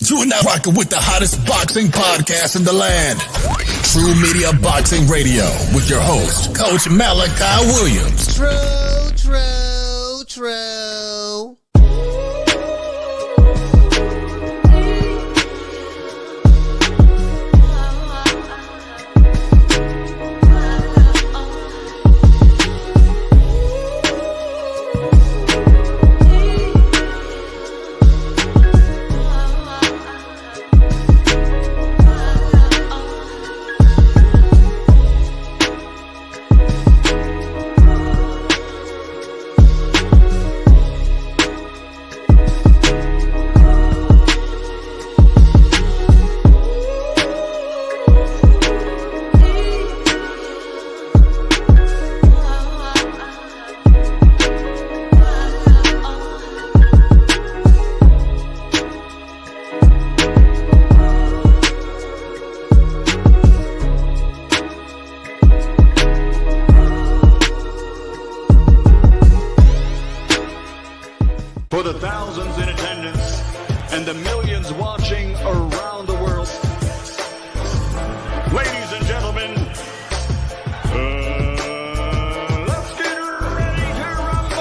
You are now rocking with the hottest boxing podcast in the land. True Media Boxing Radio with your host, Coach Malachi Williams. True. For the thousands in attendance and the millions watching around the world, ladies and gentlemen, let's get ready to rumble!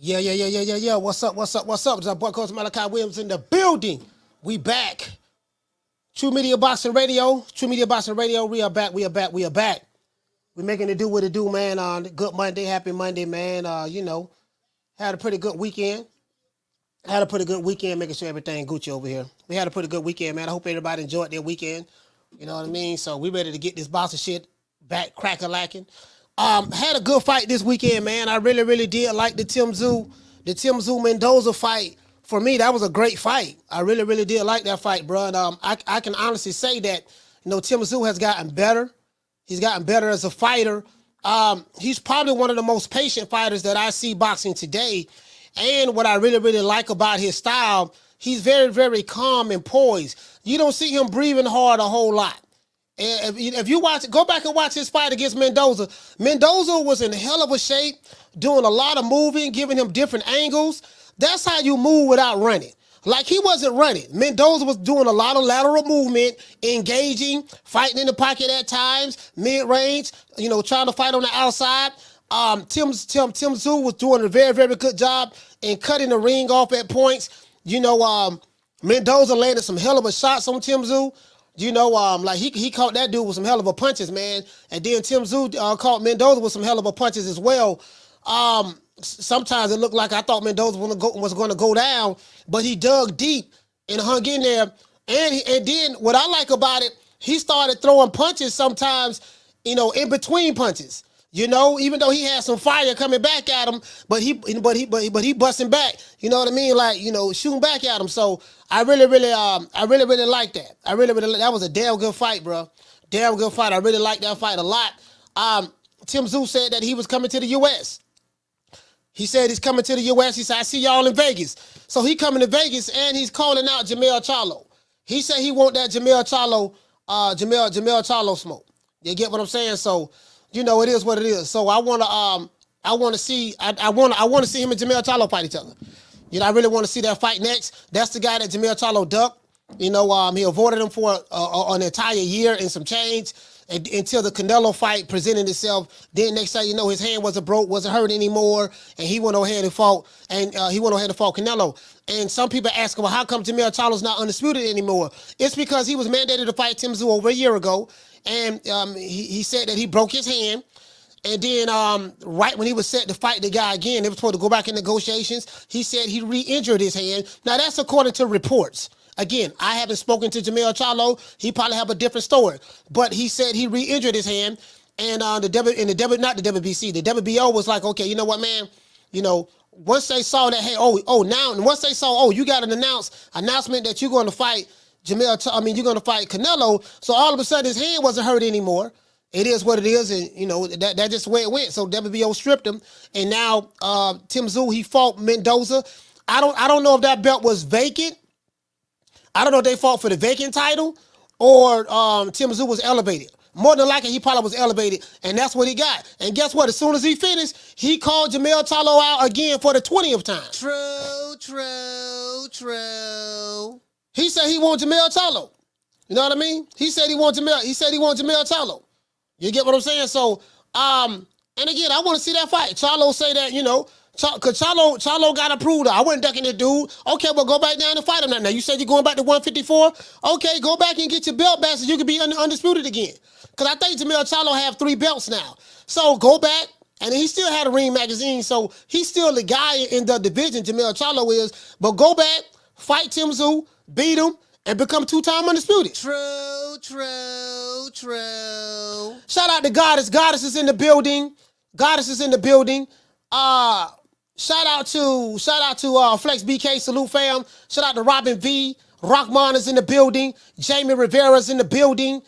Yeah. What's up? It's our boy Coach Malachi Williams in the building. We back. True Media Boxing Radio. We are back. We're making it do what it do, man. Good Monday, happy Monday, man. Had a pretty good weekend. Making sure everything Gucci over here. We had a pretty good weekend, man. I hope everybody enjoyed their weekend. You know what I mean? So we ready to get this boxing shit back crack-a-lacking. Had a good fight this weekend, man. I really did like the Tim Tszyu Mendoza fight. For me, that was a great fight. I really did like that fight, bro. And, I can honestly say that, Tim Tszyu has gotten better. He's gotten better as a fighter. He's probably one of the most patient fighters that I see boxing today. And what I really like about his style, he's very calm and poised. You don't see him breathing hard a whole lot. And if you go back and watch his fight against Mendoza. Mendoza was in hell of a shape, doing a lot of moving, giving him different angles. That's how you move without running. Like, he wasn't running. Mendoza was doing a lot of lateral movement, engaging, fighting in the pocket at times, mid-range, trying to fight on the outside. Tim Tszyu was doing a very good job in cutting the ring off at points. Mendoza landed some hell of a shots on Tim Tszyu. He caught that dude with some hell of a punches, man. And then Tim Tszyu caught Mendoza with some hell of a punches as well. Sometimes it looked like I thought Mendoza was going to go down, but he dug deep and hung in there. And then what I like about it, he started throwing punches sometimes, in between punches. Even though he had some fire coming back at him, but he busting back. You know what I mean? Like, shooting back at him. So I really like that. That was a damn good fight, bro. Damn good fight. I really like that fight a lot. Tim Tszyu said that he was coming to the U.S. He said he's coming to the U.S. He said, I see y'all in Vegas. So he coming to Vegas, and he's calling out Jermell Charlo. He said he want that Jermell Charlo smoke. You get what I'm saying? So, it is what it is. So I want to see him and Jermell Charlo fight each other. I really want to see that fight next. That's the guy that Jermell Charlo ducked. He avoided him for an entire year and some change. Until the Canelo fight presented itself. Then next thing you know, his hand wasn't hurt anymore, and he went ahead and fought Canelo. And some people ask him, well, how come Jermell Charlo's not undisputed anymore? It's because he was mandated to fight Tim Tszyu over a year ago, and he said that he broke his hand. And then right when he was set to fight the guy again, they were supposed to go back in negotiations. He said he re-injured his hand. Now that's according to reports. Again, I haven't spoken to Jermell Charlo. He probably have a different story. But he said he re-injured his hand. And the WBC, the WBO was like, okay, you know what, man? Once they saw that, hey, once they saw, you got an announcement that you're going to fight you're going to fight Canelo. So all of a sudden his hand wasn't hurt anymore. It is what it is, and that's just the way it went. So WBO stripped him, and now Tim Tszyu, he fought Mendoza. I don't know if that belt was vacant. I don't know if they fought for the vacant title or Tim Tszyu was elevated. more than likely he probably was elevated, and that's what he got. And guess what? As soon as he finished, he called Jermell Charlo out again for the 20th time. True. He said he wants Jermell Charlo. You know what I mean? He said he wants Jermell Charlo. You get what I'm saying? So, and again, I want to see that fight. Charlo say that, you know, because Charlo got approved. I wasn't ducking this dude. Okay, well, go back down and fight him now. Now, you said you're going back to 154? Okay, go back and get your belt back so you can be undisputed again. Because I think Jermell Charlo have 3 belts now. So, go back. And he still had a Ring magazine, so he's still the guy in the division, Jermell Charlo is. But go back, fight Tim Tszyu, beat him, and become 2-time undisputed. True. Shout out to Goddess. Goddess is in the building. Shout out to Flex BK, salute fam. Shout out to Robin V. Rockman is in the building. Jamie Rivera's in the building.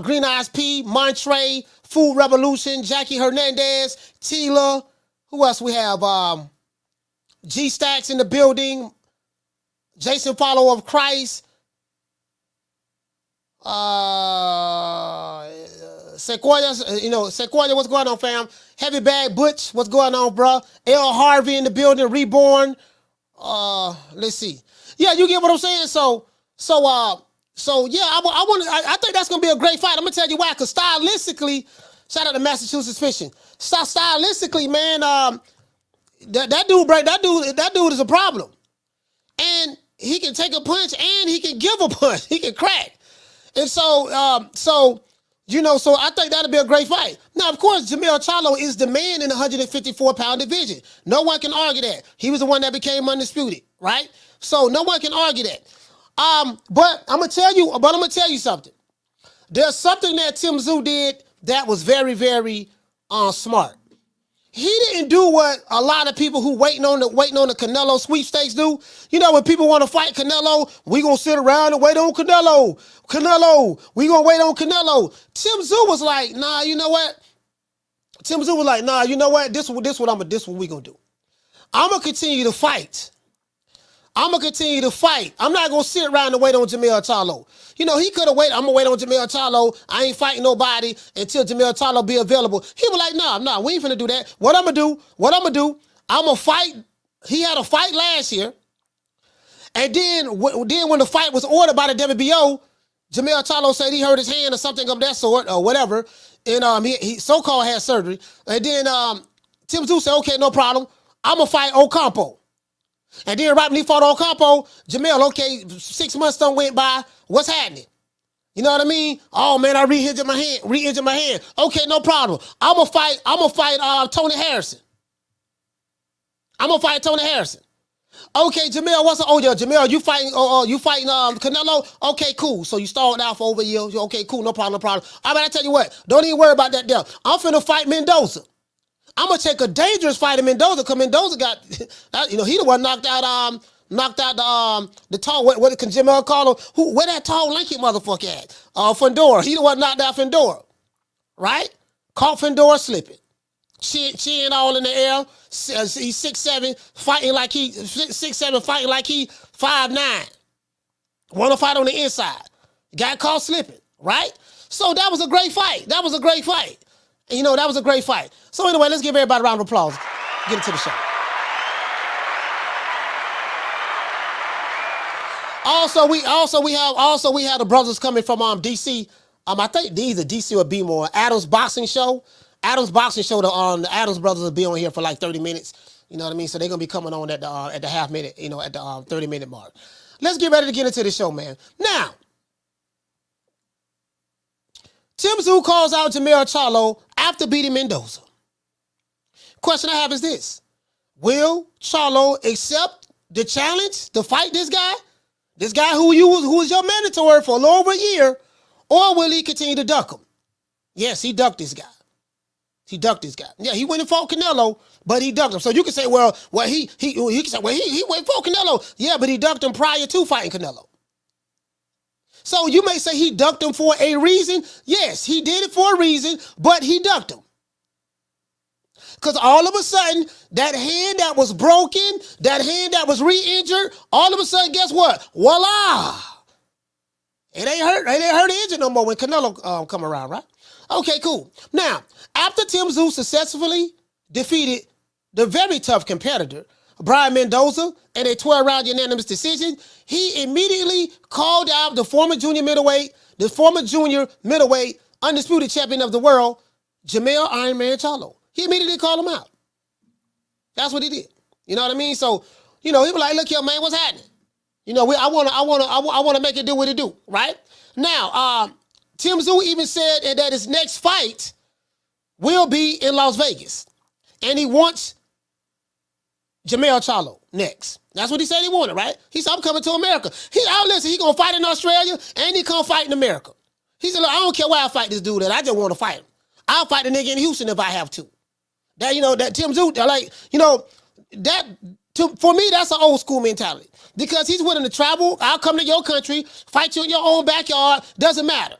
Green Eyes P, Montre, Food Revolution, Jackie Hernandez, Tila. Who else we have? G Stacks in the building. Jason Follower of Christ. Sequoia, Sequoia, what's going on, fam? Heavy Bag Butch, what's going on, bro? L. Harvey in the building, Reborn. Let's see. Yeah, you get what I'm saying? So yeah, I think that's gonna be a great fight. I'm gonna tell you why, because stylistically, shout out to Massachusetts Fishing. Stylistically, man, that dude is a problem. And he can take a punch and he can give a punch. He can crack. And so I think that'll be a great fight. Now, of course, Jermell Charlo is the man in the 154-pound division. No one can argue that. He was the one that became undisputed, right? So no one can argue that. But I'm gonna tell you something. There's something that Tim Tszyu did that was very, very smart. He didn't do what a lot of people who waiting on the Canelo sweepstakes do. You know, when people want to fight Canelo, we gonna sit around and wait on Canelo. We gonna wait on Canelo. Tim Tszyu was like, nah, you know what? This what we gonna do. I'm gonna continue to fight. I'm not going to sit around and wait on Jermell Charlo. You know, he could have waited. I'm going to wait on Jermell Charlo. I ain't fighting nobody until Jermell Charlo be available. He was like, nah, we ain't finna do that. What I'm going to do, I'm going to fight. He had a fight last year. And then when the fight was ordered by the WBO, Jermell Charlo said he hurt his hand or something of that sort or whatever. And he so-called had surgery. And then Tim Tszyu said, okay, no problem. I'm going to fight Ocampo. And then right when he fought Ocampo, Jermell, okay, 6 months done went by. What's happening? You know what I mean? Oh man, I re-injured my hand. Okay, no problem. I'm gonna fight Tony Harrison. Okay, Jermell, Jermell, you fighting Canelo? Okay, cool. So you stalled out for over a year. Okay, cool, no problem. All right, I tell you what, don't even worry about that deal. I'm finna fight Mendoza. I'm gonna take a dangerous fight in Mendoza because Mendoza got, he the one knocked out the tall, what can Jermell Charlo, where that tall lanky motherfucker at? Fendora. He the one knocked out Fendora, right? Caught Fendora slipping, chin all in the air. He's 6'7", fighting like he 5'9". Want to fight on the inside? Got caught slipping, right? So that was a great fight. So anyway, let's give everybody a round of applause. Get into the show. Also, we have the brothers coming from DC. I think either DC or B-more. Adams Boxing Show. The Adams brothers will be on here for like 30 minutes. You know what I mean? So they're gonna be coming on at the half minute, at the 30-minute mark. Let's get ready to get into the show, man. Now, Tim Tszyu calls out Jermell Charlo after beating Mendoza. Question I have is this: will Charlo accept the challenge to fight this guy? This guy who was your mentor for a little over a year, or will he continue to duck him? Yes, he ducked this guy. Yeah, he went and fought Canelo, but he ducked him. So you can say, he went and fought Canelo. Yeah, but he ducked him prior to fighting Canelo. So you may say he ducked him for a reason. Yes, he did it for a reason, but he ducked him. Because all of a sudden, that hand that was broken, that hand that was re-injured, all of a sudden, guess what? Voila! It ain't hurt the injury no more when Canelo come around, right? Okay, cool. Now, after Tim Tszyu successfully defeated the very tough competitor, Brian Mendoza, in a 12-round unanimous decision, he immediately called out the former junior middleweight undisputed champion of the world, Jermell Ironman Charlo. He immediately called him out. That's what he did. You know what I mean? So, he was like, look here, man, what's happening? I want to make it do what it do, right? Now, Tim Tszyu even said that his next fight will be in Las Vegas. And he wants Jermell Charlo next. That's what he said he wanted, right? He said, I'm coming to America. Listen, he going to fight in Australia and he come fight in America. He said, look, I don't care where I fight this dude at. I just want to fight him. I'll fight the nigga in Houston if I have to. That Tim Tszyu, for me, that's an old school mentality. Because he's willing to travel. I'll come to your country, fight you in your own backyard. Doesn't matter.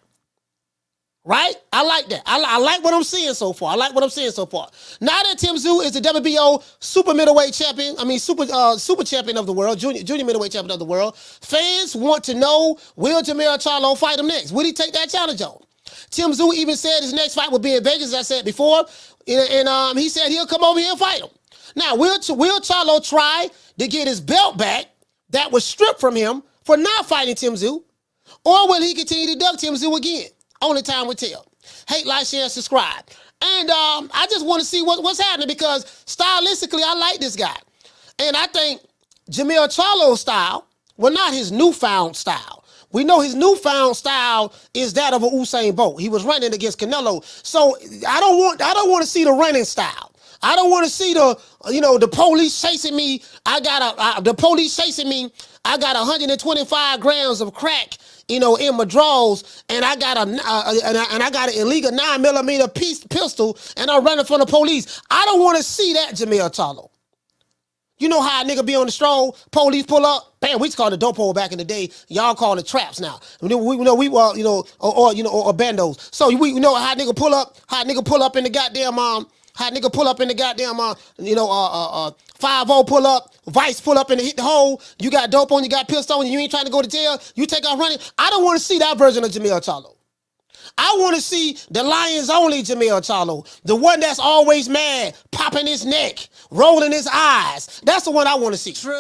Right? I like that. I like what I'm seeing so far. Now that Tim Tszyu is the WBO Super Middleweight Champion, Super Champion of the world, Junior Middleweight Champion of the world, fans want to know, will Jermell Charlo fight him next? Will he take that challenge on? Tim Tszyu even said his next fight will be in Vegas, as I said before, and he said he'll come over here and fight him. Now, will Charlo try to get his belt back that was stripped from him for not fighting Tim Tszyu, or will he continue to duck Tim Tszyu again? Only time will tell. Hate, like, share, subscribe. And I just want to see what's happening because stylistically, I like this guy. And I think Jermell Charlo's style, well, not his newfound style. We know his newfound style is that of a Usain Bolt. He was running against Canelo. So I don't want to see the running style. I don't want to see the police chasing me. The police chasing me. I got 125 grams of crack, in my drawers, and I got an illegal 9mm pistol, and I'm running from the police. I don't want to see that, Jermell Charlo. You know how a nigga be on the stroll, police pull up, bam, we used to call it a dope hole back in the day. Y'all call it traps now. Or bandos. So we know how nigga pull up in the goddamn 5-0 pull up, Vice pull up and hit the hole. You got dope on, you got pistol on, you ain't trying to go to jail. You take off running. I don't want to see that version of Jermell Charlo. I want to see the Lions only Jermell Charlo, the one that's always mad, popping his neck, rolling his eyes. That's the one I want to see. True.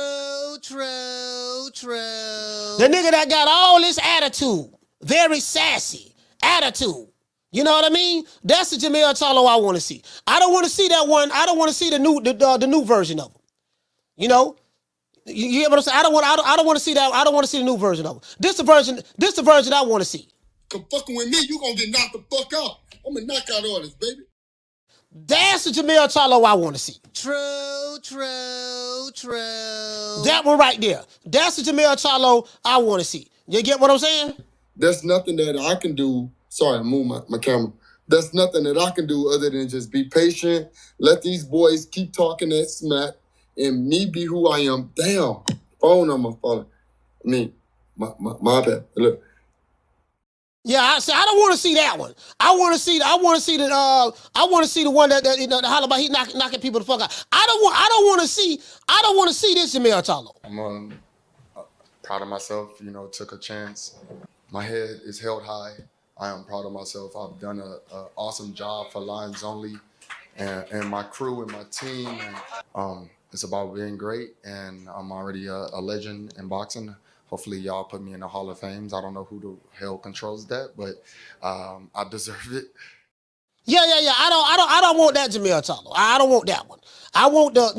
The nigga that got all this attitude, very sassy attitude. You know what I mean? That's the Jermell Charlo I want to see. I don't want to see that one. I don't want to see the new version of him. You get what I'm saying? I don't want to see that. I don't want to see the new version of him. This the version I want to see. Come fucking with me, you gonna get knocked the fuck out. I'm a knockout artist, baby. That's the Jermell Charlo I want to see. True. That one right there. That's the Jermell Charlo I want to see. You get what I'm saying? There's nothing that I can do. Sorry, I moved my camera. There's nothing that I can do other than just be patient, let these boys keep talking that smack, and me be who I am. Damn, phone number falling. My bad. Look. Yeah, I don't want to see that one. I want to see the one that the holler about he knocking people the fuck out. I don't want to see this Jermell Charlo. I'm proud of myself. Took a chance. My head is held high. I am proud of myself. I've done an awesome job for Lions Only and my crew and my team. And, it's about being great, and I'm already a legend in boxing. Hopefully y'all put me in the Hall of Fame. I don't know who the hell controls that, but I deserve it. Yeah. I don't want that Jermell Charlo. I don't want that one. I want the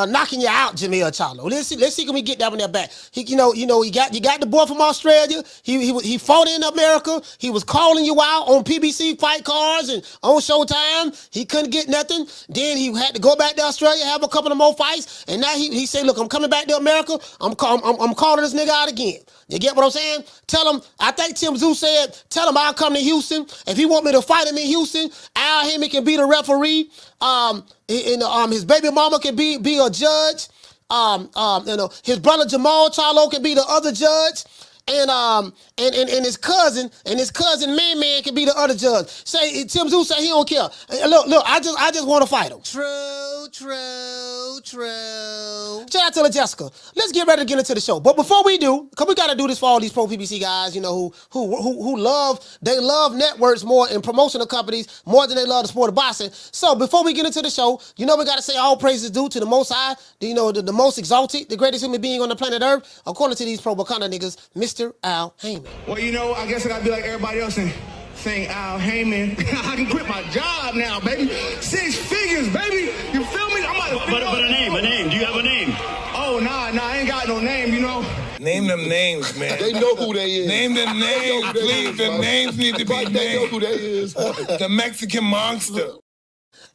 knocking you out Jermell Charlo. Let's see can we get that one there back. You got the boy from Australia. He fought in America. He was calling you out on PBC fight cards and on Showtime. He couldn't get nothing. Then he had to go back to Australia, have a couple of more fights, and now he said, look, I'm coming back to America. I'm calling this nigga out again. You get what I'm saying? Tell him, I think Tim Tszyu said, tell him I'll come to Houston. If he want me to fight him in Houston, Al Heyman can be the referee. His baby mama can be a judge. His brother Jermell Charlo can be the other judge. And his cousin Man can be the other judge. Say Tim Tszyu say he don't care. Look, I just want to fight him. True. Shout out to Jessica. Let's get ready to get into the show. But before we do, because we got to do this for all these pro PBC guys, you know, who love networks more and promotional companies more than they love the sport of boxing. So before we get into the show, you know we got to say all praises due to the Most High, you know, the most exalted, the greatest human being on the planet Earth, according to these pro Wakanda niggas, Mr. Al Heyman. Well, you know, I guess I got to be like everybody else and saying Al Heyman. I can quit my job now, baby. 6 figures, baby. You feel me? But a name. Do you have a name? Oh, nah, I ain't got no name, you know. Name them names, man. They know who they is. Name them names, please. The names need to be named. They know who they is. The Mexican monster.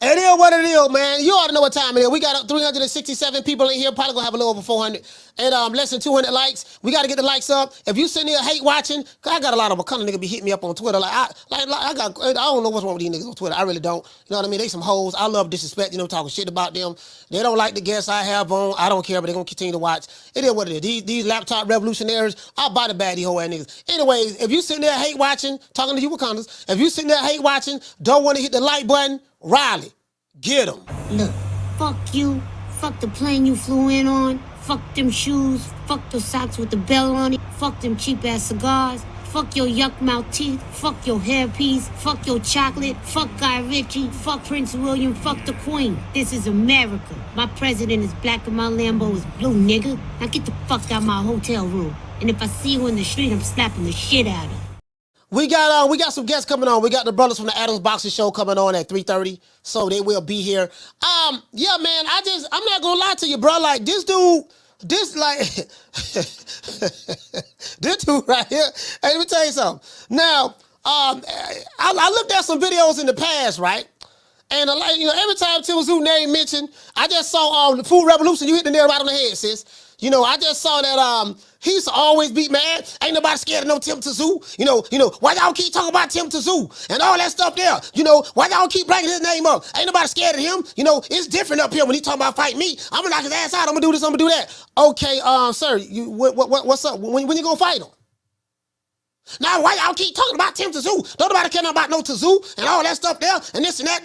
It is what it is, man. You ought to know what time it is. We got 367 people in here. Probably gonna have a little over 400 and less than 200 likes. We got to get the likes up. If you sitting there hate watching, cause I got a lot of Wakanda niggas be hitting me up on Twitter. I don't know what's wrong with these niggas on Twitter. I really don't. You know what I mean? They some hoes. I love disrespect. You know, talking shit about them. They don't like the guests I have on. I don't care, but they gonna continue to watch. It is what it is. These laptop revolutionaries. I'll buy the bad these whole ass niggas. Anyways, if you sitting there hate watching, talking to you Wakandas. If you sitting there hate watching, don't want to hit the like button, Riley. Get him. Look, fuck you. Fuck the plane you flew in on. Fuck them shoes. Fuck those socks with the bell on it. Fuck them cheap ass cigars. Fuck your yuck mouth teeth. Fuck your hairpiece. Fuck your chocolate. Fuck Guy Ritchie. Fuck Prince William. Fuck the Queen. This is America. My president is black and my Lambo is blue, nigga. Now get the fuck out my hotel room. And if I see you in the street, I'm slapping the shit out of you. We got some guests coming on. We got the brothers from the Adams Boxing Show coming on at 3:30, so they will be here. Yeah, man, I'm not gonna lie to you, bro. Like this dude, this dude right here. Hey, let me tell you something. Now, I looked at some videos in the past, right? And every time Tim Tszyu name mentioned, I just saw the Food Revolution. You hit the nail right on the head, sis. You know, I just saw that he used to always be mad. Ain't nobody scared of no Tim Tszyu. You know, why y'all keep talking about Tim Tszyu and all that stuff there? You know, why y'all keep bringing his name up? Ain't nobody scared of him. You know, it's different up here when he talking about fight me. I'm gonna knock his ass out. I'm gonna do this. I'm gonna do that. Okay, sir, what's up? When you gonna fight him? Now, why y'all keep talking about Tim Tszyu? Don't nobody care about no Tszyu and all that stuff there, and this and that,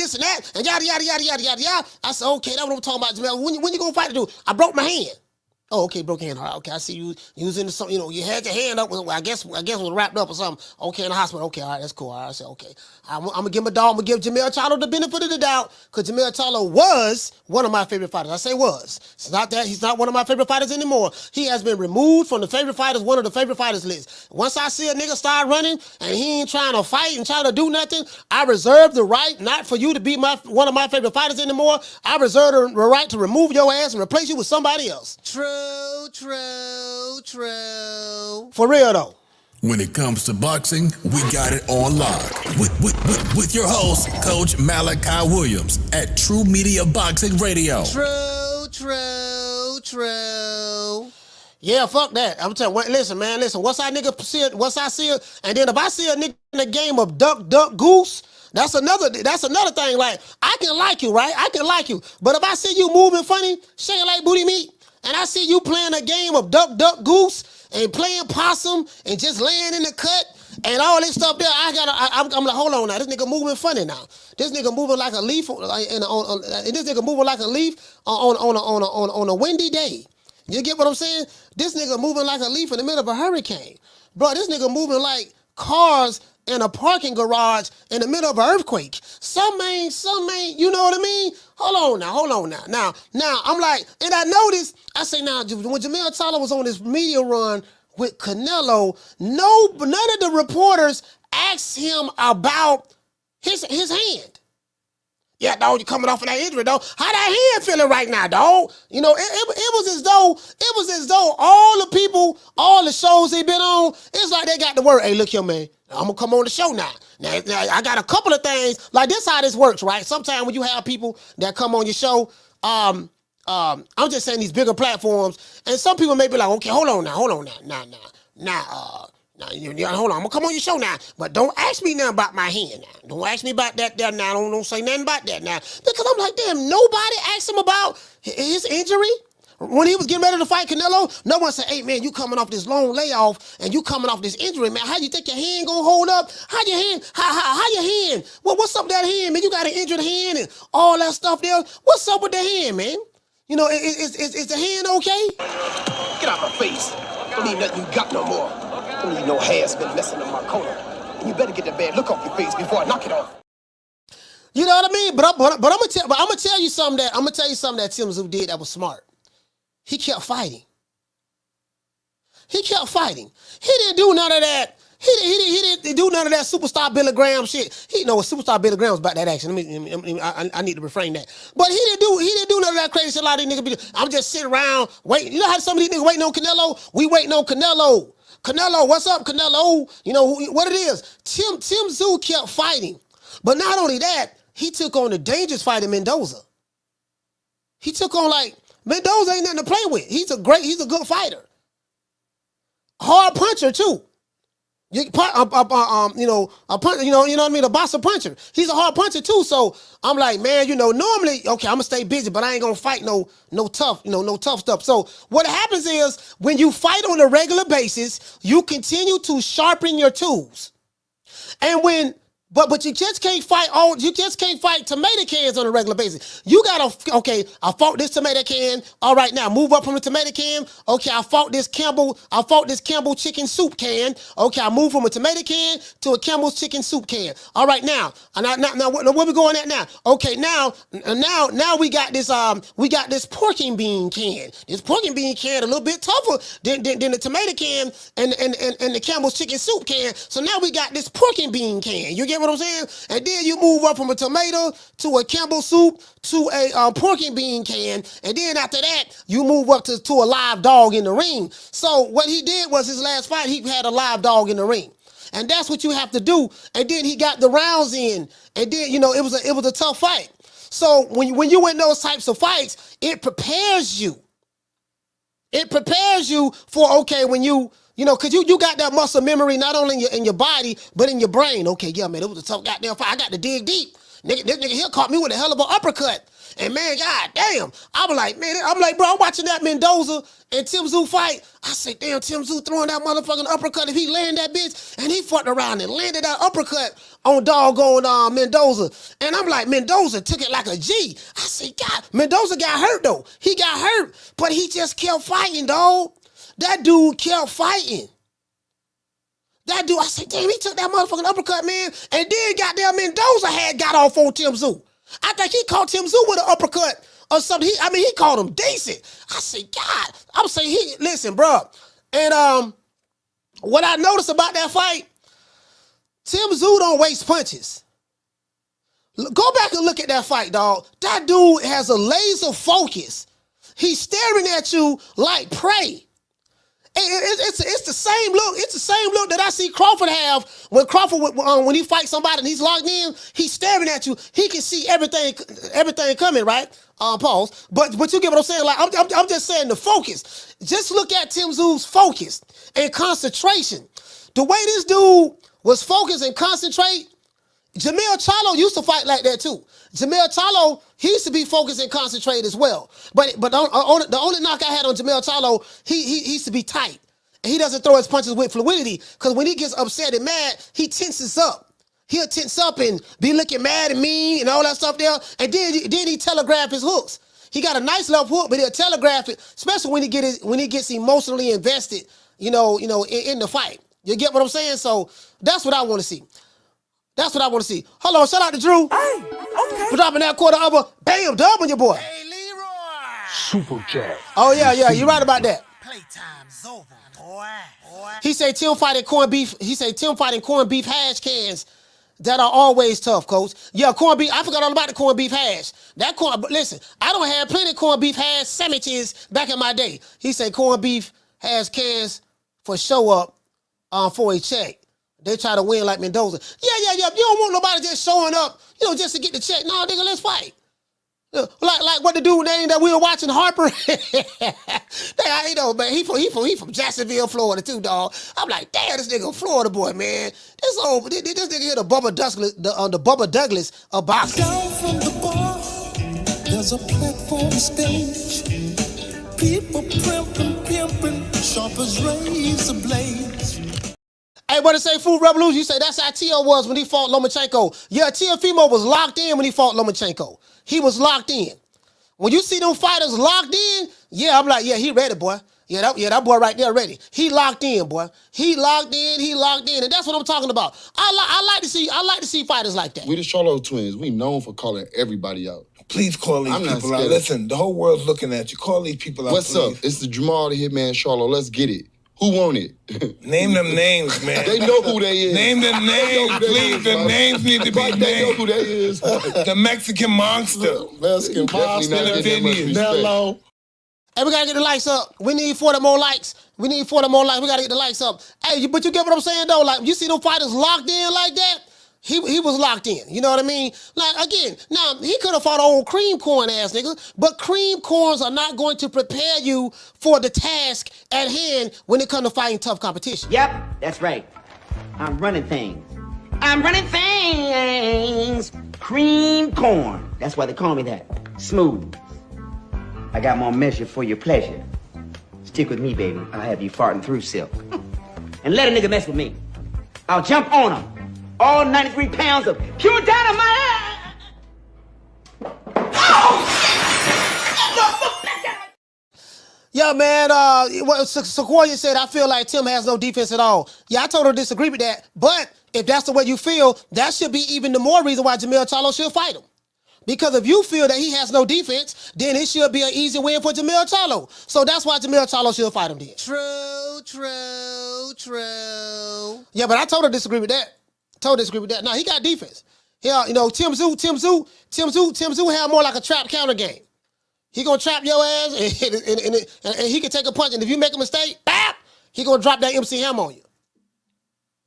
and yada, yada, yada, yada, yada, yada. I said, okay, that's what I'm talking about, Jermell. When you gonna fight the dude? I broke my hand. Oh, okay, broke hand. All right, okay, I see you was into something, you had your hand up, I guess it was wrapped up or something. Okay, in the hospital. Okay, all right, that's cool. All right, I said, okay. I'm gonna give Jermell Charlo the benefit of the doubt, because Jermell Charlo was one of my favorite fighters. I say was. It's not that he's not one of my favorite fighters anymore. He has been removed from the favorite fighters, one of the favorite fighters list. Once I see a nigga start running and he ain't trying to fight and trying to do nothing, I reserve the right not for you to be one of my favorite fighters anymore. I reserve the right to remove your ass and replace you with somebody else. True. For real though. When it comes to boxing, we got it on lock. With your host, Coach Malachi Williams at True Media Boxing Radio. True. Yeah, fuck that. I'm telling you, listen, once I see it, and then if I see a nigga in a game of duck, goose, that's another thing. Like, I can like you, right? I can like you. But if I see you moving funny, shaking like booty meat, and I see you playing a game of duck, goose, and playing possum, and just laying in the cut, and all this stuff there, I'm like, hold on now, this nigga moving funny now. This nigga moving like a leaf, and this nigga moving like a leaf on a windy day. You get what I'm saying? This nigga moving like a leaf in the middle of a hurricane. Bro, this nigga moving like cars in a parking garage in the middle of an earthquake. Some ain't, you know what I mean? Hold on now. Now, I'm like, and I noticed, I say now, when Jermell Charlo was on this media run with Canelo, none of the reporters asked him about his hand. Yeah, dog, you coming off of that injury, dog. How that hand feeling right now, dog? You know, it was as though all the people, all the shows they been on, it's like they got the word, hey, look here, man, I'm gonna come on the show now. Now I got a couple of things, like this how this works, right? Sometimes when you have people that come on your show, I'm just saying these bigger platforms, and some people may be like, okay, hold on now. Now, hold on, I'm gonna come on your show now, but don't ask me nothing about my hand now. Don't ask me about that there now. Don't say nothing about that now. Because I'm like, damn, nobody asked him about his injury. When he was getting ready to fight Canelo, no one said, hey, man, you coming off this long layoff and you coming off this injury, man. How you think your hand gonna hold up? How your hand? Well, what's up with that hand, man? You got an injured hand and all that stuff there. What's up with the hand, man? You know, is the hand okay? Get out my face. Don't need nothing you got no more. Don't need no hair's been messing up my corner. And you better get that bad look off your face before I knock it off. You know what I mean? But I'm gonna tell you something that Tim Tszyu did that was smart. He kept fighting. He kept fighting. He didn't do none of that. He didn't do none of that superstar Billy Graham shit. He know what superstar Billy Graham was about that action. I need to refrain that. But he didn't do none of that crazy shit. A lot of these niggas be. I'm just sitting around waiting. You know how some of these niggas waiting on Canelo? We waiting on Canelo. Canelo, what's up, Canelo? You know what it is. Tim Tszyu kept fighting. But not only that, he took on the dangerous fighter Mendoza. He took on Mendoza ain't nothing to play with. He's a good fighter. Hard puncher too. A boxer puncher. He's a hard puncher too. So I'm like, man, normally, okay, I'm gonna stay busy, but I ain't gonna fight no tough stuff. So what happens is when you fight on a regular basis, you continue to sharpen your tools. And But you just can't fight tomato cans on a regular basis. You gotta, okay, I fought this tomato can. All right, now move up from the tomato can. Okay, I fought this Campbell chicken soup can. Okay, I moved from a tomato can to a Campbell's chicken soup can. All right, now where we going at now? Okay, now we got this pork and bean can. This pork and bean can a little bit tougher than the tomato can and the Campbell's chicken soup can. So now we got this pork and bean can. You get what I'm saying? And then you move up from a tomato to a Campbell soup to a pork and bean can. And then after that, you move up to a live dog in the ring. So what he did was his last fight, he had a live dog in the ring. And that's what you have to do. And then he got the rounds in. And then, it was a tough fight. So when you win those types of fights, it prepares you. It prepares you for, okay, when because you got that muscle memory not only in your body, but in your brain. Okay, yeah, man, it was a tough goddamn fight. I got to dig deep. This nigga here caught me with a hell of an uppercut. And man, god damn. I'm like, bro, I'm watching that Mendoza and Tim Tszyu fight. I say, damn, Tim Tszyu throwing that motherfucking uppercut. If he land that bitch, and he fucked around and landed that uppercut on doggone Mendoza. And I'm like, Mendoza took it like a G. I say, God, Mendoza got hurt though. He got hurt, but he just kept fighting, dog. That dude kept fighting. That dude, I said, damn, he took that motherfucking uppercut, man. And then goddamn Mendoza had got off on Tim Tszyu. I think he caught Tim Tszyu with an uppercut or something. He caught him decent. I said, God, I'm saying, listen, bro. And what I noticed about that fight, Tim Tszyu don't waste punches. Go back and look at that fight, dog. That dude has a laser focus. He's staring at you like prey. It's the same look. It's the same look that I see Crawford have when he fights somebody and he's locked in. He's staring at you. He can see everything coming, right? Pause. But you get what I'm saying? Like I'm just saying the focus. Just look at Tim Tszyu's focus and concentration. The way this dude was focused and concentrate. Jermell Charlo used to fight like that too. Jermell Charlo, he used to be focused and concentrate as well. But the only knock I had on Jermell Charlo, he used to be tight. And he doesn't throw his punches with fluidity. Because when he gets upset and mad, he tenses up. He'll tense up and be looking mad and mean and all that stuff there. And then he telegraph his hooks. He got a nice left hook, but he'll telegraph it, especially when he gets emotionally invested, in the fight. You get what I'm saying? So that's what I want to see. That's what I want to see. Hold on, shout out to Drew. Hey, okay. For dropping that quarter over. Bam, dub on your boy. Hey, Leroy. Super chat. Oh, yeah, you're right about that. Playtime's over, boy. He say Tim fighting corned beef hash cans that are always tough, coach. Yeah, corned beef. I forgot all about the corned beef hash. Listen, I don't have plenty of corned beef hash sandwiches back in my day. He say corned beef hash cans for show up for a check. They try to win like Mendoza. Yeah. You don't want nobody just showing up, just to get the check. No, nigga, let's fight. Like what the dude name that we were watching, Harper. Man, he from Jacksonville, Florida too, dog. I'm like, damn, this nigga Florida boy, man. This nigga here the Bubba Douglas of boxing. Down from the bar, there's a platform stage. People pimping, sharp as razor blades. Hey, what to say, Food Revolution? You say that's how Tio was when he fought Lomachenko. Yeah, Teofimo was locked in when he fought Lomachenko. He was locked in. When you see them fighters locked in, yeah, I'm like, yeah, he ready, boy. Yeah, that boy right there ready. He locked in, boy. He locked in, and that's what I'm talking about. I like to see fighters like that. We the Charlo twins. We known for calling everybody out. Please call these people out. Listen, the whole world's looking at you. Call these people out, What's please. up? It's the Jermell the Hitman Charlo. Let's get it. Who want it? Name them names, man. They know who they is. Name them names, please. The names need to be named. They know who they is. The Mexican monster. Mexican monster. Hello. Hey, we gotta get the likes up. We need 40 more likes. We gotta get the likes up. Hey, but you get what I'm saying though? Like, you see them fighters locked in like that? He was locked in. You know what I mean? Like, again, now, he could have fought an old cream corn ass nigga, but cream corns are not going to prepare you for the task at hand when it comes to fighting tough competition. Yep, that's right. I'm running things. Cream corn. That's why they call me that. Smooth. I got more measure for your pleasure. Stick with me, baby. I'll have you farting through silk. And let a nigga mess with me. I'll jump on him. All 93 pounds of pure dynamite. Yeah, man, what Sequoia said, I feel like Tim has no defense at all. Yeah, I totally disagree with that. But if that's the way you feel, that should be even the more reason why Jermell Charlo should fight him. Because if you feel that he has no defense, then it should be an easy win for Jermell Charlo. So that's why Jermell Charlo should fight him then. True. Yeah, but I totally disagree with that. Now, he got defense. Yeah, you know, Tim Tszyu have more like a trap counter game. He gonna trap your ass, and he can take a punch, and if you make a mistake, bap, he gonna drop that MC Hammer on you.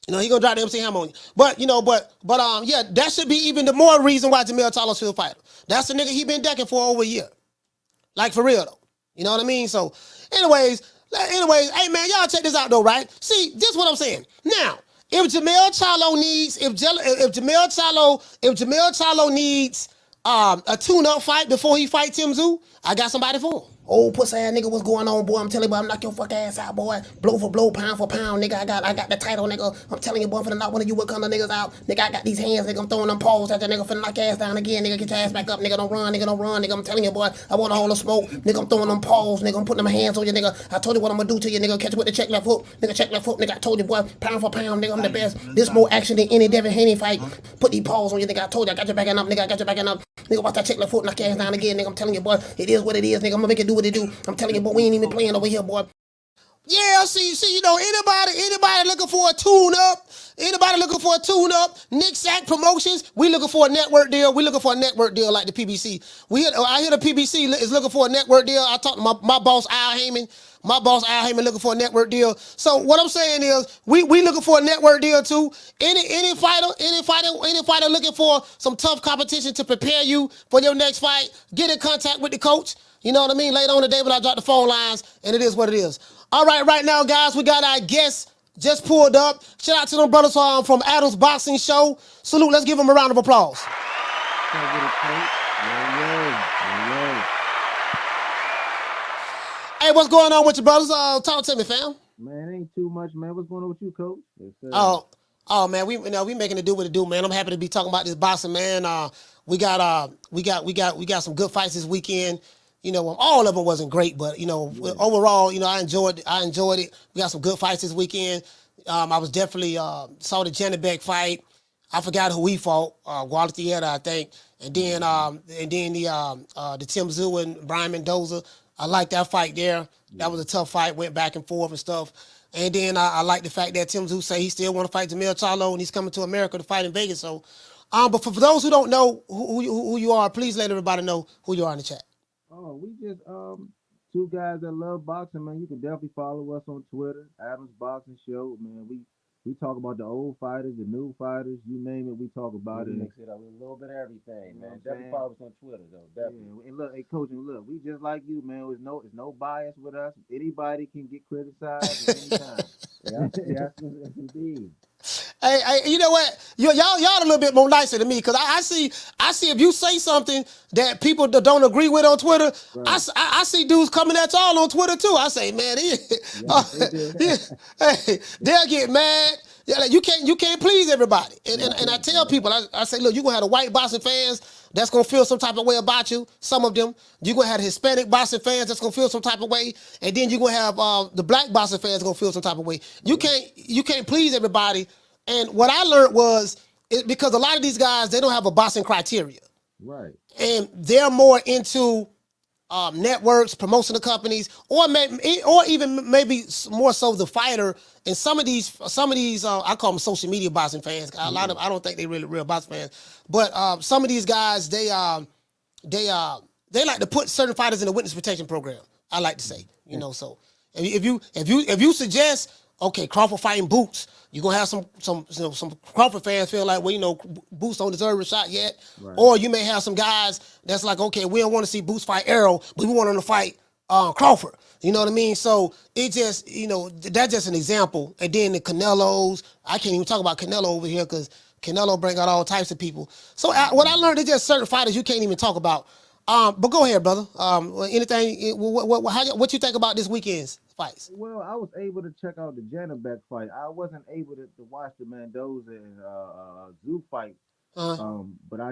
You know, he gonna drop the MC Hammer on you. But, you know, yeah, that should be even the more reason why Jermell Charlo should fight him. That's the nigga he been decking for over a year. Like, for real, though. You know what I mean? So, anyways, hey, man, y'all check this out, though, right? See, this is what I'm saying. Now, if Jermell Charlo needs a tune-up fight before he fight Tim Tszyu, I got somebody for him. Old pussy ass nigga, what's going on, boy? I'm telling you, boy, I'm knock your fuck ass out, boy. Blow for blow, pound for pound, nigga. I got the title, nigga. I'm telling you, boy, I'm finna knock one of you what kind of niggas out. Nigga, I got these hands, nigga. I'm throwing them paws at that nigga, finna knock your ass down again, nigga. Get your ass back up, nigga. Don't run, nigga. I'm telling you, boy, I want a hold of smoke. Nigga, I'm throwing them paws, nigga. I'm putting them hands on you, nigga. I told you what I'm gonna do to you, nigga. Catch you with the check left hook. Nigga, check left hook, nigga. I told you, boy, pound for pound, nigga. I'm the best. This more action than any Devin Haney fight. Put these paws on you, nigga. I told you, I got your backing up, nigga. I got your backing up. Nigga, watch that check left foot, knock your ass down again, nigga. I'm telling you, boy, it is what it is, nigga. I'm gonna make it do what it do. I'm telling you, boy, we ain't even playing over here, boy. Yeah, see, you know, anybody looking for a tune-up, Nick Sack Promotions, we looking for a network deal. We looking for a network deal like the PBC. I hear the PBC is looking for a network deal. I talked to my boss, Al Heyman. My boss, Al Heyman, looking for a network deal. So what I'm saying is, we looking for a network deal too. Any fighter looking for some tough competition to prepare you for your next fight, get in contact with the coach. You know what I mean? Later on today when I drop the phone lines, and it is what it is. All right now, guys, we got our guests just pulled up. Shout out to them brothers from Adam's Boxing Show. Salute, let's give them a round of applause. Hey, what's going on with you, brothers? Talk to me, fam. Man, ain't too much, man. What's going on with you, coach? Oh, man, we making it do what it do, man. I'm happy to be talking about this boxing, man. We got some good fights this weekend. You know, all of them wasn't great, but you know, overall, you know, I enjoyed it. We got some good fights this weekend. I was definitely saw the Janibek fight. I forgot who he fought, Guadalajara, I think, and then the Tim Tszyu and Brian Mendoza. I like that fight there. That was a tough fight, went back and forth and stuff. And then I like the fact that Tim Tszyu say he still want to fight Jermell Charlo and he's coming to America to fight in Vegas. So, but for those who don't know who you are, please let everybody know who you are in the chat. Oh, we just two guys that love boxing, man. You can definitely follow us on Twitter, Adam's Boxing Show, man. We talk about the old fighters, the new fighters, you name it, we talk about it. Mix it up with a little bit of everything, man. Definitely follow us on Twitter, though. Definitely. Yeah, and look, hey, coach, and look, we just like you, man. There's no bias with us. Anybody can get criticized at any time. Yes, indeed. Hey, you know what? Y'all a little bit more nicer than me because I see if you say something that people don't agree with on Twitter, right. I see dudes coming at y'all on Twitter too. I say, man, they'll get mad. Yeah, like, you can't please everybody. And I tell people, I say, look, you gonna have the white boxing fans that's gonna feel some type of way about you. Some of them. You're gonna have the Hispanic boxing fans that's gonna feel some type of way, and then you're gonna have the black boxing fans gonna feel some type of way. You can't please everybody. And what I learned was because a lot of these guys, they don't have a boxing criteria. Right. And they're more into networks, promotional companies, or even maybe more so the fighter. And some of these I call them social media boxing fans. A lot of I don't think they're really real boxing fans, but some of these guys they like to put certain fighters in the witness protection program. I like to say, so if you suggest, okay, Crawford fighting Boots, you're gonna have some Crawford fans feel like, well, Boots don't deserve a shot yet. Right. Or you may have some guys that's like, okay, we don't want to see Boots fight Errol, but we want him to fight Crawford. You know what I mean? So it just, that's just an example. And then the Canelos, I can't even talk about Canelo over here because Canelo bring out all types of people. So what I learned is just certain fighters you can't even talk about. But go ahead, brother. Anything? What you think about this weekend's fights? Well, I was able to check out the Janabek fight. I wasn't able to watch the Mendoza and Tszyu fight. But I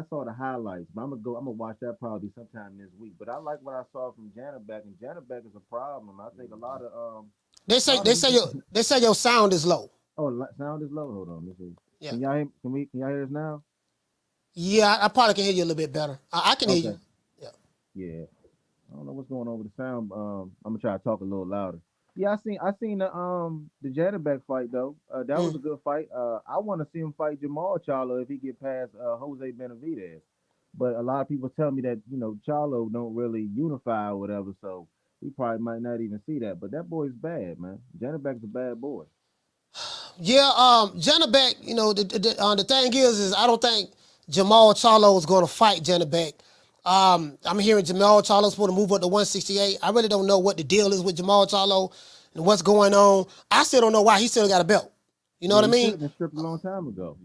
saw the highlights. But I'm gonna watch that probably sometime this week. But I like what I saw from Janabek, and Janabek is a problem. I think a lot of they say your sound is low. Oh, sound is low. Hold on, let me see. Yeah. Can y'all hear us now? Yeah, I probably can hear you a little bit better. I can hear you. Yeah. I don't know what's going on with the sound. I'm gonna try to talk a little louder. Yeah, I seen the Janabek fight though. That was a good fight. I want to see him fight Jermell Charlo if he get past Jose Benavidez. But a lot of people tell me that Charlo don't really unify or whatever, so he probably might not even see that. But that boy's bad, man. Janabek's a bad boy. Yeah, Janabek. The thing is I don't think Jermell Charlo is going to fight Janabek. I'm hearing Jermell Charlo's supposed to move up to 168. I really don't know what the deal is with Jermell Charlo and what's going on. I still don't know why he still got a belt. You know what I mean? He should have been stripped a long time ago.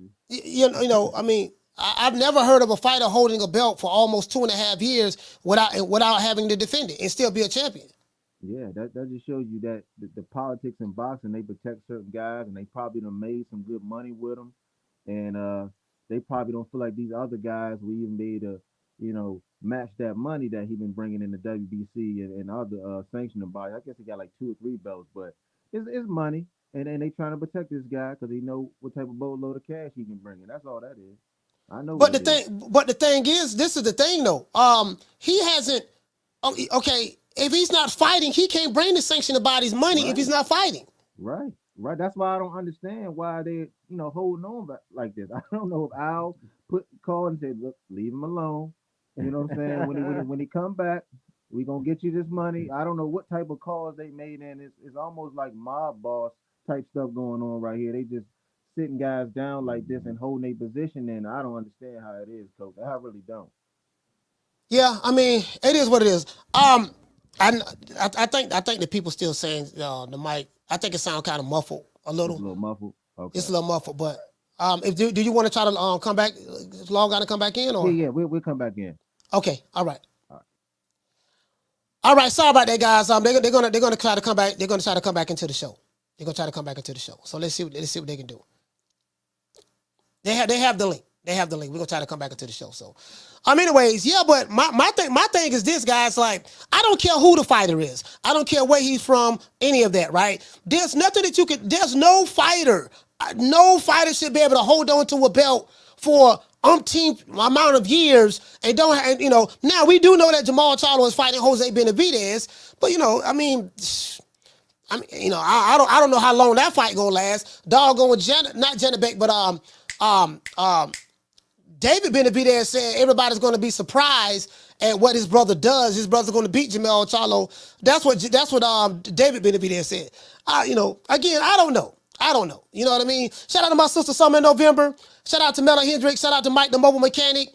I mean, I've never heard of a fighter holding a belt for almost 2.5 years without having to defend it and still be a champion. Yeah, that just shows you that the politics in boxing, they protect certain guys, and they probably done made some good money with them, and they probably don't feel like these other guys will even be able to, match that money that he been bringing in the WBC and other sanctioning bodies. I guess he got like 2 or 3 belts, but it's money, and they trying to protect this guy because they know what type of boatload of cash he can bring in. That's all that is. I know. But the thing is, this is the thing though. He hasn't. Okay, if he's not fighting, he can't bring the sanctioning bodies money if he's not fighting. Right. That's why I don't understand why they holding on like this. I don't know if Al called and said, look, leave him alone. You know what I'm saying? When he come back, we gonna get you this money. I don't know what type of calls they made, and it's almost like mob boss type stuff going on right here. They just sitting guys down like this and holding their position, and I don't understand how it is, Coach. I really don't. Yeah, I mean, it is what it is. I think the people still saying the mic. I think it sounds kind of muffled a little. It's a little muffled. Okay. It's a little muffled, but do you want to try to come back, log out and come back in, or? Yeah, we'll come back in. Okay, all right. All right, sorry about that, guys. They're gonna try to come back. They're gonna try to come back into the show. They're gonna try to come back into the show. So let's see what they can do. They have the link. They have the link. We're gonna try to come back into the show. So, anyways, yeah. But my thing is this, guys. Like, I don't care who the fighter is. I don't care where he's from. Any of that, right? There's nothing that you could. There's no fighter. No fighter should be able to hold on to a belt for umpteen amount of years and now we do know that Jermell Charlo is fighting Jose Benavidez, but I don't know how long that fight gonna last. Doggone not Janabek, but David Benavidez said everybody's gonna be surprised at what his brother does. His brother's gonna beat Jermell Charlo. That's what David Benavidez said. Again, I don't know. You know what I mean? Shout out to my sister Summer in November. Shout out to Mella Hendricks. Shout out to Mike the Mobile Mechanic.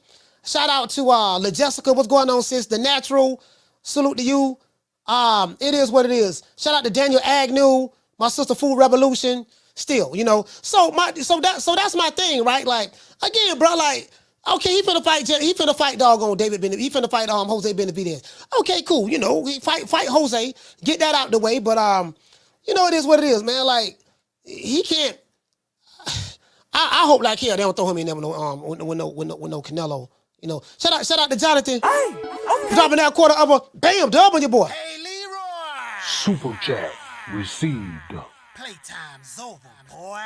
Shout out to La Jessica. What's going on, sis? The Natural. Salute to you. It is what it is. Shout out to Daniel Agnew. My sister Food Revolution. Still, So that's my thing, right? Like, again, bro, like, okay, he finna fight doggone David Benavidez. He finna fight Jose Benavidez. Okay, cool. He fight Jose. Get that out the way. But it is what it is, man. Like, he can't. I hope like hell they don't throw him in there with no Canelo. You know, shout out to Jonathan. Dropping that quarter of a bam dub on your boy. Super chat received. Playtime's over, boy.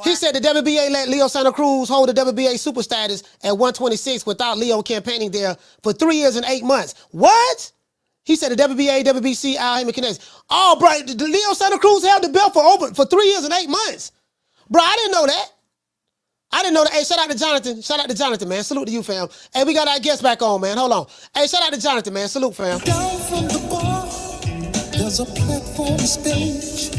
He said the WBA let Leo Santa Cruz hold the WBA super status at 126 without Leo campaigning there for 3 years and 8 months. What? He said the WBA, WBC, Al Heyman connects. Oh, bro, the Leo Santa Cruz held the belt for 3 years and 8 months. Bro, I didn't know that. Hey, shout out to Jonathan. Shout out to Jonathan, man. Salute to you, fam. Hey, we got our guest back on, man. Hold on. Hey, shout out to Jonathan, man. Salute, fam. Down from the bar, there's a platform stage.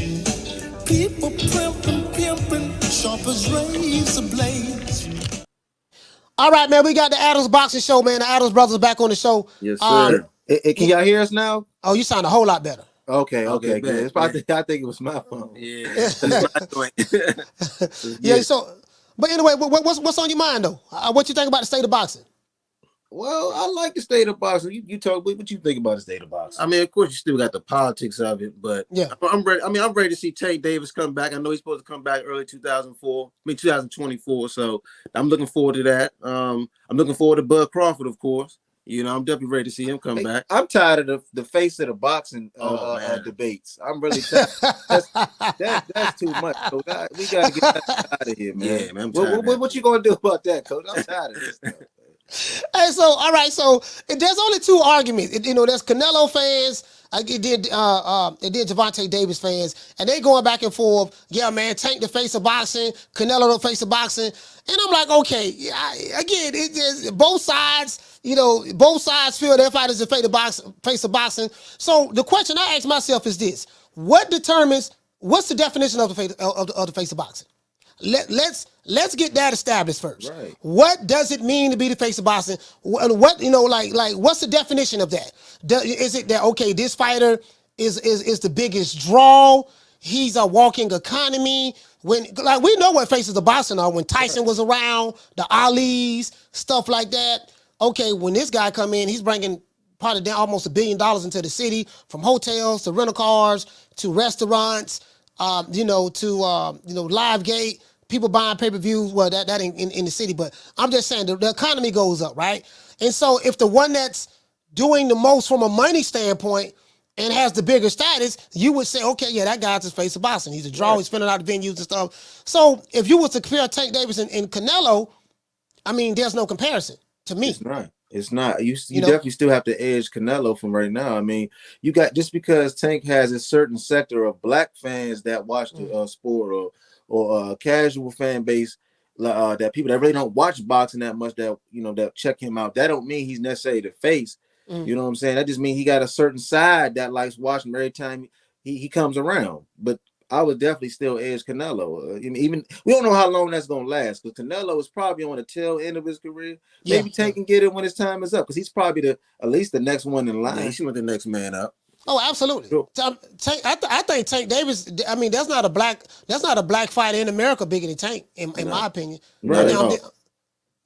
People pimping, sharp as razor blades. All right, man. We got the Adams Boxing Show, man. The Adams brothers back on the show. Yes, sir. Can y'all hear us now? Oh, you sound a whole lot better. Okay, good. It's probably, I think it was my phone. Yeah. Yeah. So, but anyway, what's on your mind though? What you think about the state of boxing? Well, I like the state of boxing. You talk. What you think about the state of boxing? I mean, of course, you still got the politics of it, but yeah, I'm ready. I mean, I'm ready to see Tank Davis come back. I know he's supposed to come back early 2024. So I'm looking forward to that. I'm looking forward to Bud Crawford, of course. You know, I'm definitely ready to see him come back. I'm tired of the face of the boxing debates. I'm really tired. That's too much. So we got to get that out of here, man. Yeah, man. What you gonna do about that, Coach? I'm tired of this stuff. Hey, so all right, so there's only two arguments. There's Canelo fans. It did Gervonta Davis fans, and they going back and forth. Yeah, man, Tank the face of boxing, Canelo the face of boxing, and I'm like, okay, again, it's both sides. Both sides feel their fighters the face of boxing. So the question I ask myself is this: what's the definition of the face of boxing? Let's get that established first. Right. What does it mean to be the face of boxing? What what's the definition of that? Is it that this fighter is the biggest draw? He's a walking economy. We know what faces of boxing are. When Tyson was around, the Ali's, stuff like that. Okay, when this guy come in, he's bringing probably down almost $1 billion into the city, from hotels to rental cars to restaurants, to Live Gate. People buying pay-per-views. Well, that ain't in the city, but I'm just saying the economy goes up, right? And so if the one that's doing the most from a money standpoint and has the bigger status, you would say, okay, yeah, that guy's the face of boxing. He's a draw. He's spinning out the venues and stuff. So if you was to compare Tank Davis and Canelo, I mean, there's no comparison to me. It's not. You definitely still have to edge Canelo from right now. I mean, you got, just because Tank has a certain sector of black fans that watch the sport, or a casual fan base, that people that really don't watch boxing that much, that check him out, that don't mean he's necessarily the face. You know what I'm saying? That just means he got a certain side that likes watching every time he comes around. But I would definitely still edge Canelo. Even we don't know how long that's gonna last, because Canelo is probably on the tail end of his career. Maybe Tank can get it when his time is up, because he's probably at least the next one in line. He should be the next man up. Oh, absolutely. Sure. I think Tank Davis. I mean, that's not a black fighter in America bigger than Tank, in my opinion. Right.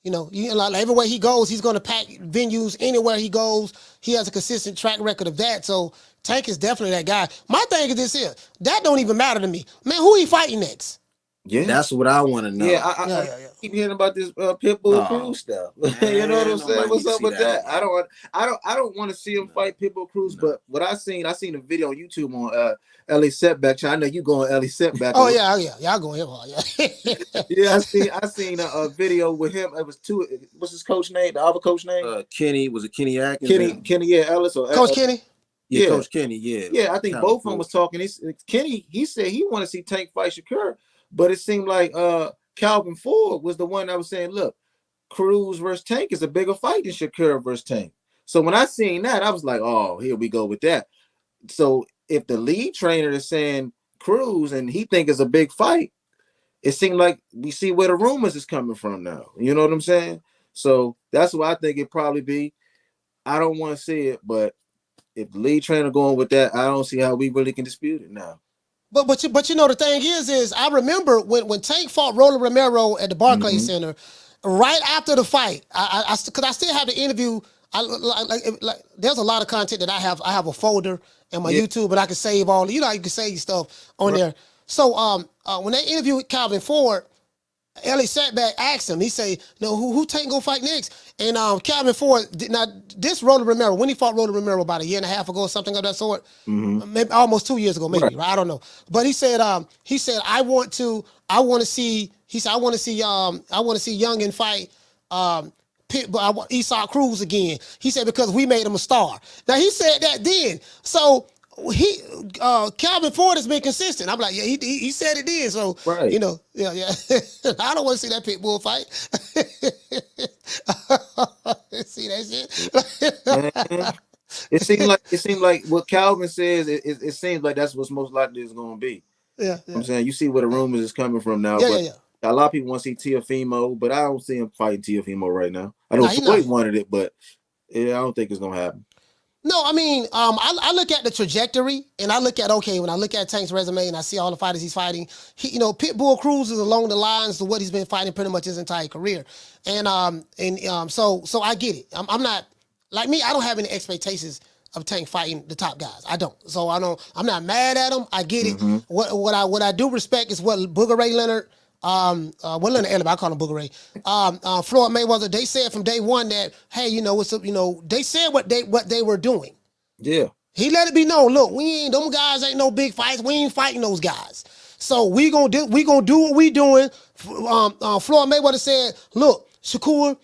Everywhere he goes, he's going to pack venues. Anywhere he goes, he has a consistent track record of that. So Tank is definitely that guy. My thing is this here: that don't even matter to me, man. Who he fighting next? Yeah, that's what I want to know. Yeah, I keep hearing about this Pitbull Cruz stuff. You know what I'm saying? What's up with that? I don't want to see him fight Pitbull Cruz, but what I seen a video on YouTube on LA Setback. I know you going LA Setback. Oh yeah, y'all going him hard. Yeah. Yeah, I seen a video with him. It was what's his coach name? The other coach name? Kenny. Was it Kenny Atkins? Kenny, yeah, Ellis or Coach Kenny. Yeah, Coach Kenny. Yeah. Yeah, I think both of them was talking. Kenny, he said he want to see Tank fight Shakur. But it seemed like Calvin Ford was the one that was saying, look, Cruz versus Tank is a bigger fight than Shakur versus Tank. So when I seen that, I was like, oh, here we go with that. So if the lead trainer is saying Cruz and he think it's a big fight, it seemed like we see where the rumors is coming from now. You know what I'm saying? So that's what I think it probably be. I don't want to see it, but if the lead trainer going with that, I don't see how we really can dispute it now. But the thing is I remember when Tank fought Roland Romero at the Barclays Center, right after the fight, because I still have the interview. There's a lot of content that I have. I have a folder in my YouTube, and I can save all. You can save stuff on there. So when they interviewed Calvin Ford, Ellie sat back, asked him. He say, "No, who Tank gonna fight next?" And Calvin Ford. Now this Rolly Romero, when he fought Rolly Romero about a year and a half ago or something of that sort, maybe almost 2 years ago, maybe. Right. I don't know. But he said, I want to see. He said, I want to see Youngin fight Esau Cruz again. He said because we made him a star. Now he said that then. So. Calvin Ford has been consistent. I'm like, yeah, he said it then. So you know, yeah. I don't want to see that pit bull fight. See that shit? It seems like what Calvin says. It seems like that's what's most likely is going to be. Yeah. I'm saying you see where the rumors is coming from now. Yeah. A lot of people want to see Teofimo, but I don't see him fighting Teofimo right now. I know Floyd wanted it, but I don't think it's going to happen. No, I mean, I look at the trajectory, and I look at when I look at Tank's resume, and I see all the fighters he's fighting. Pitbull Cruz is along the lines of what he's been fighting pretty much his entire career, and so I get it. I'm not like me. I don't have any expectations of Tank fighting the top guys. I don't. So I'm not mad at him. I get it. What I do respect is what Booger Ray Leonard. Leonard Elliott, I call him Booger Ray. Floyd Mayweather, they said from day one that, hey, they said what they were doing. Yeah. He let it be known, look, them guys ain't no big fights. We ain't fighting those guys. So we gonna do what we doing. Floyd Mayweather said, look, Shakur,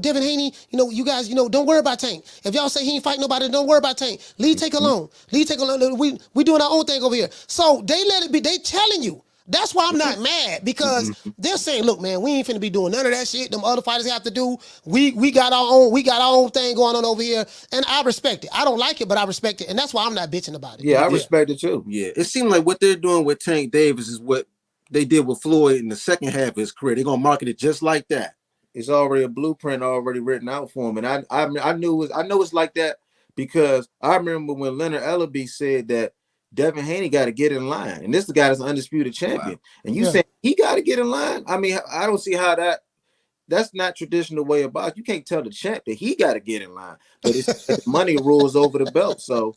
Devin Haney, you guys, don't worry about Tank. If y'all say he ain't fighting nobody, don't worry about Tank. Leave Tank alone. Leave Tank alone. We doing our own thing over here. So they let it be. They telling you. That's why I'm not mad, because they're saying, look, man, we ain't finna be doing none of that shit. Them other fighters have to do. We got our own thing going on over here. And I respect it. I don't like it, but I respect it. And that's why I'm not bitching about it. Yeah, I respect it too. Yeah. It seems like what they're doing with Tank Davis is what they did with Floyd in the second half of his career. They're gonna market it just like that. It's already a blueprint already written out for him. And I know it's like that because I remember when Leonard Ellerbe said that Devin Haney got to get in line. And this is the guy that's an undisputed champion. Wow. And you say he got to get in line? I mean, I don't see how that's not traditional way of boxing. You can't tell the champ that he got to get in line. But it's money rules over the belt. So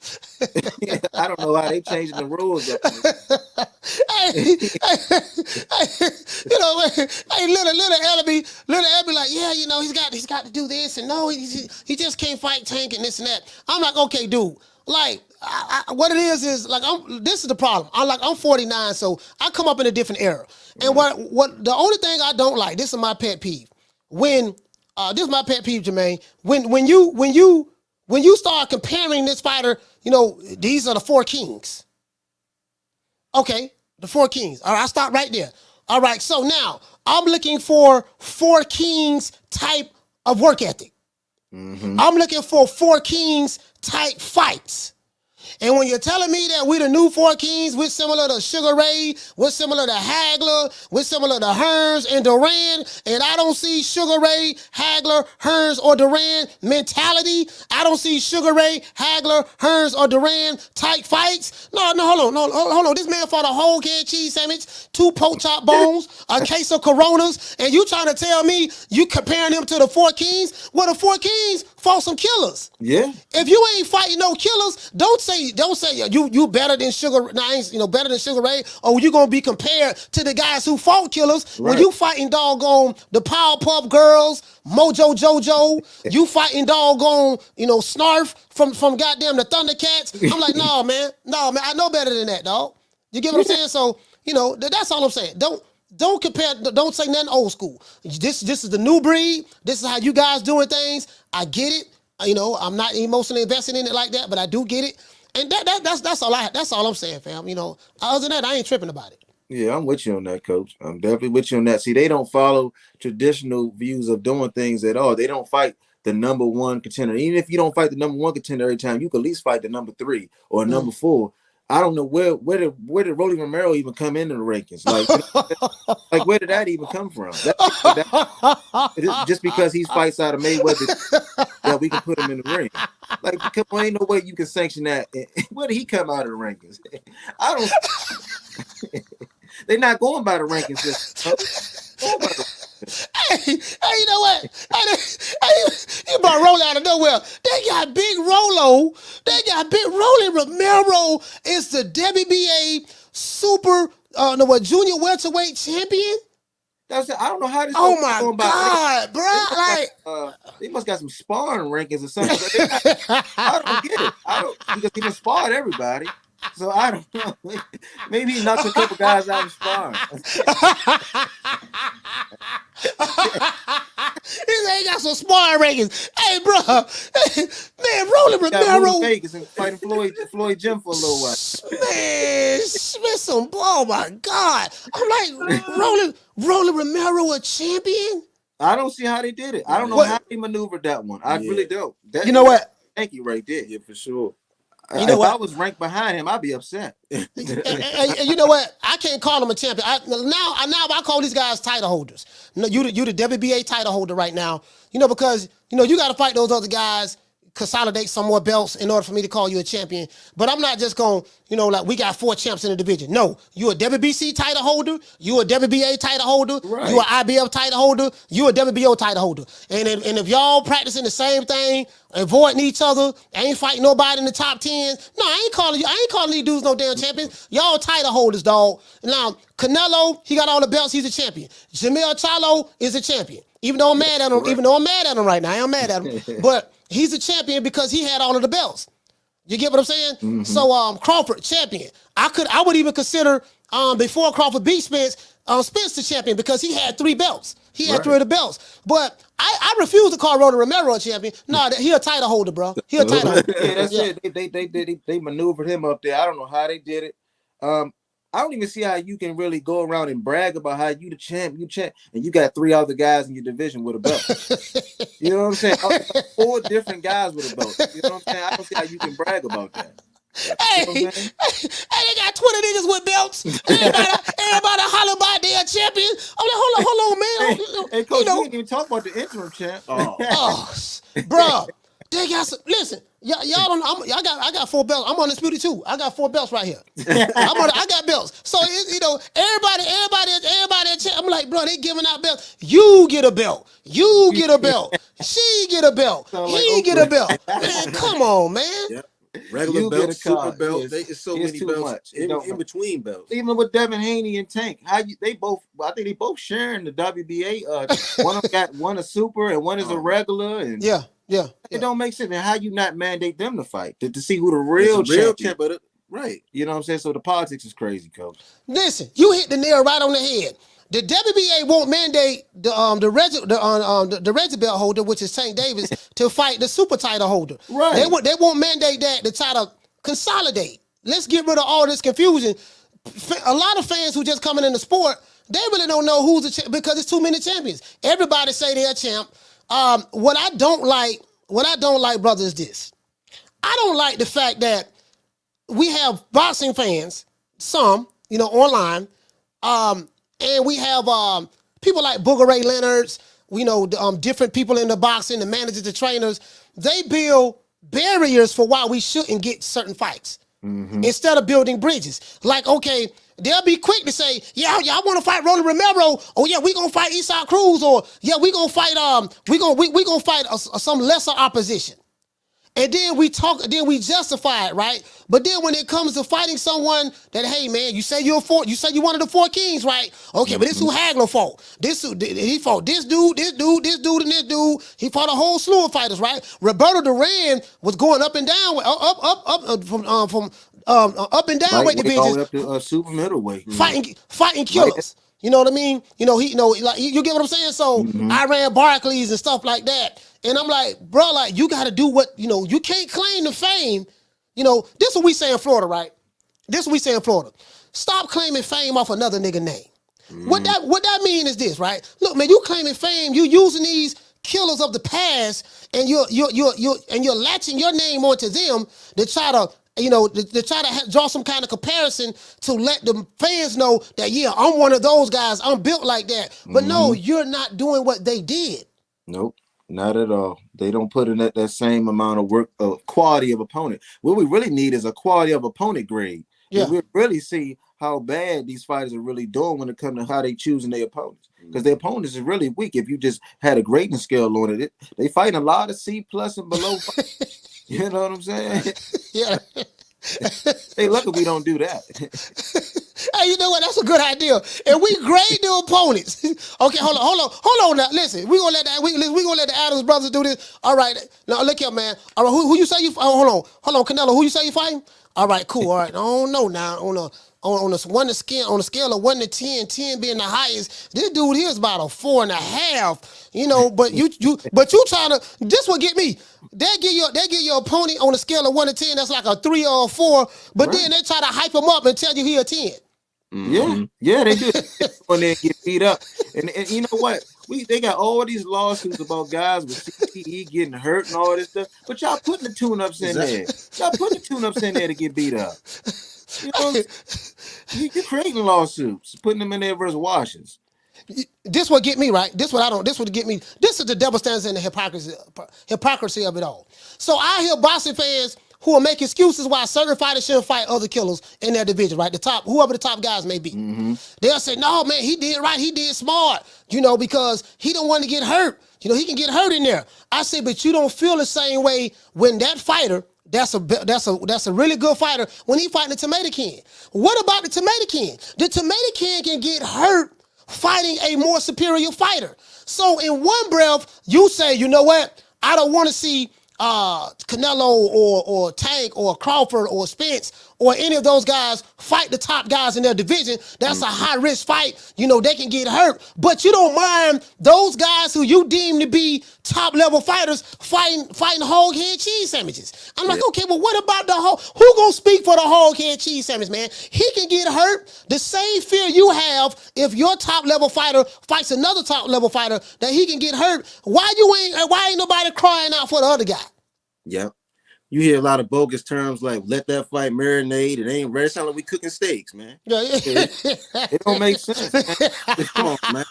I don't know how they changing the rules. Hey, little Ellerbe like, yeah, he's got to do this. And no, he just can't fight Tank and this and that. I'm like, okay, dude. Like, what it is like this is the problem. I'm 49, so I come up in a different era. And what the only thing I don't like, this is my pet peeve. This is my pet peeve, Jermaine. When you start comparing this fighter, these are the four kings. Okay, the four kings. All right, I'll stop right there. All right, so now I'm looking for four kings type of work ethic. I'm looking for four kings type fights. And when you're telling me that we the new four kings, we're similar to Sugar Ray, we're similar to Hagler, we're similar to Hearns and Duran, and I don't see Sugar Ray, Hagler, Hearns, or Duran mentality. I don't see Sugar Ray, Hagler, Hearns, or Duran type fights. No, hold on. This man fought a whole head cheese sandwich, 2 pork chop bones, a case of Coronas, and you trying to tell me you comparing him to the four kings? Well, the four kings fought some killers. Yeah. If you ain't fighting no killers, don't say you better than better than Sugar Ray, or you gonna be compared to the guys who fought killers. Right. When you fighting doggone the Powerpuff Girls, Mojo Jojo, you fighting doggone Snarf from goddamn the Thundercats. I'm like, no man, I know better than that, dog. You get what I'm saying? So that's all I'm saying. Don't compare. Don't say nothing old school. This is the new breed. This is how you guys doing things. I get it. I'm not emotionally invested in it like that, but I do get it. And that's all I'm saying, fam. Other than that, I ain't tripping about it. Yeah, I'm with you on that, Coach. I'm definitely with you on that. See, they don't follow traditional views of doing things at all. They don't fight the number one contender. Even if you don't fight the number one contender every time, you can at least fight the number 3 or number 4. I don't know where did Rolly Romero even come into the rankings? Like where did that even come from? Just because he fights out of Mayweather that we can put him in the ring. Like, come on, ain't no way you can sanction that. Where did he come out of the rankings? I don't. They're not going by the rankings. Hey, you know what? You brought Rolly out of nowhere. They got Big Rolo. They got Big Rolly Romero is the WBA Super junior welterweight champion. I don't know how this. Oh my God, bro! They must got some sparring rankings or something. I don't get it. Because he done sparred everybody. So I don't know. Maybe he knocked a couple guys out of sparring. He ain't got some sparring rankings. Hey, bro, man, Rolling Romero. Vegas and fighting Floyd Jim for a little while. Man, Smith some. Oh my God! I'm like Rolling Romero a champion. I don't see how they did it. I don't know how they maneuvered that one. I really don't. You know what? Thank you, right there. Yeah, for sure. You know if what? I was ranked behind him, I'd be upset. and you know what? I can't call him a champion. Now I call these guys title holders. No, you the WBA title holder right now. Because you got to fight those other guys, consolidate some more belts in order for me to call you a champion. But I'm not just going, like we got 4 champs in the division. No, you a WBC title holder. You a WBA title holder. Right. You a IBF title holder. You a WBO title holder. And if y'all practicing the same thing, avoiding each other, ain't fighting nobody in the top 10. No, I ain't calling these dudes no damn champions. Y'all title holders, dog. Now, Canelo, he got all the belts. He's a champion. Jermell Charlo is a champion. Even though I'm mad at him, right now, I am mad at him. But he's a champion because he had all of the belts. You get what I'm saying? Mm-hmm. So Crawford, champion. I would even consider before Crawford beat Spence the champion because he had 3 belts. He had 3 of the belts. But I refuse to call Rolling Romero a champion. No, he a title holder, bro. He a title holder. Yeah, that's it. They maneuvered him up there. I don't know how they did it. I don't even see how you can really go around and brag about how you the champ, and you got 3 other guys in your division with a belt. You know what I'm saying? 4 different guys with a belt. You know what I'm saying? I don't see how you can brag about that. Hey, they got 20 niggas with belts. Everybody holler about their champion. I'm like, hold on, man. Hey, Coach, you didn't even talk about the interim champ. Bro, they got some. Listen, y'all don't. I got 4 belts. I'm undisputed too. I got 4 belts right here. I got belts. So everybody. I'm like, bro, they giving out belts. You get a belt. You get a belt. She get a belt. He get a belt. Man, come on, man. Yep. Regular belts, super belts. It's so many belts in between belts. Even with Devin Haney and Tank, I think they both sharing the WBA. One of them got one a super and one is a regular. And yeah. It don't make sense. And how you not mandate them to fight to see who the real champ is? Right. You know what I'm saying? So the politics is crazy, Coach. Listen, you hit the nail right on the head. The WBA won't mandate the Reggie belt holder, which is St. Davis, to fight the super title holder. Right. They won't mandate that to try to consolidate. Let's get rid of all this confusion. A lot of fans who just coming in the sport, they really don't know who's the champ because it's too many champions. Everybody say they're a champ. What I don't like, brother, is this. I don't like the fact that we have boxing fans, some, online, and we have people like Booger Ray Leonard's, different people in the boxing, the managers, the trainers. They build barriers for why we shouldn't get certain fights instead of building bridges. Like, okay, they'll be quick to say, yeah, y'all want to fight Rolling Romero? Oh yeah, we gonna fight Eastside Cruz, or yeah, we gonna fight we gonna fight some lesser opposition. And then we justify it, right? But then when it comes to fighting someone that, hey man, you say you one of the 4 kings, right? Okay, but this who Hagler fought. He fought this dude, and this dude. He fought a whole slew of fighters, right? Roberto Duran was going up and down, from up and down weight divisions, up to super middleweight, fighting killers. You know what I mean? You get what I'm saying? So I ran Barclays and stuff like that. And I'm like, bro, like you got to do what, you can't claim the fame. This is what we say in Florida, right? This is what we say in Florida. Stop claiming fame off another nigga name. What that mean is this, right? Look, man, you claiming fame, you using these killers of the past, and you're latching your name onto them to try to draw some kind of comparison to let the fans know that, yeah, I'm one of those guys. I'm built like that. But no, you're not doing what they did. Nope, not at all. They don't put in that same amount of work, quality of opponent. What we really need is a quality of opponent grade. Yeah. We really see how bad these fighters are really doing when it comes to how they choosing their opponents. Because their opponents is really weak. If you just had a greatness scale on it, they fighting a lot of C+ and below. You know what I'm saying? Yeah. Hey, luckily we don't do that. Hey, you know what? That's a good idea. And we grade the opponents. Okay, hold on now. Listen, we gonna let the Adams brothers do this. All right. Now look here, man. All right, who you say you? Oh, hold on, Canelo. Who you say you fighting? All right, cool. All right. I don't know now. On a scale of 1 to 10, 10 being the highest, this dude here is about a 4.5. You know, but you trying to. This will get me. They give your opponent on a scale of 1 to 10. That's like a 3 or a 4. But then they try to hype him up and tell you he a 10. Yeah, they do. When they get beat up, and you know what? They got all these lawsuits about guys with CTE getting hurt and all this stuff. But y'all putting the tune-ups in there. Y'all putting the tune-ups in there to get beat up. You know, you're creating lawsuits, putting them in there versus washes. This will get me, right? This would get me. This is the double standards and the hypocrisy of it all. So I hear boxing fans who will make excuses why certain fighters shouldn't fight other killers in their division, right? Whoever the top guys may be. They'll say, no, man, he did right. He did smart, you know, because he don't want to get hurt. You know, he can get hurt in there. I say, but you don't feel the same way when that fighter, that's a really good fighter, when he fighting the Tomato King. What about the Tomato King? The Tomato King can get hurt fighting a more superior fighter. So in one breath, you say, you know what? I don't want to see Canelo or Tank or Crawford or Spence or any of those guys fight the top guys in their division. That's a high-risk fight. You know, they can get hurt. But you don't mind those guys who you deem to be top-level fighters fighting hog head cheese sandwiches. I'm like, okay, well, what about who gonna speak for the hog head cheese sandwich, man? He can get hurt. The same fear you have if your top-level fighter fights another top-level fighter that he can get hurt. Why ain't nobody crying out for the other guy? Yep. You hear a lot of bogus terms like "let that fight marinate." It ain't ready. It sound like we cooking steaks, man. It don't make sense. Man. Come on, man.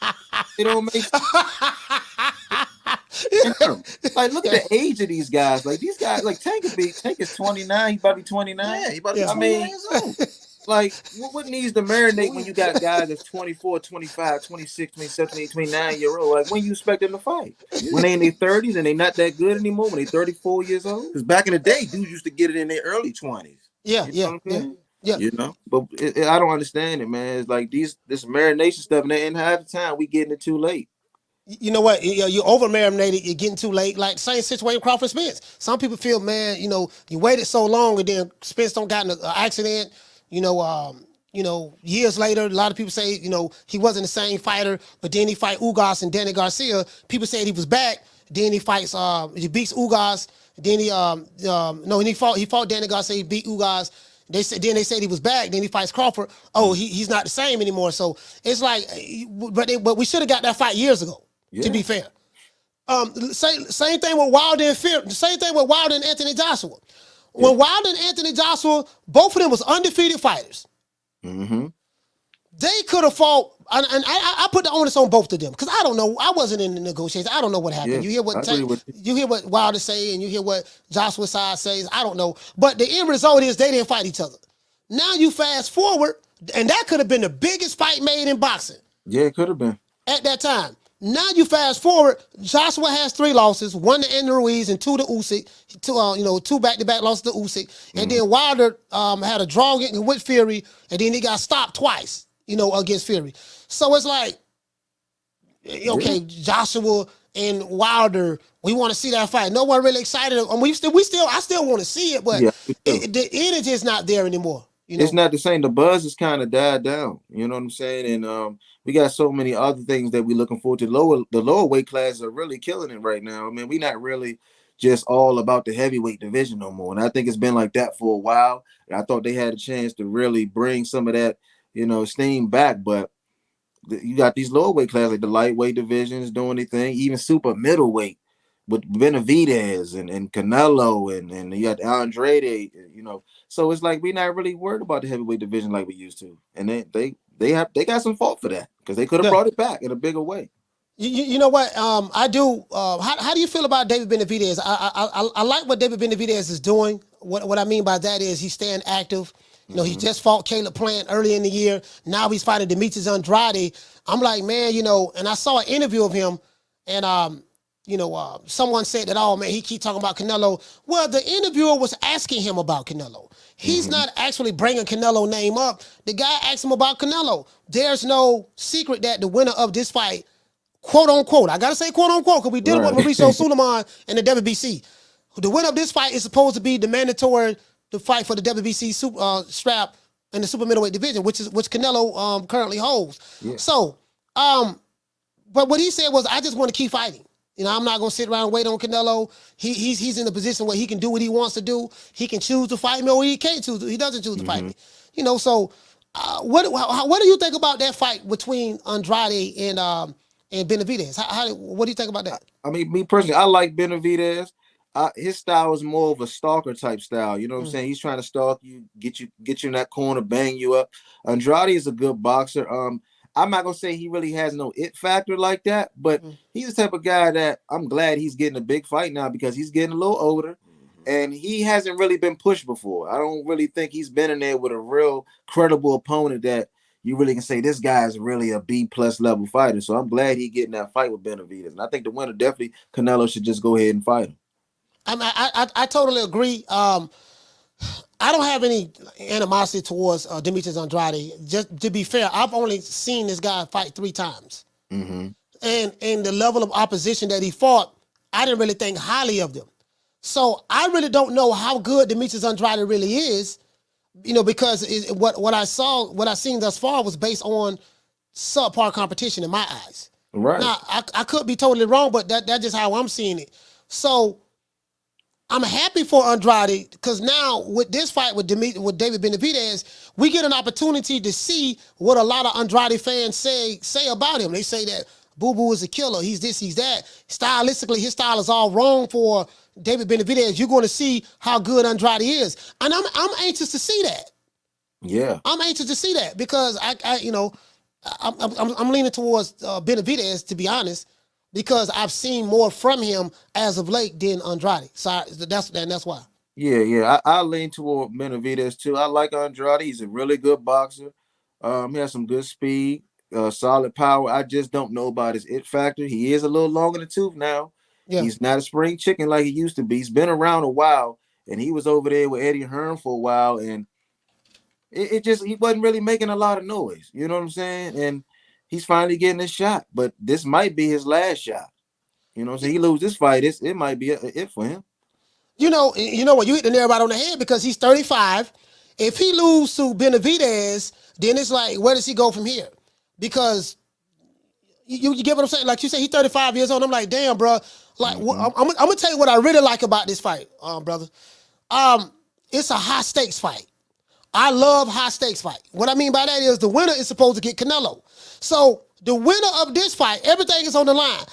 It don't make sense. Like, look at the age of these guys. Like these guys, like Tank is 29. He about to be 29. Yeah, he about to be 29 years old. Like, what needs to marinate when you got guys that's 24, 25, 26, 27, 28, 29 year old? Like, when you expect them to fight? When they in their 30s and they not that good anymore, when they 34 years old? Because back in the day, dudes used to get it in their early 20s. Yeah. You know? But I don't understand it, man. It's like this marination stuff, and half the time we getting it too late. You know what? You over marinated. You're getting too late. Like same situation with Crawford Spence. Some people feel, man, you know, you waited so long and then Spence don't got in an accident. You know, years later, a lot of people say, you know, he wasn't the same fighter, but then he fight Ugas and Danny Garcia. People said he was back. Then he fights, he beats Ugas. Then he fought Danny Garcia. He beat Ugas. They said he was back. Then he fights Crawford. Oh, he's not the same anymore. So it's like, but we should have got that fight years ago. To be fair, same thing with Wilder and Same thing with Wilder and Anthony Joshua. When Wilder and Anthony Joshua, both of them was undefeated fighters. They could have fought, and I put the onus on both of them because I don't know. I wasn't in the negotiations. I don't know what happened. You hear what Wilder say, and you hear what Joshua side says. I don't know, but the end result is they didn't fight each other. Now you fast forward, and that could have been the biggest fight made in boxing. Yeah, it could have been at that time. Now you fast forward, Joshua has 3 losses, 1 to Andy Ruiz and 2 to Usyk, 2 back-to-back losses to Usyk. And then Wilder had a draw with Fury, and then he got stopped twice, against Fury. So it's like, okay, Joshua and Wilder, we want to see that fight. No one really excited. I still want to see it, but the energy is not there anymore. It's not the same. The buzz has kind of died down. You know what I'm saying? And we got so many other things that we're looking forward to. The lower weight classes are really killing it right now. I mean, we're not really just all about the heavyweight division no more. And I think it's been like that for a while. And I thought they had a chance to really bring some of that, steam back. But you got these lower weight classes, like the lightweight divisions doing their thing, even super middleweight with Benavidez and Canelo and you got Andrade, So it's like we're not really worried about the heavyweight division like we used to. And they got some fault for that because they could have brought it back in a bigger way. You know what? I do. How do you feel about David Benavidez? I like what David Benavidez is doing. What I mean by that is he's staying active. He just fought Caleb Plant early in the year. Now he's fighting Demetrius Andrade. I'm like, man, and I saw an interview of him, and someone said that, oh man, he keep talking about Canelo. Well, the interviewer was asking him about Canelo. He's not actually bringing Canelo name up. The guy asked him about Canelo. There's no secret that the winner of this fight, quote unquote, I gotta say quote unquote, because we dealing with Mauricio Suleiman and the WBC. The winner of this fight is supposed to be the mandatory to fight for the WBC strap in the super middleweight division, which Canelo currently holds. Yeah. So, but what he said was, I just want to keep fighting. I'm not gonna sit around and wait on Canelo. He's in a position where he can do what he wants to do. He can choose to fight me, or he can't choose. He doesn't choose to fight me. So what do you think about that fight between Andrade and Benavidez? What do you think about that? I mean, me personally, I like Benavidez. His style is more of a stalker type style. You know what I'm saying? He's trying to stalk you, get you in that corner, bang you up. Andrade is a good boxer. I'm not gonna say he really has no it factor like that, but he's the type of guy that I'm glad he's getting a big fight now, because he's getting a little older and he hasn't really been pushed before. I don't really think he's been in there with a real credible opponent that you really can say this guy is really a B+ level fighter. So I'm glad he's getting that fight with Benavidez. And I think the winner, definitely Canelo, should just go ahead and fight him. I totally agree. I don't have any animosity towards Demetrius Andrade. Just to be fair, I've only seen this guy fight 3 times. And the level of opposition that he fought, I didn't really think highly of them. So I really don't know how good Demetrius Andrade really is, because what I've seen thus far was based on subpar competition in my eyes. Right. Now, I could be totally wrong, but that's just how I'm seeing it. So I'm happy for Andrade, because now with this fight with David Benavidez, we get an opportunity to see what a lot of Andrade fans say about him. They say that Boo Boo is a killer. He's this, he's that. Stylistically, his style is all wrong for David Benavidez. You're going to see how good Andrade is, and I'm anxious to see that. Yeah, I'm anxious to see that, because I'm leaning towards Benavidez, to be honest, because I've seen more from him as of late than Andrade. So that's why. Yeah. I lean toward Benavidez too. I like Andrade. He's a really good boxer. He has some good speed, solid power. I just don't know about his it factor. He is a little long in the tooth now. Yeah. He's not a spring chicken like he used to be. He's been around a while, and he was over there with Eddie Hearn for a while, and he wasn't really making a lot of noise. You know what I'm saying? And he's finally getting his shot, but this might be his last shot. You know what I'm saying? He lose this fight, it might be it for him. You know what? You hit the nail right on the head, because he's 35. If he lose to Benavidez, then it's like, where does he go from here? Because you get what I'm saying? Like you said, he's 35 years old. I'm like, damn, bro. Like, I'm gonna tell you what I really like about this fight, brother. It's a high stakes fight. I love high stakes fight. What I mean by that is the winner is supposed to get Canelo. So the winner of this fight, everything is on the line.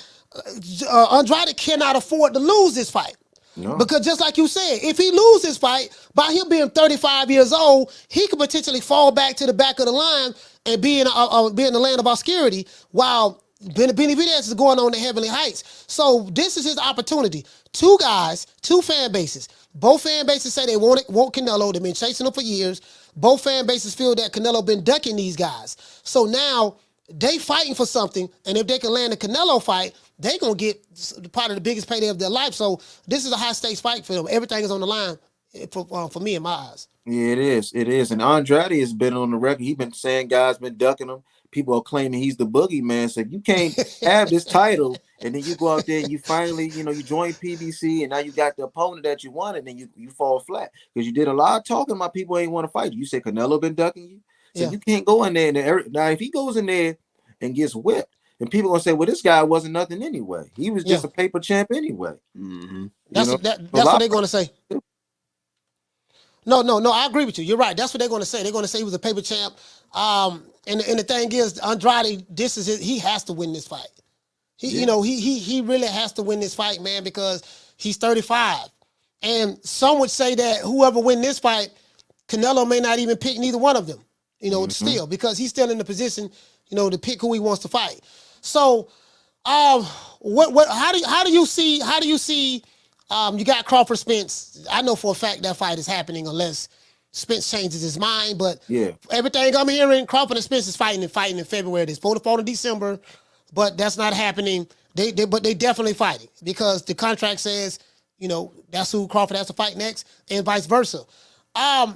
Andrade cannot afford to lose this fight. No. Because just like you said, if he loses this fight, by him being 35 years old, he could potentially fall back to the back of the line and be in the land of obscurity, while Benavidez is going on the heavenly heights. So this is his opportunity. 2 guys, 2 fan bases. Both fan bases say they want Canelo. They've been chasing him for years. Both fan bases feel that Canelo been ducking these guys. So now they fighting for something, and if they can land a Canelo fight, they gonna get part of the biggest payday of their life. So this is a high stakes fight for them. Everything is on the line for me in my eyes. Yeah, it is. And Andrade has been on the record. He's been saying guys been ducking him. People are claiming he's the boogeyman. So if you can't have this title, and then you go out there and you finally, you join PBC, and now you got the opponent that you wanted, and you fall flat, because you did a lot of talking about people ain't want to fight you. You said Canelo been ducking you. So you can't go in there. Now, if he goes in there and gets whipped, and people gonna say, well, this guy wasn't nothing anyway. He was just a paper champ anyway. Mm-hmm. That's what they're gonna say. No, I agree with you. You're right. That's what they're gonna say. They're gonna say he was a paper champ. And the thing is, Andrade, he has to win this fight. He really has to win this fight, man, because he's 35. And some would say that whoever win this fight, Canelo may not even pick neither one of them. Still, because he's still in the position, to pick who he wants to fight. So, how do you see? You got Crawford Spence. I know for a fact that fight is happening unless Spence changes his mind. But everything I'm hearing, Crawford and Spence is fighting in February. They're supposed to fight in December, but that's not happening. But they definitely fighting because the contract says, you know, that's who Crawford has to fight next, and vice versa. I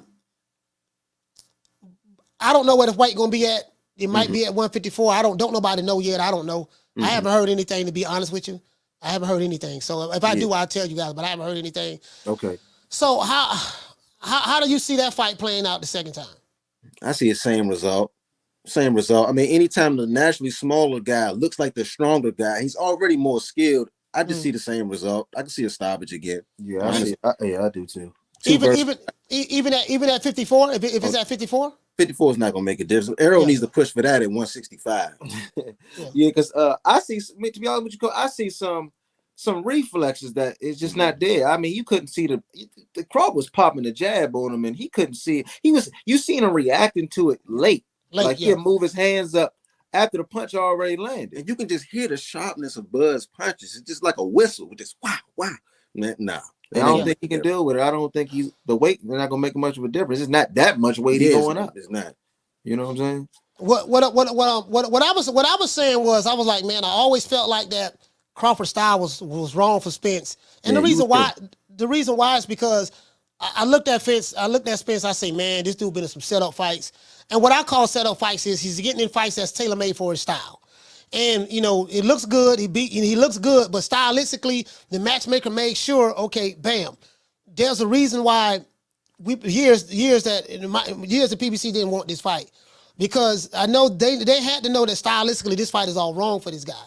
don't know where the weight gonna be at. It might be at 154. Don't nobody know yet. I don't know. I haven't heard anything, to be honest with you. I haven't heard anything. So if I do, I'll tell you guys, but I haven't heard anything. Okay. So how do you see that fight playing out the second time? I see the same result. Same result. I mean, anytime the naturally smaller guy looks like the stronger guy, he's already more skilled. I just see the same result. I can see a stoppage again. Yeah, I do too. Even at 54, if it's at 54? 54 is not gonna make a difference. Arrow needs to push for that at 165. Yeah, because I see, to be honest with you, I see some reflexes that is just not there. I mean, you couldn't see the Crawford was popping the jab on him, and he couldn't see it. You seen him reacting to it late. Like he'd move his hands up after the punch already landed. And you can just hear the sharpness of Bud's punches. It's just like a whistle, just wow. Man, nah. I don't think he can deal with it. I don't think the weight, they're not gonna make much of a difference. It's not that much weight going up. It's not. You know what I'm saying? What I was saying was, I was like, man, I always felt like that Crawford style was wrong for Spence. And the reason why is because I looked at Spence, I say, man, this dude been in some setup fights. And what I call setup fights is he's getting in fights that's tailor-made for his style. And, you know, it looks good. He looks good, but stylistically, the matchmaker made sure, okay, bam. There's a reason why years that PBC didn't want this fight. Because I know they had to know that stylistically this fight is all wrong for this guy.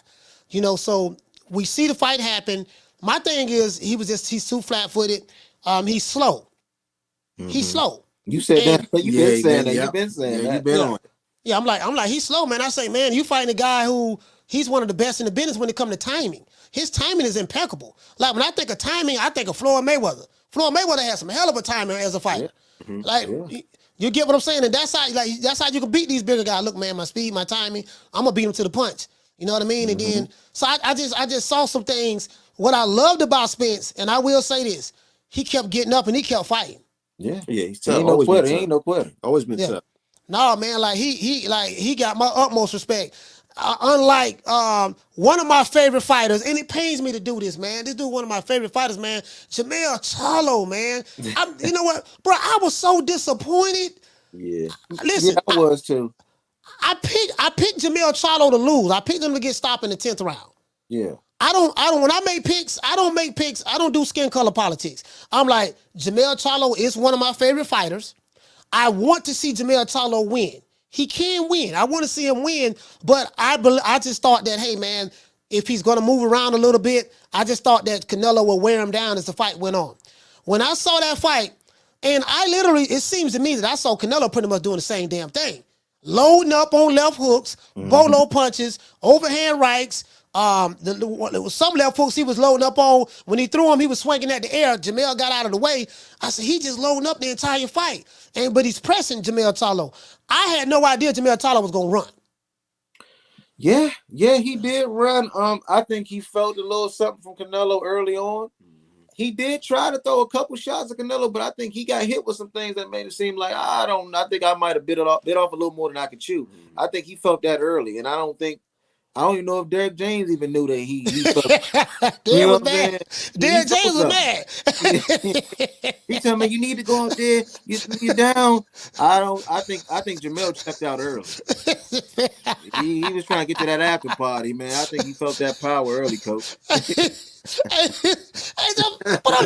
You know, so we see the fight happen. My thing is he's too flat-footed. He's slow. He's slow. You said that. You've been saying that. You've been saying that. You've been on it. Yeah, I'm like, he's slow, man. I say, man, you fighting a guy who he's one of the best in the business when it comes to timing. His timing is impeccable. Like, when I think of timing, I think of Floyd Mayweather. Floyd Mayweather has some hell of a timing as a fighter. You get what I'm saying? And that's how you can beat these bigger guys. Look, man, my speed, my timing, I'm gonna beat him to the punch. You know what I mean? And then, so I just saw some things. What I loved about Spence, and I will say this, he kept getting up and he kept fighting. Yeah. He's tough. He ain't no quitter. Always been tough. No, man, like he got my utmost respect. Unlike one of my favorite fighters, and it pains me to do this, man. This dude, one of my favorite fighters, man, Jermell Charlo, man. You know what, bro? I was so disappointed. Yeah, listen, I was too. I picked Jermell Charlo to lose. I picked him to get stopped in the 10th round. Yeah. I don't. When I make picks, I don't do skin color politics. I'm like, Jermell Charlo is one of my favorite fighters. I want to see Jermell Charlo win. He can win. I want to see him win, but I just thought that, hey, man, if he's going to move around a little bit, I just thought that Canelo would wear him down as the fight went on. When I saw that fight, and it seems to me that I saw Canelo pretty much doing the same damn thing. Loading up on left hooks, bolo punches, overhand rights, some left hooks he was loading up on. When he threw him, he was swinging at the air. Jermell got out of the way. I said, he just loading up the entire fight. But he's pressing Jermell Charlo. I had no idea Jermell Charlo was going to run. Yeah, he did run. I think he felt a little something from Canelo early on. He did try to throw a couple shots at Canelo, but I think he got hit with some things that made it seem like, I think I might have bit off a little more than I could chew. I think he felt that early, and I don't even know if Derek James even knew that he felt. Derek was mad. Derek James was mad. He told me, you need to go out there, you're down. I think Jermell checked out early. He was trying to get to that after party, man. I think he felt that power early, coach. But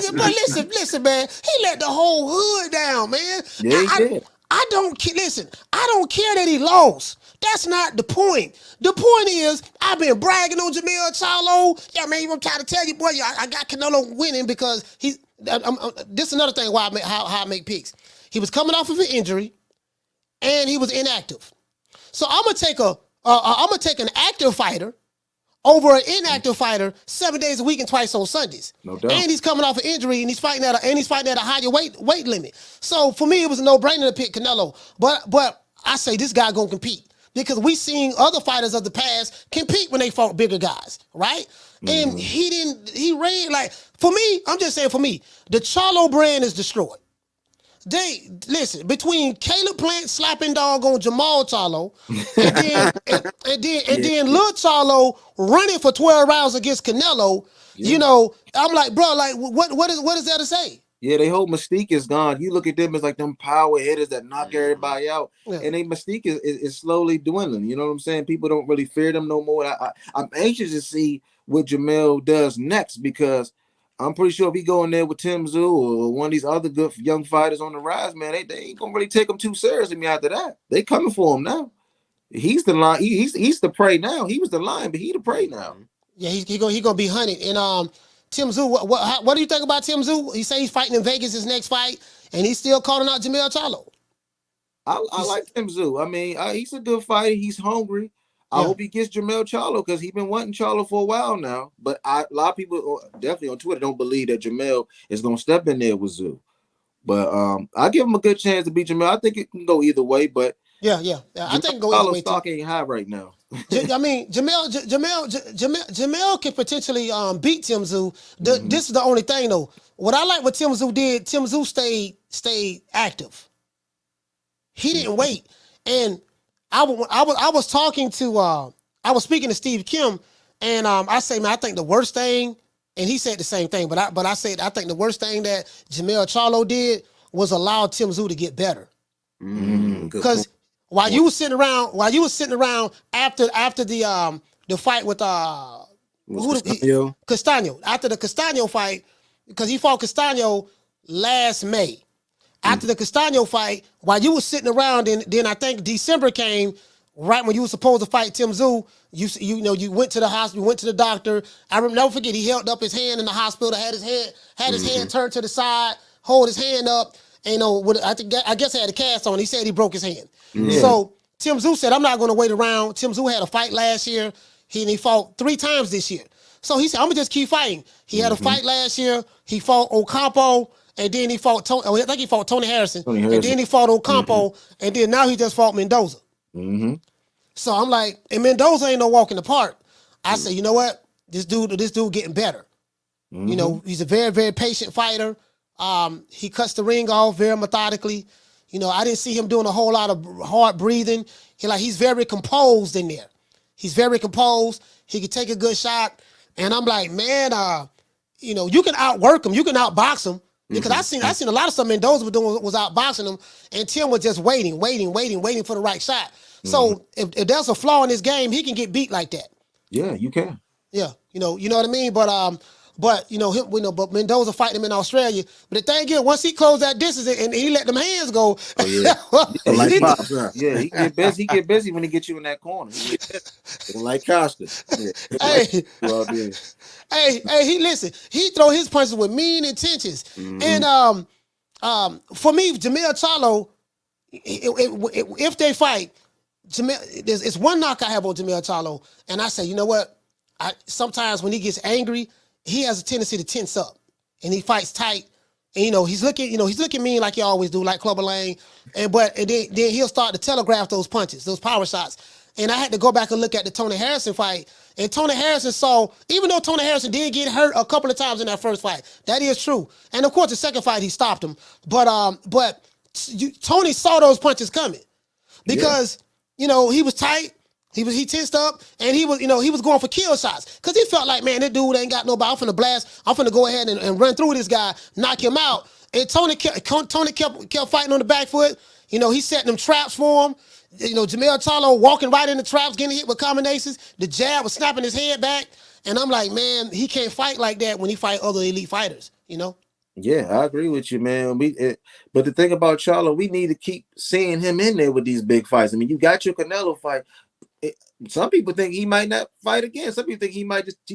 listen, man. He let the whole hood down, man. Yeah, he did. I don't care that he lost. That's not the point. The point is, I've been bragging on Jermell Charlo. Yeah, man, I'm trying to tell you, boy, I got Canelo winning because this is another thing why how I make picks. He was coming off of an injury, and he was inactive. So I'm gonna take an active fighter over an inactive fighter 7 days a week and twice on Sundays. No doubt. And he's coming off an injury and he's fighting at a higher weight limit. So for me, it was a no-brainer to pick Canelo. But I say this guy gonna compete. Because we seen other fighters of the past compete when they fought bigger guys, right? And he ran like, for me, I'm just saying for me, the Charlo brand is destroyed. They listen between Caleb Plant slapping dog on Jermell Charlo, and then Lil Charlo running for 12 rounds against Canelo. You know, I'm like, bro, like what is there to say? Yeah, their whole mystique is gone. You look at them as like them power hitters that knock everybody out, and their mystique is slowly dwindling. You know what I'm saying? People don't really fear them no more. I'm anxious to see what Jermell does next, because I'm pretty sure if he go in there with Tim Tszyu or one of these other good young fighters on the rise, man, they ain't gonna really take him too seriously. After that, they coming for him now. He's the lion. He's the prey now. He was the lion, but he the prey now. Yeah, he gonna be hunted. And Tim Tszyu, what do you think about Tim Tszyu? He say he's fighting in Vegas his next fight, and he's still calling out Jermell Charlo. I like Tim Tszyu. I mean, he's a good fighter. He's hungry. I hope he gets Jermell Charlo, because he's been wanting Charlo for a while now. But a lot of people, definitely on Twitter, don't believe that Jermell is going to step in there with Tszyu. But I give him a good chance to beat Jermell. I think it can go either way. But yeah. I think go either way. Stock ain't high right now. I mean, Jermell can potentially beat Tim Tszyu. This is the only thing though. What I like what Tim Tszyu did, Tim Tszyu stayed active. He didn't wait. And I was talking to I was speaking to Steve Kim, and I say, man, I think the worst thing, and he said the same thing, but I said I think the worst thing that Jermell Charlo did was allow Tim Tszyu to get better. Because while you was sitting around after the fight with Castaño, after the Castaño fight, because he fought Castaño last May. After the Castaño fight, while you was sitting around, and then I think December came, right when you were supposed to fight Tim Tszyu, you went to the hospital, you went to the doctor. I never forget, he held up his hand in the hospital, had his hand turned to the side, hold his hand up, and I guess he had a cast on. He said he broke his hand. So Tim Tszyu said, I'm not going to wait around. Tim Tszyu had a fight last year. He fought 3 times this year. So he said, I'm going to just keep fighting. He had a fight last year. He fought Ocampo. And then he fought I think he fought Tony Harrison. And then he fought Ocampo. And then now he just fought Mendoza. So I'm like, and Mendoza ain't no walk in the park. I said, you know what? This dude getting better. You know, he's a very, very patient fighter. He cuts the ring off very methodically. You know, I didn't see him doing a whole lot of hard breathing. He's very composed in there. He's very composed. He can take a good shot. And I'm like, man, you know, you can outwork him. You can outbox him. Because I seen a lot of stuff Mendoza was doing was outboxing him, and Tim was just waiting for the right shot. So if there's a flaw in his game, he can get beat like that. Yeah, you can. Yeah, you know what I mean. But you know but Mendoza fighting him in Australia. But the thing is, once he closed that distance and he let them hands go, he get busy when he get you in that corner. Like Costa. Hey, he throw his punches with mean intentions. And for me, Jermell Charlo, if they fight, it's one knock I have on Jermell Charlo, and I say, you know what? Sometimes when he gets angry, he has a tendency to tense up, and he fights tight. And he's looking mean like he always do, like Clubber Lang. And then he'll start to telegraph those punches, those power shots. And I had to go back and look at the Tony Harrison fight. And Tony Harrison even though Tony Harrison did get hurt a couple of times in that first fight, that is true. And of course, the second fight he stopped him. But Tony saw those punches coming because he was tight. He tensed up, and he was going for kill shots because he felt like, man, this dude ain't got nobody. I'm finna blast. I'm finna go ahead and run through this guy, knock him out. And Tony kept fighting on the back foot. He setting them traps for him. Jermell Charlo walking right in the traps, getting hit with combinations. The jab was snapping his head back, and I'm like, man, he can't fight like that when he fight other elite fighters. Yeah, I agree with you, man. But the thing about Charlo, we need to keep seeing him in there with these big fights. I mean, you got your Canelo fight. Some people think he might not fight again. Some people think he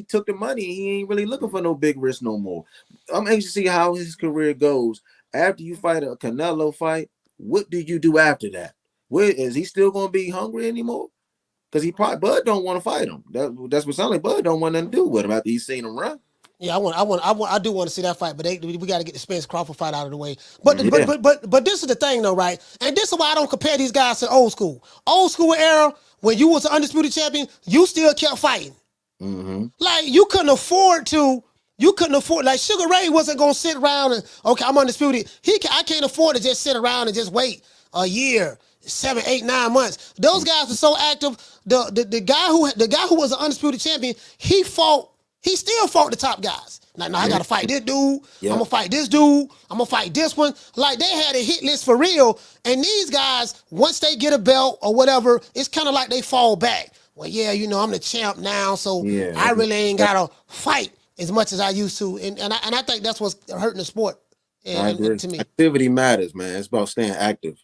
took the money. He ain't really looking for no big risk no more. I'm anxious to see how his career goes. After you fight a Canelo fight, what do you do after that? Is he still going to be hungry anymore? Because Bud don't want to fight him. That's what sounds like. Bud don't want nothing to do with him after he's seen him run. Yeah, I do want to see that fight, but we got to get the Spence Crawford fight out of the way. But this is the thing though, right? And this is why I don't compare these guys to old school. Old school era, when you was an undisputed champion, you still kept fighting. Like you couldn't afford to You couldn't afford, like Sugar Ray wasn't gonna sit around and okay, I'm undisputed. I can't afford to just sit around and just wait a year, 7, 8, 9 months. Those guys were so active. The guy who was an undisputed champion, he still fought the top guys. Like, no, I gotta fight this dude. I'm gonna fight this dude. I'm gonna fight this one. Like, they had a hit list for real. And these guys, once they get a belt or whatever, it's kind of like they fall back. Well, yeah, I'm the champ now, so I really ain't gotta fight as much as I used to. And I think that's what's hurting the sport. I agree. To me, activity matters, man. It's about staying active.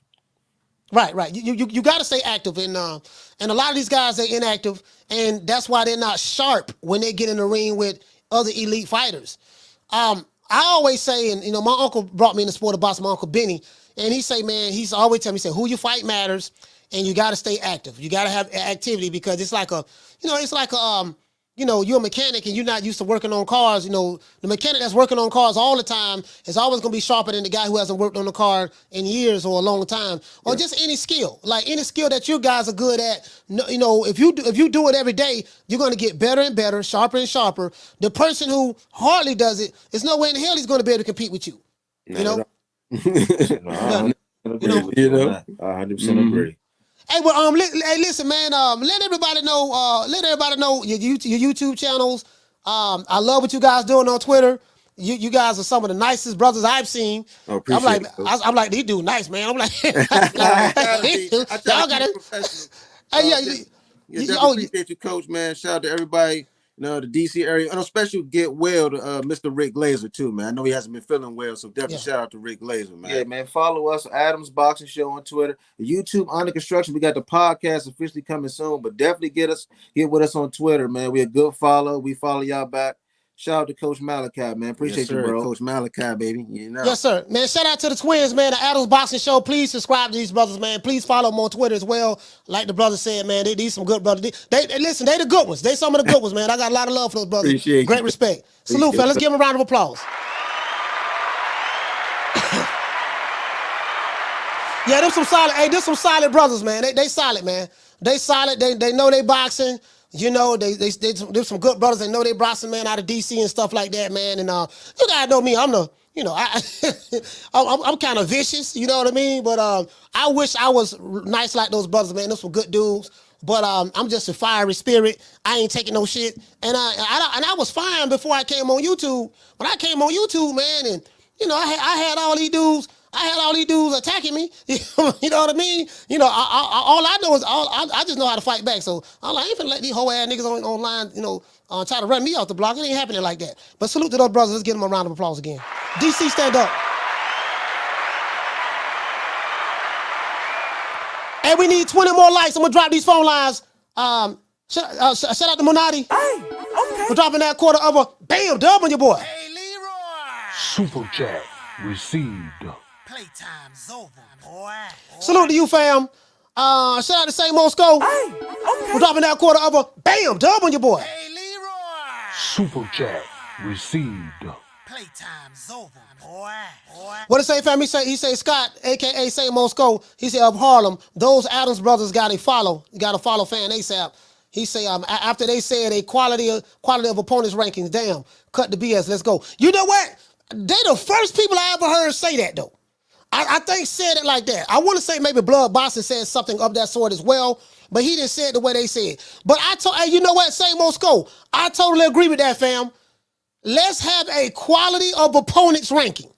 Right. You got to stay active, and a lot of these guys are inactive, and that's why they're not sharp when they get in the ring with other elite fighters. I always say, and my uncle brought me in the sport of boxing, my Uncle Benny, and he say, man, he's always tell me, who you fight matters, and you got to stay active. You got to have activity because it's like you're a mechanic and you're not used to working on cars. The mechanic that's working on cars all the time is always going to be sharper than the guy who hasn't worked on the car in years or a long time, or just any skill. Like any skill that you guys are good at, if you do it every day, you're going to get better and better, sharper and sharper. The person who hardly does it, there's no way in hell he's going to be able to compete with you. No, I 100% agree. Hey, well, listen, man. Let everybody know. Your YouTube channels. I love what you guys doing on Twitter. You guys are some of the nicest brothers I've seen. Oh, appreciate I'm like, these dudes nice, man. I'm like, y'all got it. Appreciate you, Coach, man. Shout out to everybody. The DC area, and a special get well to Mr. Rick Glazer too, man. I know he hasn't been feeling well, so definitely shout out to Rick Glazer, man. Yeah, man. Follow us, Adams Boxing Show on Twitter, YouTube under construction. We got the podcast officially coming soon, but definitely get with us on Twitter, man. We a good follow. We follow y'all back. Shout out to Coach Malachi, man. Appreciate you, bro. Coach Malachi, baby. Yes, sir. Man, shout out to the twins, man. The Adams Boxing Show. Please subscribe to these brothers, man. Please follow them on Twitter as well. Like the brother said, man, these some good brothers. They listen, they the good ones. They some of the good ones, man. I got a lot of love for those brothers. Appreciate Great respect. Salute, fellas. Give them a round of applause. Yeah, them some solid. Hey, there's some solid brothers, man. They solid, man. They solid. They know they boxing. They some good brothers. They know they boxing, man, out of DC and stuff like that, man. And you guys know me. I'm I'm kind of vicious. You know what I mean? But I wish I was nice like those brothers, man. Those some good dudes. But I'm just a fiery spirit. I ain't taking no shit. And I was fine before I came on YouTube. When I came on YouTube, man, and I had all these dudes. I had all these dudes attacking me. You know what I mean? All I know is I just know how to fight back. So I ain't finna let these whole ass niggas online, try to run me off the block. It ain't happening like that. But salute to those brothers. Let's give them a round of applause again. DC, stand up. Hey, we need 20 more likes. I'm gonna drop these phone lines. Shout out to Monati. Hey, okay. We're dropping that quarter of a bam dub on your boy. Hey, Leroy. Super chat received. Playtime's over, boy. Salute to you, fam. Shout out to Same Old Skull. Hey, okay. We're dropping that quarter of a bam dub on your boy. Hey, Leroy. Super chat received. Playtime's over, boy. What it say, fam? He say Scott, aka Same Old Skull. He said of Harlem, those Adams brothers got to follow fan ASAP. He say after they said a quality of opponents rankings. Damn, cut the BS. Let's go. You know what? They the first people I ever heard say that though. I think said it like that. I want to say maybe Blood Boston said something of that sort as well, but he didn't say it the way they said. But hey, you know what? Same old skull. I totally agree with that, fam. Let's have a quality of opponents ranking.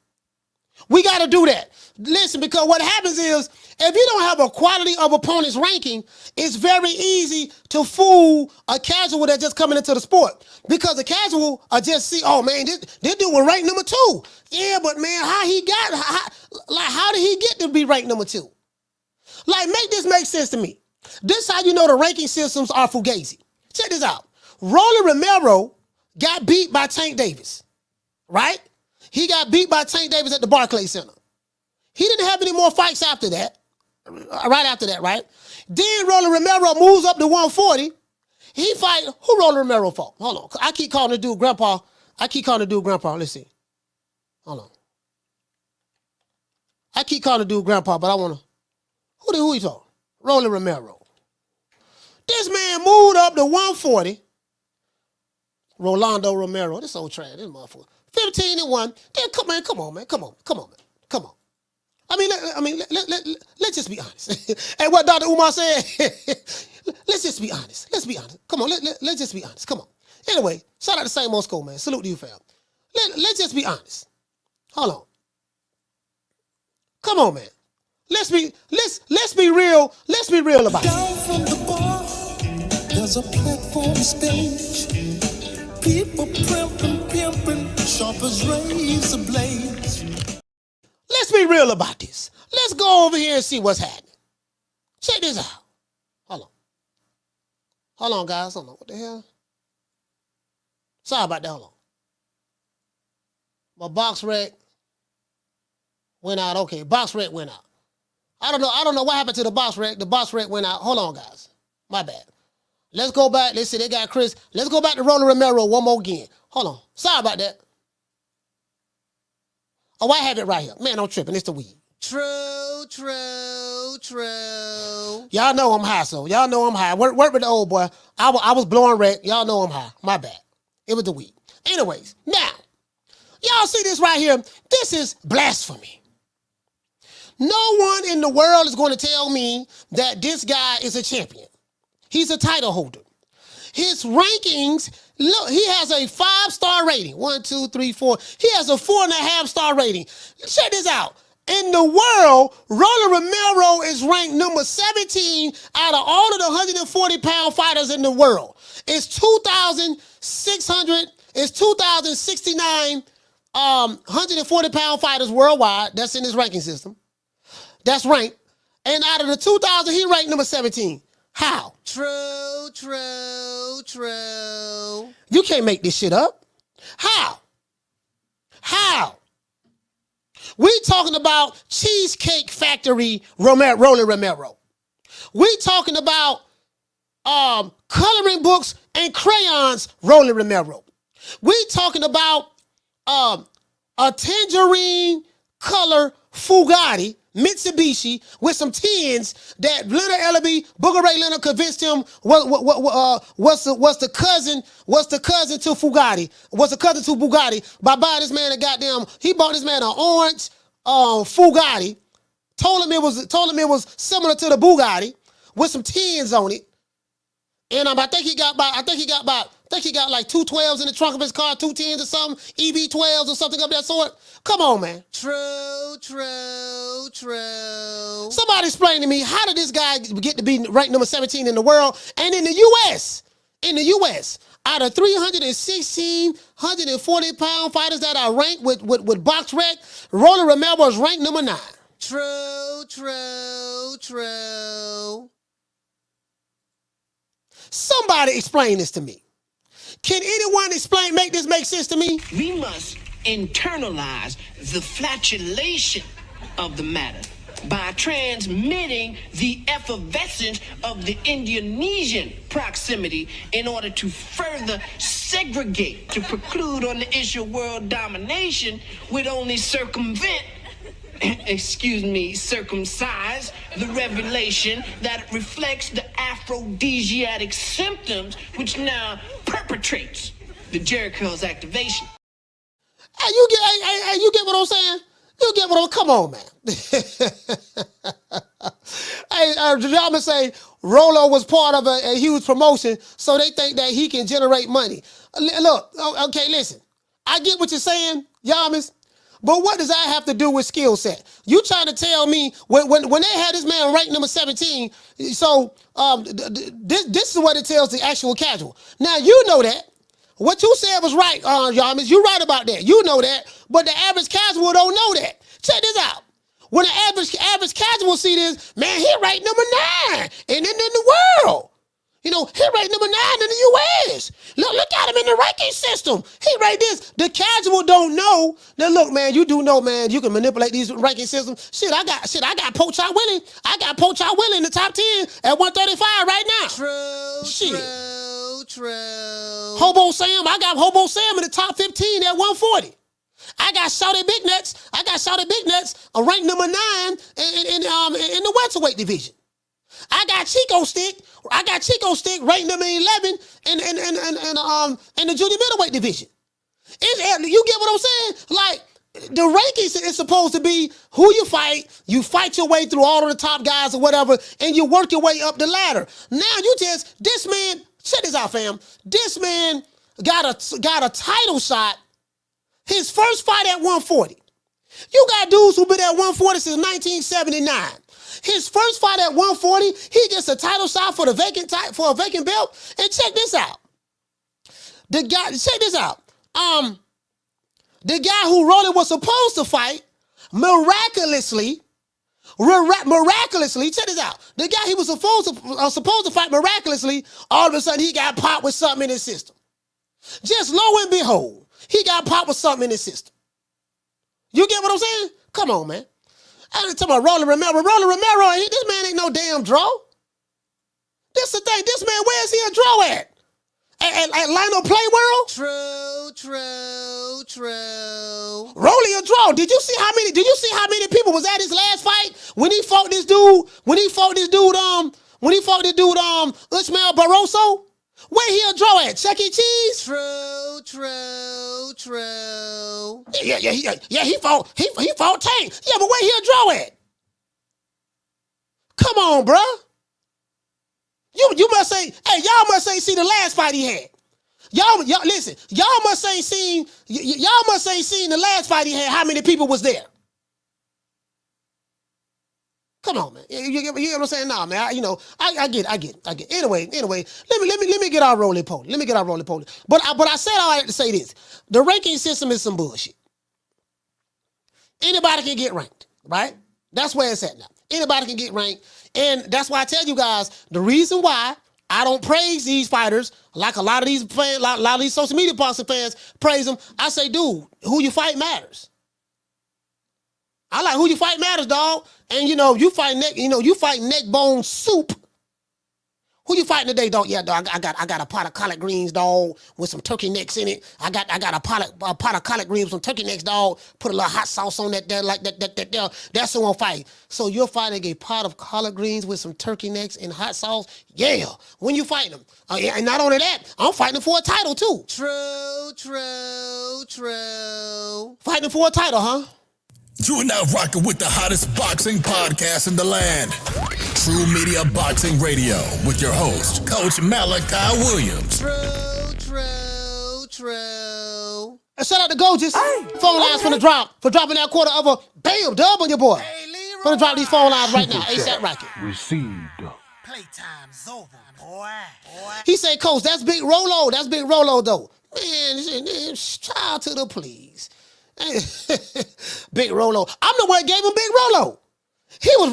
We got to do that. Listen, because what happens is, if you don't have a quality of opponents ranking, it's very easy to fool a casual that's just coming into the sport. Because the casual just see, oh man, this dude was ranked number 2. Yeah, but man, how did he get to be ranked number 2? Like, make this make sense to me. This how you know the ranking systems are fugazi. Check this out. Rolly Romero got beat by Tank Davis, right? He got beat by Tank Davis at the Barclays Center. He didn't have any more fights after that. Right after that, right? Then Rolly Romero moves up to 140. He fight, who Rolly Romero fought? Hold on. I keep calling the dude Grandpa. Let's see. Hold on. I keep calling the dude Grandpa, but I want to, who he fought? Rolly Romero. This man moved up to 140. Rolando Romero. This old trash, this motherfucker. 15-1. Then come on, man. Come on. I mean, let's just be honest. And what Dr. Umar said, let's just be honest. Let's be honest. Come on, let's just be honest. Come on. Anyway, shout out to Same Old School, man. Salute to you, fam. Let's just be honest. Hold on. Come on, man. Let's be real. Let's be real about it. Down from the bar, there's a platform stage. People pimping, sharp as razor blades. Let's be real about this. Let's go over here and see what's happening. Check this out. Hold on, guys. Hold on. What the hell? Sorry about that. Hold on. My box rec went out. Okay, box rec went out. I don't know what happened to the box rec. The box rec went out. Hold on, guys. My bad. Let's go back. Let's see. They got Chris. Let's go back to Roller Romero one more again. Hold on. Sorry about that. Oh, I have it right here. Man, I'm tripping. It's the weed. True. Y'all know I'm high, so y'all know I'm high. Work with the old boy. I was blowing red. Y'all know I'm high. My bad. It was the weed. Anyways, now, y'all see this right here? This is blasphemy. No one in the world is going to tell me that this guy is a champion. He's a title holder. His rankings, look, he has a 5-star rating. 1, 2, 3, 4. He has a 4.5-star rating. Check this out. In the world, Roller Romero is ranked number 17 out of all of the 140-pound fighters in the world. It's 2,069 140-pound fighters worldwide. That's in his ranking system. That's ranked. And out of the 2,000, he ranked number 17. How? True. You can't make this shit up. How? We talking about Cheesecake Factory Roller Romero. We talking about coloring books and crayons Roller Romero. We talking about a tangerine color Fugatti Mitsubishi with some tins that Leonard Ellaby, Booger Ray Leonard convinced him what's the cousin to Fugatti, what's the cousin to Bugatti by buying this man he bought this man an orange Fugatti, told him it was similar to the Bugatti with some tins on it, and I think he got like 2 12s in the trunk of his car, 2 10s or something, EV 12s or something of that sort. Come on, man. True. Somebody explain to me, how did this guy get to be ranked number 17 in the world? And in the U.S., out of 316 140-pound fighters that are ranked with box rec, Roller Romero is ranked number 9. True. Somebody explain this to me. Can anyone make this make sense to me? We must internalize the flatulation of the matter by transmitting the effervescence of the Indonesian proximity in order to further segregate, to preclude on the issue of world domination would only circumcise the revelation that reflects the aphrodisiac symptoms which now perpetrates the Jericho's activation. Hey, you get what I'm saying? Come on, man. Hey, y'all say Rolo was part of a huge promotion, so they think that he can generate money. Look, okay, listen. I get what you're saying, Yamas, but what does that have to do with skill set? You trying to tell me when they had this man ranked number 17, so this is what it tells the actual casual. Now, you know that. What you said was right, Yamas. You're right about that. You know that. But the average casual don't know that. Check this out. When the average casual see this, man, he ranked number 9 in the world. You know, he ranked number 9 in the U.S. Look at him in the ranking system. He ranked this. The casual don't know. Now look, man, you do know, man, you can manipulate these ranking systems. I got Pochai Willie. I got Pochai Willie in the top 10 at 135 right now. True. Hobo Sam, I got Hobo Sam in the top 15 at 140. I got Shawty Big Nuts. Ranked number 9 in the welterweight division. I got Chico Stick. I got Chico Stick rating number 11 in the junior middleweight division. You get what I'm saying? Like, the rankings is supposed to be who you fight your way through all of the top guys or whatever, and you work your way up the ladder. Now this man, check this out, fam. This man got a title shot, his first fight at 140. You got dudes who been at 140 since 1979. His first fight at 140, he gets a title shot for a vacant belt. And check this out. The guy who Rolly was supposed to fight, miraculously, check this out. The guy he was supposed to fight miraculously, all of a sudden he got popped with something in his system. Just lo and behold, he got popped with something in his system. You get what I'm saying? Come on, man. I ain't talking about Rolly Romero. This man ain't no damn draw. This the thing. This man, where's he a draw at? At Lionel Play World? True. Rolly a draw. Did you see how many people was at his last fight when he fought this dude? Ishmael Barroso? Where he a draw at? Chuck E. Cheese? True. Yeah, he fought Tank. Yeah, but where he a draw at? Come on, bruh. You must say, hey, y'all must ain't seen the last fight he had. Y'all listen, y'all must ain't seen the last fight he had, how many people was there. Come on, man. You get what I'm saying? Nah, man. I get it. Anyway, let me get our roly poly. But I said all I had to say this. The ranking system is some bullshit. Anybody can get ranked, right? That's where it's at now. Anybody can get ranked. And that's why I tell you guys, the reason why I don't praise these fighters like a lot of these fans, a lot of these social media boxing fans praise them. I say, dude, who you fight matters. I like who you fight matters, dog. And you fight neck bone soup. Who you fighting today, dog? Yeah, dog. I got a pot of collard greens, dog, with some turkey necks in it. I got a pot of collard greens with some turkey necks, dog. Put a little hot sauce on that there, like that. That's who I'm fighting. So you're fighting a pot of collard greens with some turkey necks and hot sauce? Yeah. When you fighting them? Yeah, and not only that, I'm fighting for a title too. True. Fighting for a title, huh? You are now rocking with the hottest boxing podcast in the land. True Media Boxing Radio with your host, Coach Malachi Williams. True. And shout out to Gorgeous. Phone lines for dropping that quarter of a bam dub on your boy. For to drop these phone lines right now. ASAP Rocket. Received. Playtime's over, boy. He said, Coach, that's Big Rolo. That's Big Rolo, though. Man, child to the please. Big Rolo. I'm the one who gave him Big Rolo. He was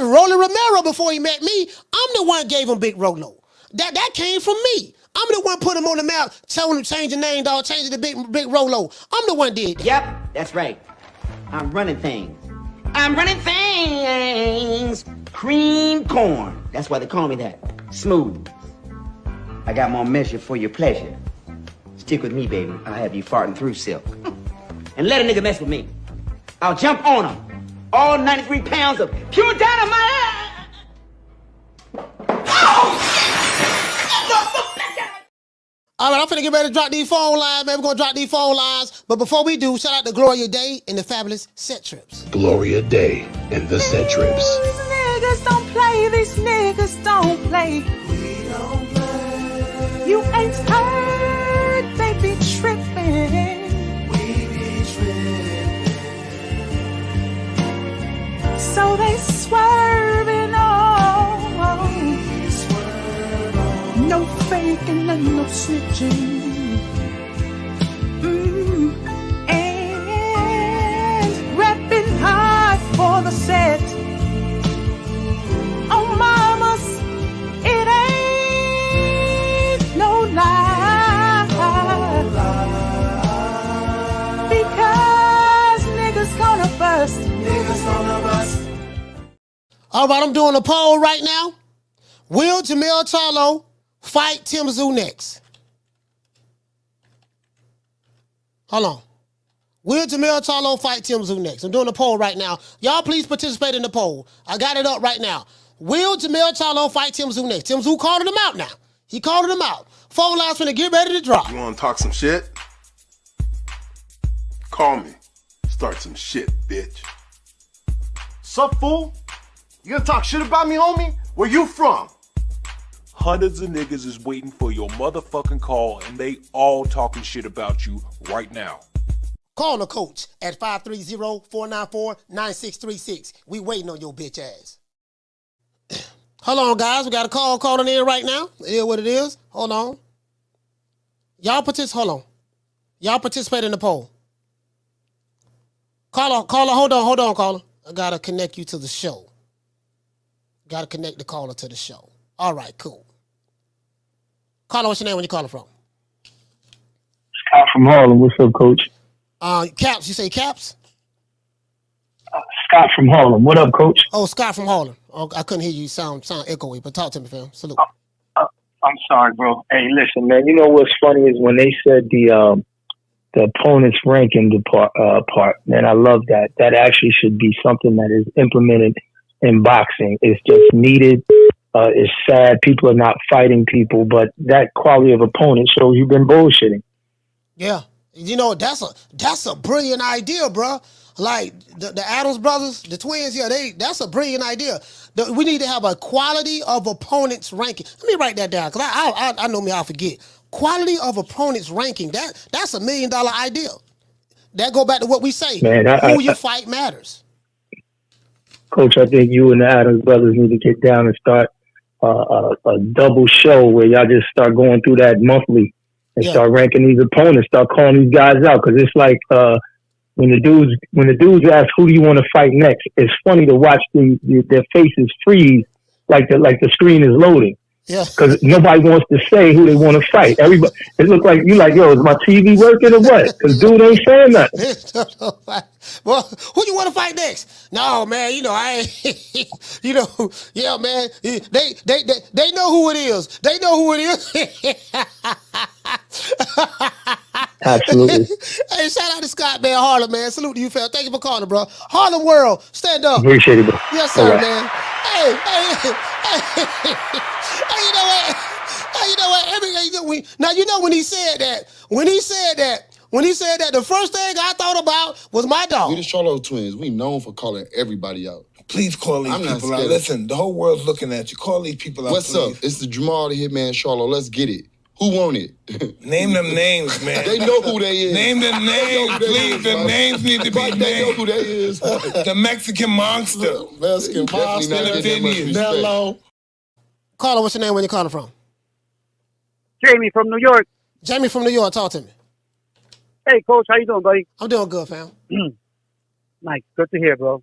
Rolly Romero before he met me. I'm the one who gave him Big Rolo. That came from me. I'm the one put him on the map, telling him change the name, dog, change it to Big Rolo. I'm the one did that. Yep, that's right. I'm running things. Cream corn. That's why they call me that. Smooth. I got more measure for your pleasure. Stick with me, baby. I'll have you farting through silk. And let a nigga mess with me. I'll jump on him. All 93 pounds of pure dynamite. All right, I'm finna get ready to drop these phone lines, man. We're gonna drop these phone lines. But before we do, shout out to Gloria Day and the fabulous Set Trips. Gloria Day and the Set Trips. These niggas don't play. We don't play. You ain't heard, they be tripping. So they swerving on. No faking and no snitching. And repping hard for the set. Oh, mamas, it ain't no lie. Because niggas gonna bust. All right, I'm doing a poll right now. Will Jermell Charlo fight Tim Tszyu next? Hold on. Will Jermell Charlo fight Tim Tszyu next? I'm doing a poll right now. Y'all please participate in the poll. I got it up right now. Will Jermell Charlo fight Tim Tszyu next? Tim Tszyu calling him out now. He calling him out. Phone lines finna get ready to drop. You wanna talk some shit? Call me. Start some shit, bitch. Sup, fool? You gonna talk shit about me, homie? Where you from? Hundreds of niggas is waiting for your motherfucking call, and they all talking shit about you right now. Call the coach at 530-494-9636. We waiting on your bitch ass. Hold on, guys. We got a call calling in right now. It is what it is. Hold on. Y'all participate in the poll. Caller, hold on, caller. I gotta connect you to the show. Gotta connect the caller to the show. All right, cool. Caller, what's your name? Where you calling from? Scott from Harlem. What's up, Coach? Caps. You say Caps? Scott from Harlem. What up, Coach? Oh, Scott from Harlem. Oh, I couldn't hear you. Sound echoey, but talk to me, fam. Salute. I'm sorry, bro. Hey, listen, man. You know what's funny is when they said the opponent's ranking part. Man, I love that. That actually should be something that is implemented in boxing. It's just needed. It's sad people are not fighting people, but that quality of opponent shows you've been bullshitting. Yeah, you know that's a brilliant idea, bro. Like the Addams brothers, the twins, yeah, that's a brilliant idea. We need to have a quality of opponents ranking. Let me write that down because I know me, I'll forget. Quality of opponents ranking. That's $1 million idea. That go back to what we say. Man, who you fight matters. Coach, I think you and the Addams brothers need to get down and start a double show where y'all just start going through that monthly and start ranking these opponents, start calling these guys out. Because it's like when the dudes ask who do you want to fight next, it's funny to watch their faces freeze like the screen is loading. Yeah. Because nobody wants to say who they want to fight. Everybody, it looks like you like, yo, is my TV working or what? Because dude ain't saying nothing. Well, who you want to fight next? No, man, I ain't, yeah, man. They know who it is. They know who it is. Absolutely. Hey, shout out to Scott, man. Harlem, man. Salute to you, fam. Thank you for calling, bro. Harlem World, stand up. Appreciate it, bro. Yes, sir, right. man. Hey, you know what? Hey, you know what? Now, when he said that, the first thing I thought about was my dog. We the Charlo twins. We known for calling everybody out. Please call these people out. Listen, the whole world's looking at you. Call these people out, What's please. up? It's the Jermell the Hitman Charlo. Let's get it. Who want it? Name them names, man. They know who they is. Name them names, please. The names need to be named. They know who they is. The Mexican monster. Mexican monster. Mellow. Caller, what's your name? Where you calling from? Jamie from New York. Jamie from New York. Talk to me. Hey, Coach. How you doing, buddy? I'm doing good, fam. Nice. Good to hear, bro.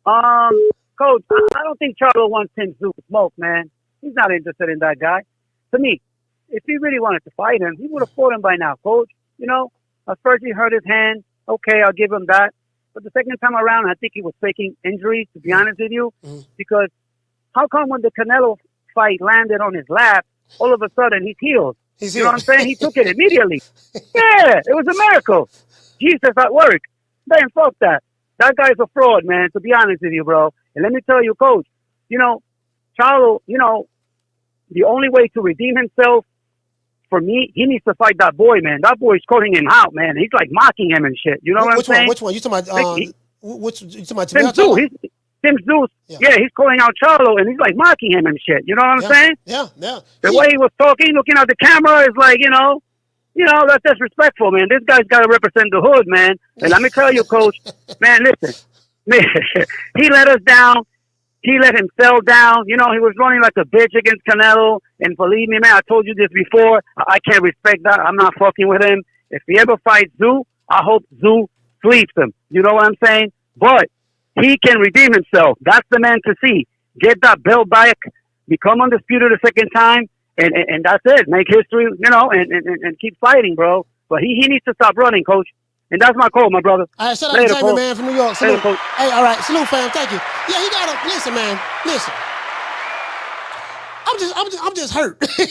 Coach, I don't think Charlo wants Tim Tszyu to smoke, man. He's not interested in that guy. To me, if he really wanted to fight him, he would have fought him by now, Coach. At first he hurt his hand. Okay, I'll give him that. But the second time around, I think he was faking injuries, to be honest with you. Because how come when the Canelo fight landed on his lap, all of a sudden he's healed? You know what I'm saying? He took it immediately. Yeah, it was a miracle. Jesus at work. Man, fuck that. That guy's a fraud, man, to be honest with you, bro. And let me tell you, Coach, Charlo, the only way to redeem himself, for me, he needs to fight that boy, man. That boy's calling him out, man. He's like mocking him and shit. You know what I'm saying? Which one? You talking about? You talking about Tim Tszyu? Tim Tszyu. Yeah, he's calling out Charlo and he's like mocking him and shit. You know what I'm saying? Yeah. The way he was talking, looking at the camera, is like, that's disrespectful, man. This guy's got to represent the hood, man. And let me tell you, Coach, man, listen, man, he let us down. He let himself down. He was running like a bitch against Canelo. And believe me, man, I told you this before. I can't respect that. I'm not fucking with him. If he ever fights Tszyu, I hope Tszyu sweeps him. You know what I'm saying? But he can redeem himself. That's the man to see. Get that belt back. Become undisputed a second time. And that's it. Make history, and keep fighting, bro. But he needs to stop running, Coach. And that's my call, my brother. All right, shout out to Jamie, man, from New York. Salute. Hey, all right, salute, fam. Thank you. Yeah, he got to, listen, man, listen. I'm just hurt. Hey,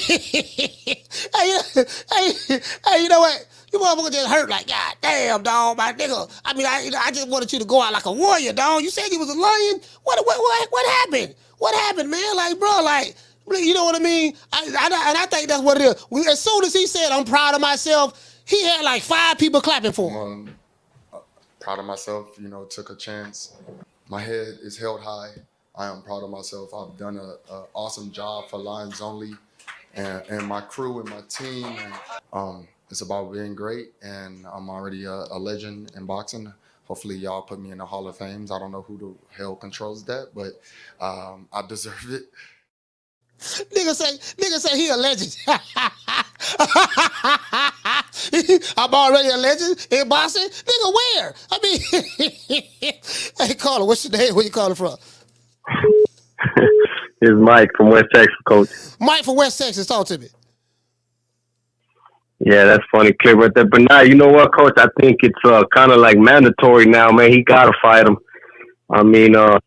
you know what? You motherfucker just hurt like, God damn, dog, my nigga. I mean, I just wanted you to go out like a warrior, dog. You said you was a lion. What happened? What happened, man? Like, bro, like, you know what I mean? And I think that's what it is. As soon as he said, I'm proud of myself, he had like 5 people clapping for him. Proud of myself, you know, took a chance. My head is held high. I am proud of myself. I've done an awesome job for Lions Only and my crew and my team. And, it's about being great, and I'm already a legend in boxing. Hopefully y'all put me in the Hall of Fame. I don't know who the hell controls that, but I deserve it. Nigga say he a legend. I'm already a legend in boxing? Nigga, where? I mean, hey, caller, what's your name? Where you calling from? It's Mike from West Texas, Coach. Mike from West Texas, talk to me. Yeah, that's funny clip right there. But now, you know what, Coach? I think it's kind of like mandatory now, man. He got to fight him. I mean, not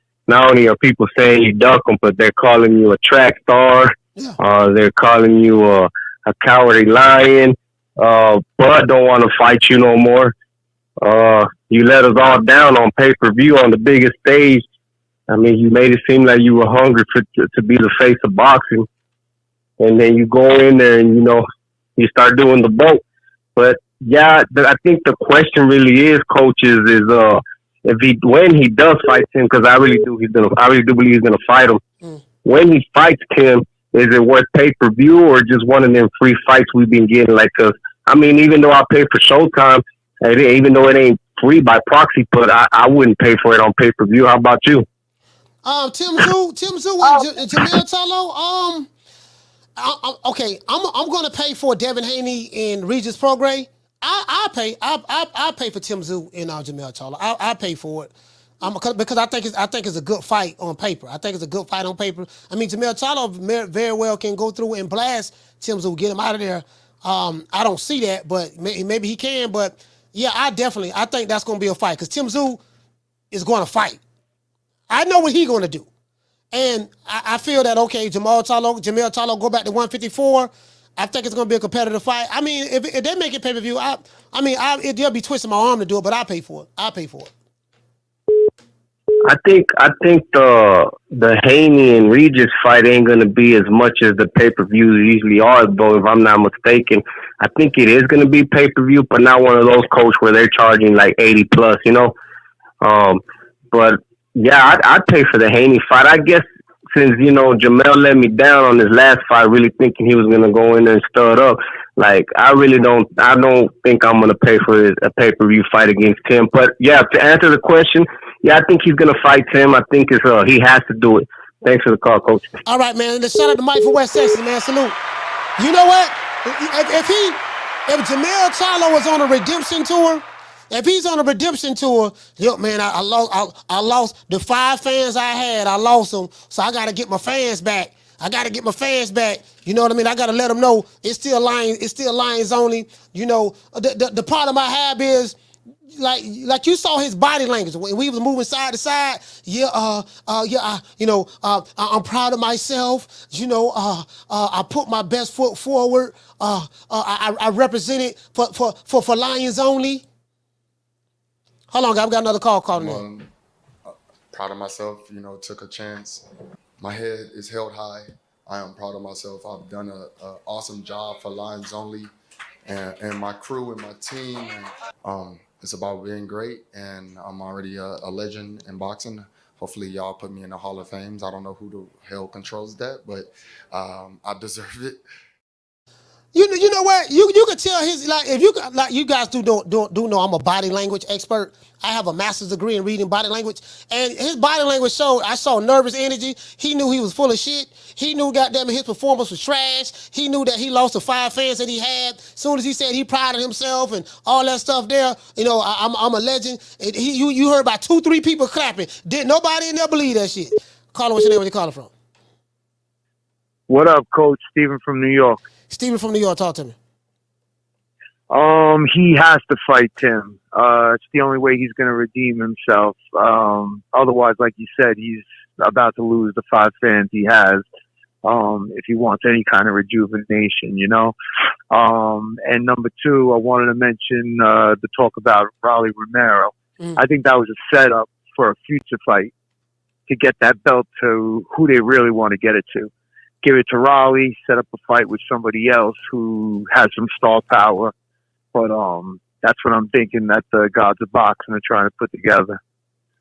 only are people saying you duck him, but they're calling you a track star. Yeah. They're calling you a cowardly lion. Bud don't want to fight you no more. You let us all down on pay-per-view on the biggest stage. I mean, you made it seem like you were hungry to be the face of boxing. And then you go in there and, you know, you start doing the boat. But, yeah, I think the question really is, coaches, is when he does fight Tim, because I really do believe he's gonna fight him. When he fights Tim, is it worth pay-per-view or just one of them free fights we've been getting? Like, cause I mean, even though I pay for Showtime, even though it ain't free by proxy, but I wouldn't pay for it on pay-per-view. How about you? Tim Tszyu and Jermell Charlo. Okay, I'm gonna pay for Devin Haney and Regis Prograis. I'll pay for Tim Tszyu and Jermell Charlo. I'll pay for it. Because I think it's a good fight on paper. I think it's a good fight on paper. I mean, Jermell Charlo very well can go through and blast Tim Tszyu, get him out of there. I don't see that, but maybe he can. But yeah, I think that's gonna be a fight because Tim Tszyu is going to fight. I know what he's going to do. And I feel that, okay, Jermell Charlo go back to 154. I think it's going to be a competitive fight. I mean, if they make it pay-per-view, they'll be twisting my arm to do it, but I'll pay for it. I think the Haney and Regis fight ain't going to be as much as the pay-per-views usually are, though, if I'm not mistaken. I think it is going to be pay-per-view, but not one of those, Coach, where they're charging like 80 plus, you know? But yeah, I'd pay for the Haney fight. I guess since, you know, Jermell let me down on his last fight, really thinking he was going to go in there and stir it up. Like, I don't think I'm going to pay for a pay-per-view fight against Tim. But yeah, to answer the question, yeah, I think he's going to fight Tim. I think he has to do it. Thanks for the call, Coach. All right, man. Let's shout out to Mike from West Texas, man. Salute. You know what? If Jermell Charlo was on a redemption tour, if he's on a redemption tour, yo, man, I lost the 5 fans I had. I lost them, so I got to get my fans back. You know what I mean? I got to let them know it's still Lions only. You know, the problem I have is, like you saw his body language when we was moving side to side. I'm proud of myself. You know, I put my best foot forward. I represented for Lions only. Hold on, I've got another call calling in. Proud of myself, you know, took a chance. My head is held high. I am proud of myself. I've done an awesome job for Lions Only and my crew and my team. And, it's about being great, and I'm already a legend in boxing. Hopefully y'all put me in the Hall of Fame. I don't know who the hell controls that, but I deserve it. You know what? You could tell you guys do know I'm a body language expert. I have a master's degree in reading body language, and his body language showed. I saw nervous energy. He knew he was full of shit. He knew, goddamn it, his performance was trash. He knew that he lost the 5 fans that he had. As soon as he said he prided himself and all that stuff there, you know, I'm a legend. And you heard about 2-3 people clapping. Didn't nobody in there believe that shit? Caller, what's your name? Where you calling from? What up, Coach? Steven from New York. Steven from New York, talk to me. He has to fight Tim. It's the only way he's going to redeem himself. Otherwise, like you said, he's about to lose the 5 fans he has. if he wants any kind of rejuvenation, you know. And number two, I wanted to mention the talk about Raleigh Romero. I think that was a setup for a future fight to get that belt to who they really want to get it to. Give it to Raleigh, set up a fight with somebody else who has some star power. But that's what I'm thinking that the gods of boxing are trying to put together.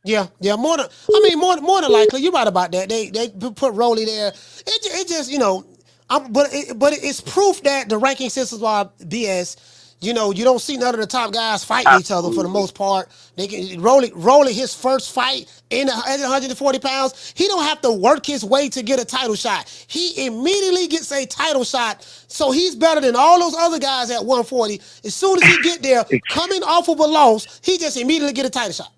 Yeah, more than likely, you're right about that. They put Rolly there. It just, you know, but it's proof that the ranking systems are BS. You know, you don't see none of the top guys fighting each other for the most part. They can Rolly his first fight at 140 pounds. He don't have to work his way to get a title shot. He immediately gets a title shot. So he's better than all those other guys at 140. As soon as he get there, coming off of a loss, he just immediately get a title shot.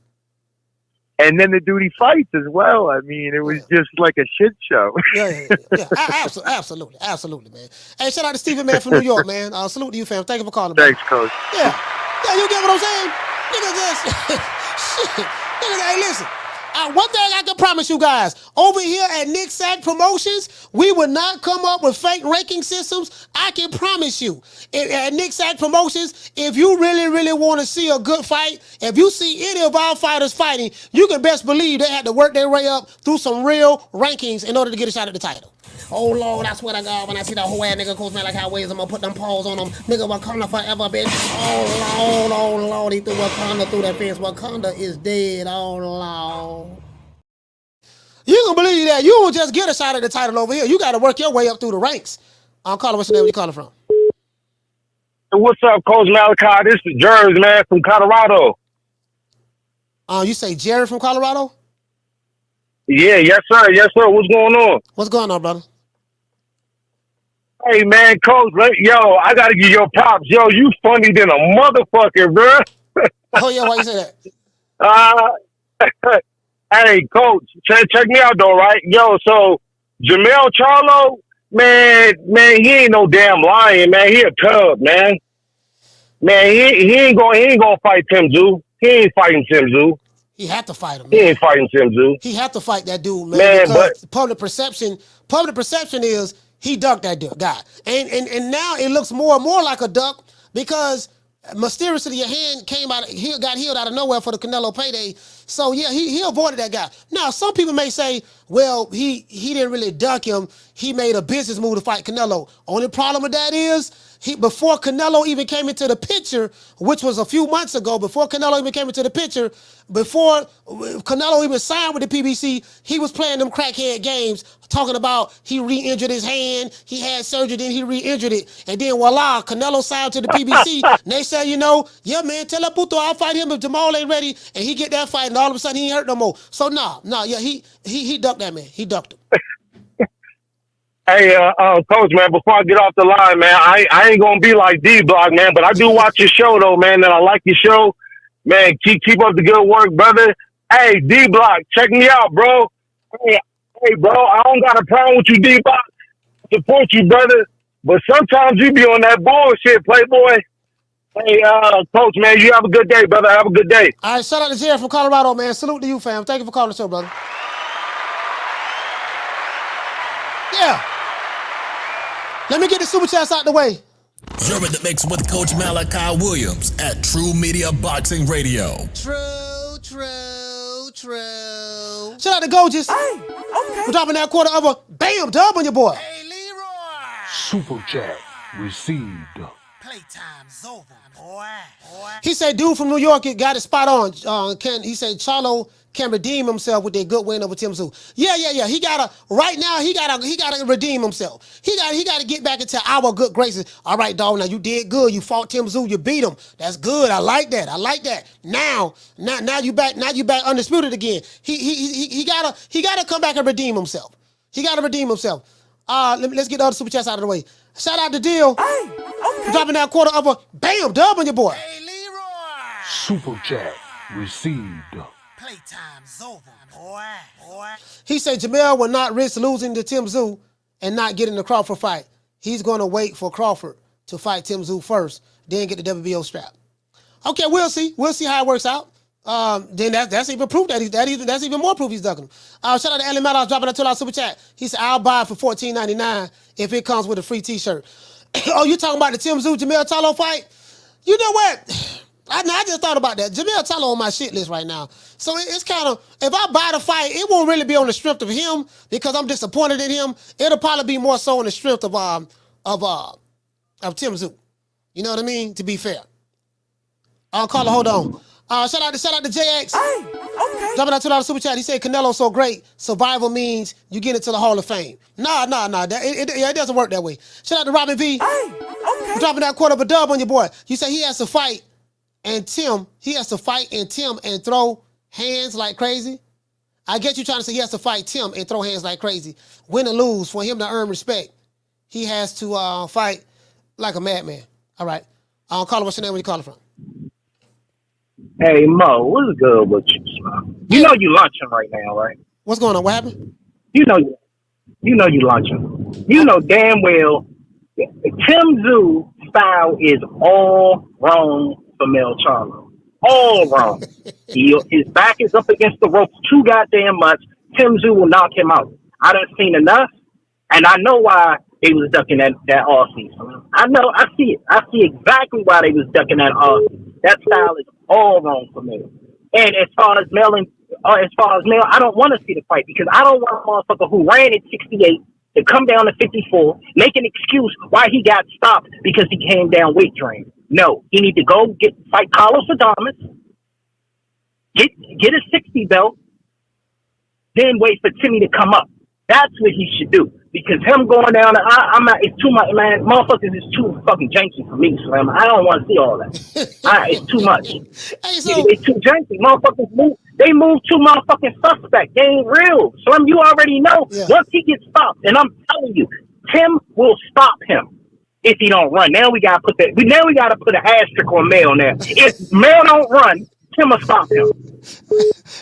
And then the duty fights as well. I mean, it was just like a shit show. Yeah. Absolutely, man. Hey, shout out to Stephen, man, from New York, man. Salute to you, fam. Thank you for calling, man. Thanks, Coach. Yeah, you get what I'm saying? Nigga just, shit. Nigga, hey, listen. One thing I can promise you guys, over here at Nick Sack Promotions, we will not come up with fake ranking systems. I can promise you. At Nick Sack Promotions, if you really, really want to see a good fight, if you see any of our fighters fighting, you can best believe they had to work their way up through some real rankings in order to get a shot at the title. Oh, Lord, I swear to God, when I see that whole ass nigga Coach Malachi Williams, I'm going to put them paws on him. Nigga, Wakanda forever, bitch. Oh, Lord, he threw Wakanda through that fence. Wakanda is dead. Oh, Lord. You can believe that. You don't just get a shot at the title over here. You got to work your way up through the ranks. I'm calling. What's your name? Where you calling from? What's up, Coach Malachi? This is Jermell, man, from Colorado. You say Jerry from Colorado? Yeah, yes, sir. What's going on? What's going on, brother? Hey, man, Coach, yo, I got to give your props. Yo, you funny than a motherfucker, bro. Oh, yeah, why you say that? Hey, Coach, check me out, though, right? Yo, so Jermell Charlo, man, he ain't no damn lion, man. He a tub, man. Man, he ain't gonna fight Tim Tszyu. He ain't fighting Tim Tszyu. He had to fight him. Man. He ain't fighting Tim Tszyu. He had to fight that dude, man. Because public perception is he ducked that guy, and now it looks more and more like a duck because mysteriously your hand got healed out of nowhere for the Canelo payday. So yeah, he avoided that guy. Now some people may say, well, he didn't really duck him. He made a business move to fight Canelo. Only problem with that is before Canelo even came into the picture, which was a few months ago, before Canelo even signed with the PBC, he was playing them crackhead games, talking about he re-injured his hand, he had surgery, then he re-injured it, and then voila, Canelo signed to the PBC, and they said, yeah, man, tell Puto I'll fight him if Jamal ain't ready, and he get that fight, and all of a sudden he ain't hurt no more. So he ducked that man. He ducked him. Hey, Coach, man, before I get off the line, man, I ain't gonna be like D-Block, man, but I do watch your show, though, man, and I like your show. Man, keep up the good work, brother. Hey, D-Block, check me out, bro. Hey, bro, I don't got a problem with you, D-Block. Support you, brother. But sometimes you be on that bullshit, Playboy. Hey, Coach, man, you have a good day, brother. Have a good day. All right, shout out to Jerry from Colorado, man. Salute to you, fam. Thank you for calling the show, brother. Yeah. Let me get the super chats out the way. You're in the mix with Coach Malachi Williams at True Media Boxing Radio. True. Shout out to Gorgeous. Hey, okay. We're dropping that quarter of a bam dub on your boy. Hey, Leroy. Super chat received. Playtime's over, boy. He said, dude from New York got it spot on. He said Charlo can redeem himself with their good win over Tim Tszyu. Yeah. He gotta redeem himself. He gotta get back into our good graces. All right, dog. Now you did good. You fought Tim Tszyu. You beat him. That's good. I like that. Now you back undisputed again. He gotta come back and redeem himself. Let's get the other super chats out of the way. Shout out to Deal. Hey, okay. Dropping that quarter of a bam dub on your boy. Hey, Leroy. Super chat received. Playtime's over, boy. He said Jermell will not risk losing to Tim Tszyu and not getting the Crawford fight. He's going to wait for Crawford to fight Tim Tszyu first, then get the WBO strap. Okay, we'll see. We'll see how it works out. then that's even proof that's even more proof he's ducking him. Shout out to Ellie Maddox dropping a $2 super chat. He said, I'll buy it for $14.99 if it comes with a free t-shirt. Oh, you talking about the Tim Tszyu, Jermell Charlo fight? You know what? I just thought about that. Jermell Charlo on my shit list right now. So it's kind of, if I buy the fight, it won't really be on the strength of him because I'm disappointed in him. It'll probably be more so on the strength of Tim Tszyu. You know what I mean? To be fair. Carla, hold on. Shout out to JX. Hey, okay. Dropping that $2 super chat. He said Canelo's so great. Survival means you get into the Hall of Fame. Nah. It doesn't work that way. Shout out to Robin V. Hey, okay. Dropping that $2 on your boy. You say he has to fight and Tim and throw hands like crazy. I get you trying to say he has to fight Tim and throw hands like crazy. Win or lose, for him to earn respect, he has to fight like a madman. All right. Carla, what's your name? Where you calling from? Hey Mo, what's good with you, son? You know you lunching right now, right? What's going on? What happened? You know you lunching. You know damn well Tim Tszyu style is all wrong for Jermell Charlo. All wrong. His back is up against the ropes too goddamn much. Tim Tszyu will knock him out. I done seen enough, and I know why they was ducking that offseason. I know, I see it. I see exactly why they was ducking that offseason. That style is all wrong for me. And as far as Mel, I don't want to see the fight because I don't want a motherfucker who ran at 68 to come down to 54, make an excuse why he got stopped because he came down weight drain. No, he need to go fight Carlos Adames, get a 60 belt, then wait for Timmy to come up. That's what he should do. Because him going down, it's too much, man. Motherfuckers is too fucking janky for me, Slim. I don't want to see all that. It's too much. It's too janky. Motherfuckers move. They move too motherfucking suspect. They ain't real. Slim, you already know. Yeah. Once he gets stopped, and I'm telling you, Tim will stop him if he don't run. Now we gotta put an asterisk on Mel now. If Mel don't run, Tim will stop him.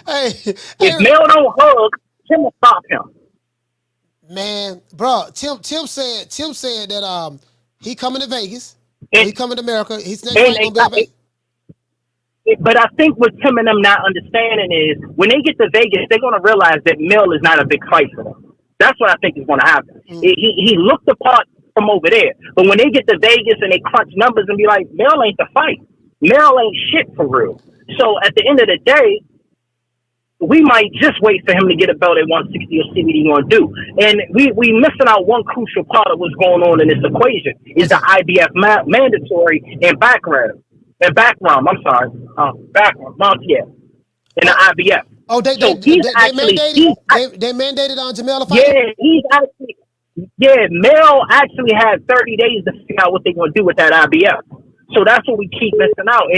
If Mel don't hug, Tim will stop him. Man, bro, Tim said that he coming to Vegas. He coming to America. He's next fight gonna be But I think what Tim and them not understanding is when they get to Vegas, they're gonna realize that Mel is not a big fight for them. That's what I think is gonna happen. He looked the part from over there, but when they get to Vegas and they crunch numbers and be like, Mel ain't the fight. Mel ain't shit for real. So at the end of the day, we might just wait for him to get a belt at 160 or see what he's going to do. And we missing out one crucial part of what's going on in this equation is the IBF mandatory and background. Background, Montiel. In the IBF. Oh, they mandated on Jermell to fight? Mel actually had 30 days to figure out what they're going to do with that IBF. So that's what we keep missing out.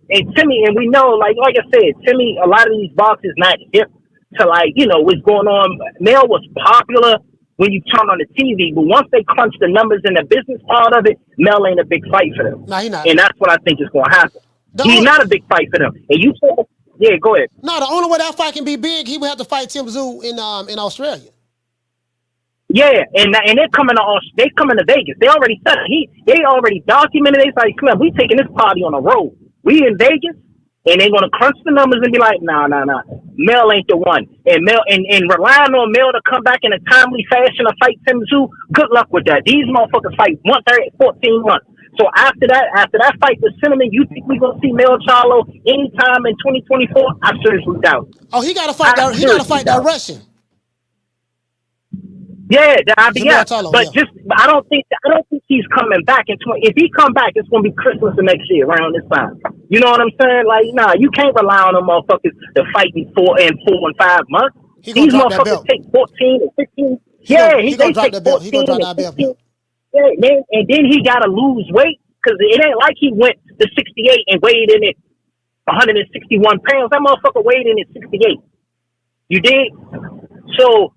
And Timmy, and we know, like I said, Timmy, a lot of these boxers not hip to what's going on. Mel was popular when you turn on the TV, but once they crunch the numbers and the business part of it, Mel ain't a big fight for them. No, he's not. And that's what I think is going to happen. He's not a big fight for them. And you said, yeah, go ahead. No, the only way that fight can be big, he would have to fight Tim Tszyu in Australia. Yeah, and they're coming to Vegas. They already said it. They already documented it. It's like, Slim, we taking this party on the road. We in Vegas, and they're gonna crunch the numbers and be like, nah. Mel ain't the one. And Mel and relying on Mel to come back in a timely fashion to fight Tim Tszyu, good luck with that. These motherfuckers fight once every 14 months. So after that fight with Cinnamon, you think we're gonna see Jermell Charlo anytime in 2024? I seriously doubt. Oh, he gotta fight that Russian. Yeah, the IBF. I don't think he's coming back in 20. If he come back, it's gonna be Christmas the next year around this time. You know what I'm saying? Like, nah, you can't rely on them motherfuckers to fight in 4 and 5 months. These motherfuckers take 14 or 15. He gonna drop that belt. He gonna drop the IBF belt. Yeah, man, and then he gotta lose weight because it ain't like he went to 68 and weighed in at 161 pounds. That motherfucker weighed in at 68. You dig? So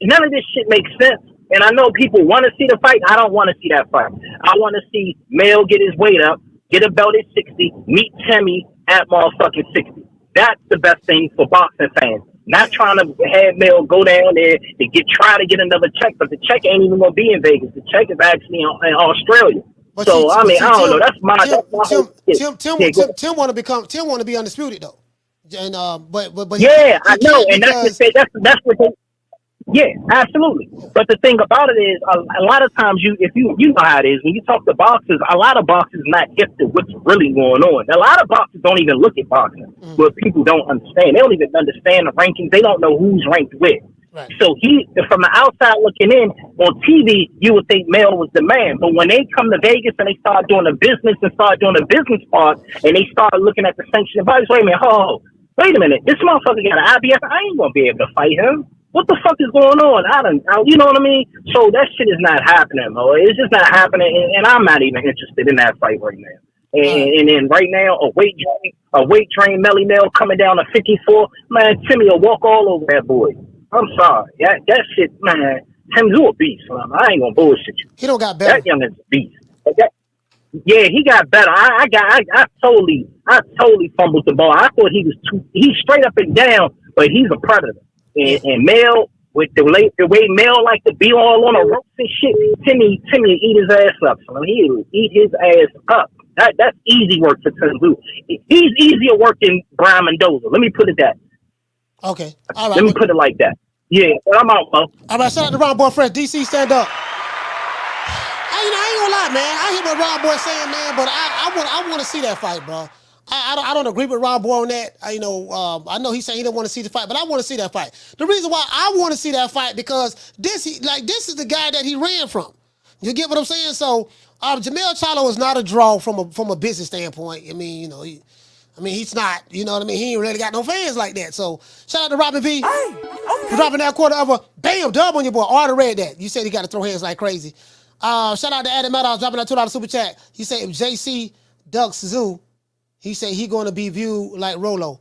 none of this shit makes sense. And I know people want to see the fight. I don't want to see that fight. I want to see Mel get his weight up, get a belt at 60, meet Timmy at motherfucking 60. That's the best thing for boxing fans. Not trying to have Mel go down there to try to get another check, but the check ain't even going to be in Vegas. The check is actually in Australia. But I don't know. That's my Tim want to be undisputed though. And but yeah, I know, and that's what they. Yeah, absolutely. But the thing about it is, a lot of times you know how it is when you talk to boxers. A lot of boxers not gifted what's really going on. A lot of boxers don't even look at boxing, but people don't understand. They don't even understand the rankings. They don't know who's ranked where. Right. So from the outside looking in on TV, you would think Mel was the man. But when they come to Vegas and they start doing the business part, and they start looking at the sanctioned bodies, wait a minute, this motherfucker got an IBS. I ain't gonna be able to fight him. What the fuck is going on? You know what I mean? So that shit is not happening, bro. It's just not happening, and I'm not even interested in that fight right now. And then right now, a weight train, Melly Mel coming down to 54. Man, Timmy will walk all over that boy. I'm sorry. That shit, man. Tim Tszyu a beast, man. I ain't gonna bullshit you. He don't got better. That young is a beast. Yeah, he got better. I totally fumbled the ball. I thought he's straight up and down, but he's a predator. And Mel, with the way Mel like to be all on the ropes and shit, Timmy eat his ass up. So he'll eat his ass up. That's easy work for Tim Tszyu. He's easier work than Brian Mendoza. Let me put it that. Okay. All right. Let me put it like that. Yeah, but I'm out, bro. All right, shout out to Ron Boy Fresh. DC, stand up. I ain't gonna lie, man. I hear what Ron Boy saying, man, but I want to see that fight, bro. I don't agree with Ron Boy on that. I know he's saying he don't want to see the fight, but I want to see that fight. The reason why I want to see that fight because this is the guy that he ran from. You get what I'm saying? So Jermell Charlo is not a draw from a business standpoint. He's not. You know what I mean? He ain't really got no fans like that. So shout out to Robin V. For dropping that quarter of a bam dub on your boy. Already read that. You said he got to throw hands like crazy. Shout out to Adam Meadows dropping that $2 super chat. He said if JC ducks Zoo, he said he going to be viewed like Rolo.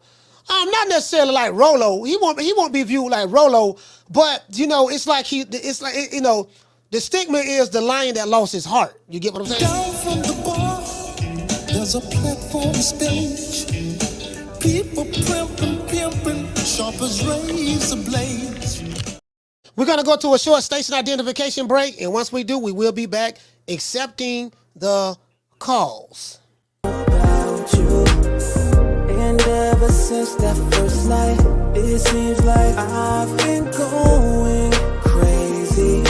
Not necessarily like Rolo. He won't be viewed like Rolo, but it's like the stigma is the lion that lost his heart. You get what I'm saying? Down from the bar, there's a platform stage. People pimping, sharp as razor blades. We're gonna go to a short station identification break, and once we do, we will be back accepting the calls. And ever since that first night, it seems like I've been going crazy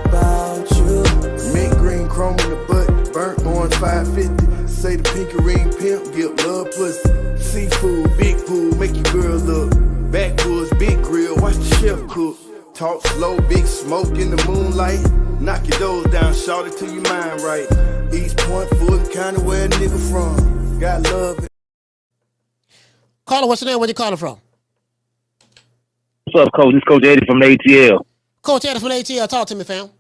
about you. Mint green chrome in the butt, burnt orange 550. Say the pinky ring pimp, give love pussy. Seafood, big pool, make your girl look. Backwoods, big grill, watch the chef cook. Talk slow, big smoke in the moonlight. Knock your doors down, shout it till your mind right. East Point, Fulton County, where a nigga from. Got love. Caller, what's your name? Where you calling from? What's up, Coach? This is Coach Eddie from the ATL. Coach Eddie from the ATL. Talk to me, fam.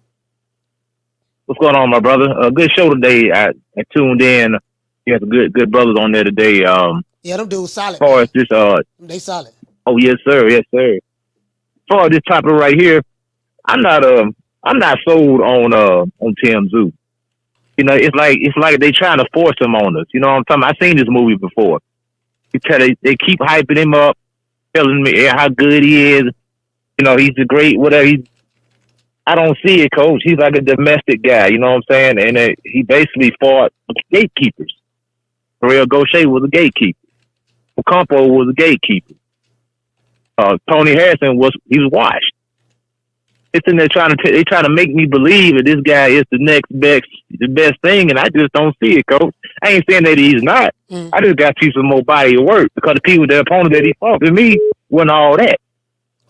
What's going on, my brother? Good show today. I tuned in. You had some good brothers on there today. Yeah, them dudes solid. As far as this, they solid. Oh yes, sir. Yes, sir. As far as this topic right here, I'm not sold on Tim Tszyu. It's like they trying to force him on us. You know what I'm talking about? I've seen this movie before. They keep hyping him up, telling me how good he is. He's a great whatever. I don't see it, Coach. He's like a domestic guy. You know what I'm saying? And he basically fought gatekeepers. Terrell Gaucher was a gatekeeper. Ocampo was a gatekeeper. Tony Harrison was washed. It's in there trying to make me believe that this guy is the best thing, and I just don't see it, Coach. I ain't saying that he's not. I just got to see some more body of work because the opponent that he fought to me wasn't all that.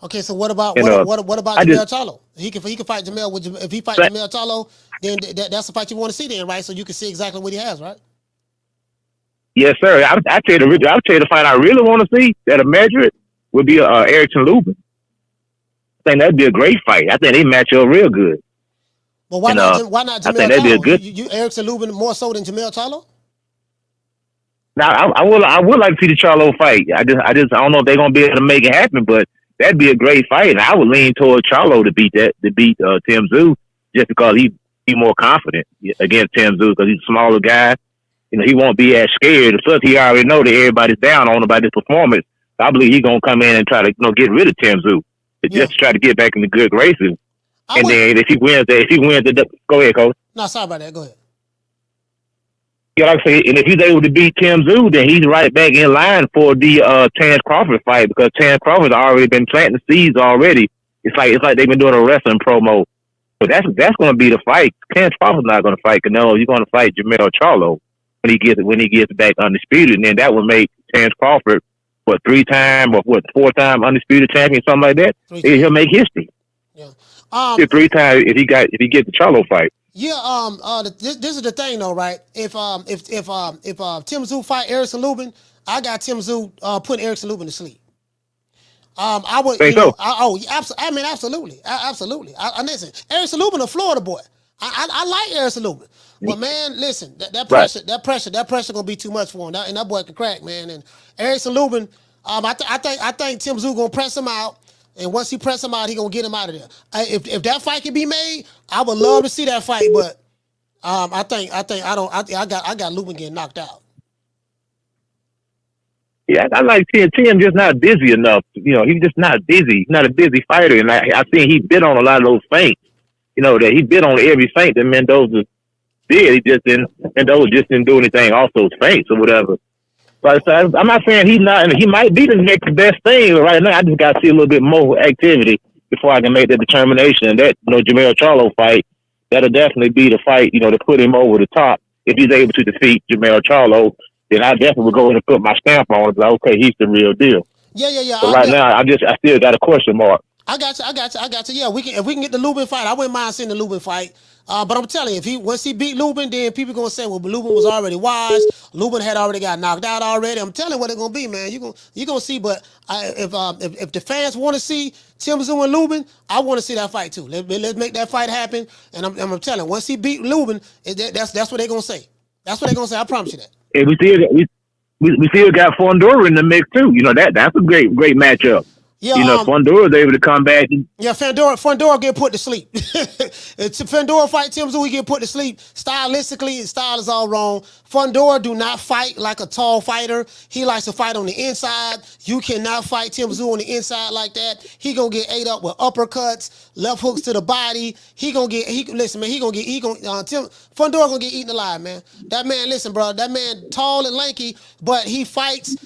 Okay, so what about Jermell Charlo? He can fight Jermell. If he fights Jermell Charlo, then that's the fight you want to see, then, right? So you can see exactly what he has, right? Yes, sir. I'll tell you the fight I really want to see that'll measure it would be Erickson Lubin. I think that'd be a great fight. I think they match up real good. But why not Jermell Charlo? I think that'd be a good. You Erickson Lubin more so than Jermell Charlo? Now I would like to see the Charlo fight. I don't know if they're gonna be able to make it happen, but that'd be a great fight. And I would lean towards Charlo to beat Tim Tszyu just because he'd be more confident against Tim Tszyu because he's a smaller guy. He won't be as scared. Plus, he already know that everybody's down on about his performance. I believe he's gonna come in and try to get rid of Tim Tszyu. Just to try to get back in the good graces. Then if he wins, go ahead, Coach. No, sorry about that. Go ahead. Yeah, like I say, and if he's able to beat Tim Tszyu, then he's right back in line for the Terrence Crawford fight because Terrence Crawford's already been planting seeds already. It's like they've been doing a wrestling promo. But that's going to be the fight. Terrence Crawford's not going to fight Canelo. You're going to fight Jermell Charlo when he gets back undisputed, and then that would make Terrence Crawford four-time undisputed champion, something like that. He'll make history. Yeah. 3 times if he gets the Charlo fight. Yeah, this is the thing though, right? If Tim Tszyu fight Erickson Lubin, I got Tim Tszyu putting Erickson Lubin to sleep. I would, absolutely. I listen. Erickson Lubin, a Florida boy. I like Erickson Lubin, but man, listen, that pressure gonna be too much for him. That boy can crack, man. And Erickson Lubin, I think Tim Tszyu gonna press him out. And once he press him out, he gonna get him out of there. If that fight can be made, I would love to see that fight. But I got Lubin getting knocked out. Yeah, I like Tim. Tim just not busy enough. He's just not busy. He's not a busy fighter. And I think he bit on a lot of those feints. That he bit on every feint that Mendoza did. Mendoza just didn't do anything off those feints or whatever. So I'm not saying he might be the next best thing, but right now I just got to see a little bit more activity before I can make that determination. And that Jermell Charlo fight, that'll definitely be the fight, to put him over the top. If he's able to defeat Jermell Charlo, then I definitely would go in and put my stamp on it. Like, okay, he's the real deal. Yeah. But right now, I still got a question mark. I got you. Yeah, if we can get the Lubin fight, I wouldn't mind seeing the Lubin fight. But I'm telling you, once he beat Lubin, then people gonna say, well, Lubin was already wise. Lubin had already got knocked out already. I'm telling you what it's gonna be, man. You gonna see. But if the fans want to see Tim Tszyu and Lubin, I want to see that fight too. Let's make that fight happen. And I'm telling you, once he beat Lubin, that's what they're gonna say. That's what they're gonna say. I promise you that. Hey, we still got Fondura in the mix too. That's a great matchup. Yeah, Fondura's able to come back. Yeah, Fondura get put to sleep. If Fondura fight Tim Tszyu, he get put to sleep. Stylistically, his style is all wrong. Fondura do not fight like a tall fighter. He likes to fight on the inside. You cannot fight Tim Tszyu on the inside like that. He gonna get ate up with uppercuts, left hooks to the body. Fondura gonna get eaten alive, man. That man, listen, bro. That man tall and lanky, but he fights